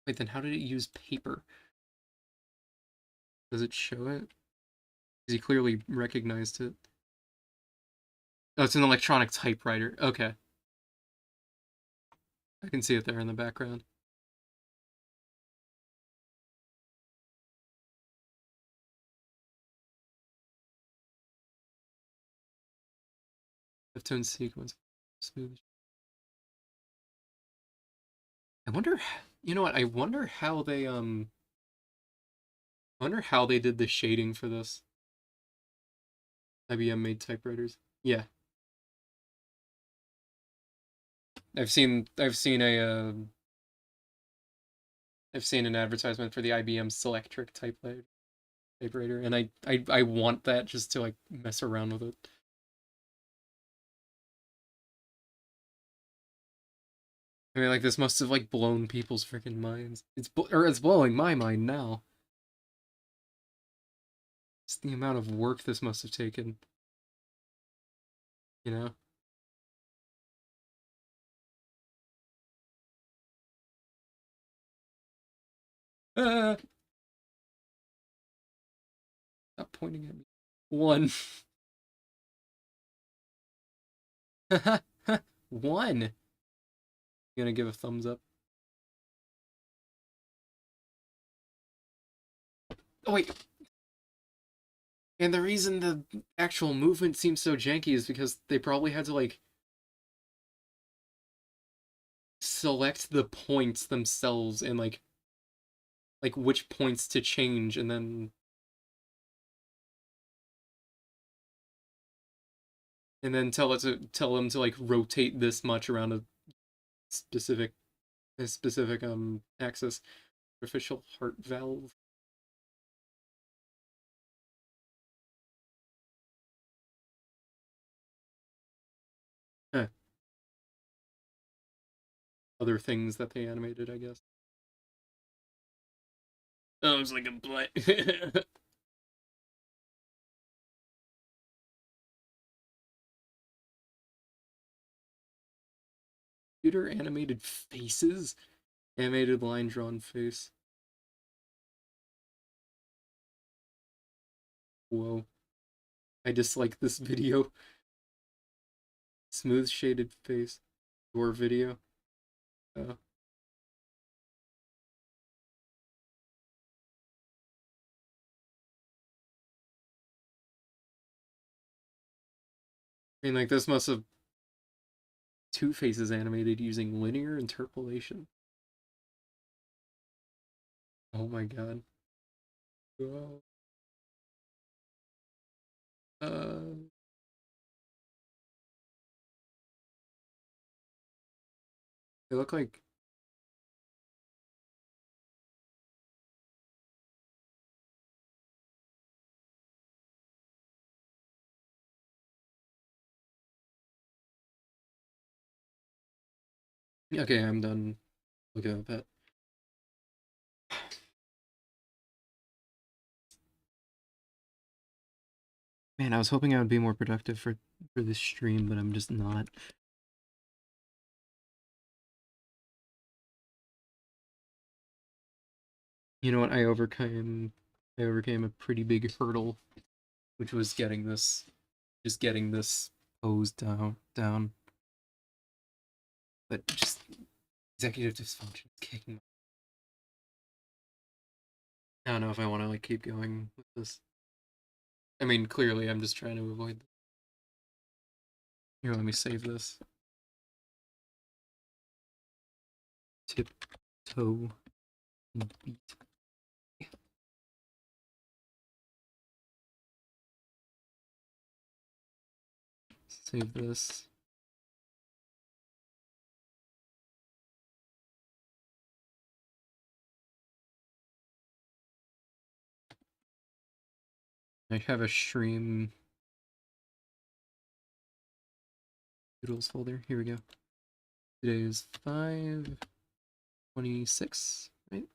wait, then how did it use paper? Does it show it? Because he clearly recognized it. Oh, it's an electronic typewriter. Okay. I can see it there in the background. F-tone sequence. Smooth. I wonder, you know what? I wonder how they did the shading for this. IBM made typewriters. Yeah, I've seen an advertisement for the IBM Selectric typewriter, and I want that just to like mess around with it. I mean, like this must have like blown people's freaking minds. It's blowing my mind now. It's the amount of work this must have taken. You know. Ah, stop pointing at me. One. One. You gonna give a thumbs up? Oh wait. And the reason the actual movement seems so janky is because they probably had to like select the points themselves and like which points to change and then tell them to like rotate this much around specific a specific axis. Artificial heart valve. Huh. Other things that they animated, I guess. Oh, it was like a butt. Computer animated faces? Animated line drawn face. Whoa. I dislike this video. Smooth shaded face. Your video. Oh. I mean, like, this must have two faces animated using linear interpolation. Oh my god. Whoa. Uh, they look like. Okay, I'm done looking at that. Man, I was hoping I would be more productive for this stream, but I'm just not. You know what? I overcame a pretty big hurdle, which was getting this pose down. But just executive dysfunction is kicking my. I don't know if I want to like keep going with this. I mean, clearly I'm just trying to avoid. Here, let me save this. Tiptoe and beat. Save this. I have a stream Doodles folder. Here we go. Today is 5/26, right?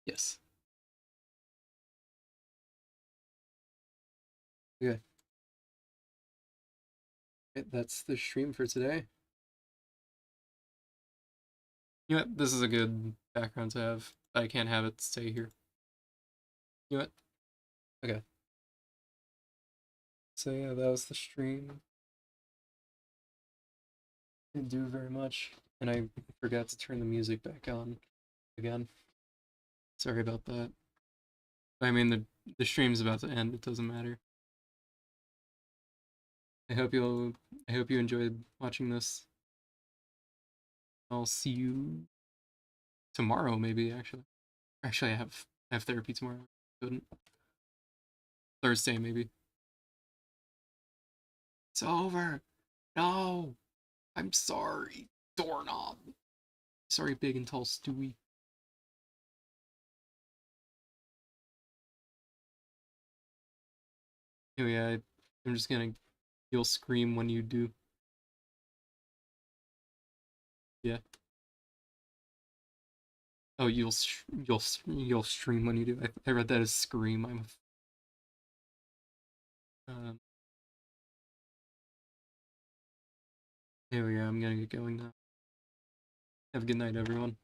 Yes. Okay. Okay, that's the stream for today. You know what? This is a good background to have. I can't have it stay here. You know what? Okay. So yeah, that was the stream. Didn't do very much. And I forgot to turn the music back on again. Sorry about that. I mean, the stream's about to end. It doesn't matter. I hope you'll. I hope you enjoyed watching this. I'll see you tomorrow, maybe. Actually, I have therapy tomorrow. Couldn't. Thursday, maybe. It's over. No, I'm sorry, doorknob. Sorry, big and tall Stewie. Oh yeah, I'm just gonna. You'll scream when you do. Yeah. Oh, you'll stream when you do. I read that as scream. Um. Here we go. I'm gonna get going now. Have a good night, everyone.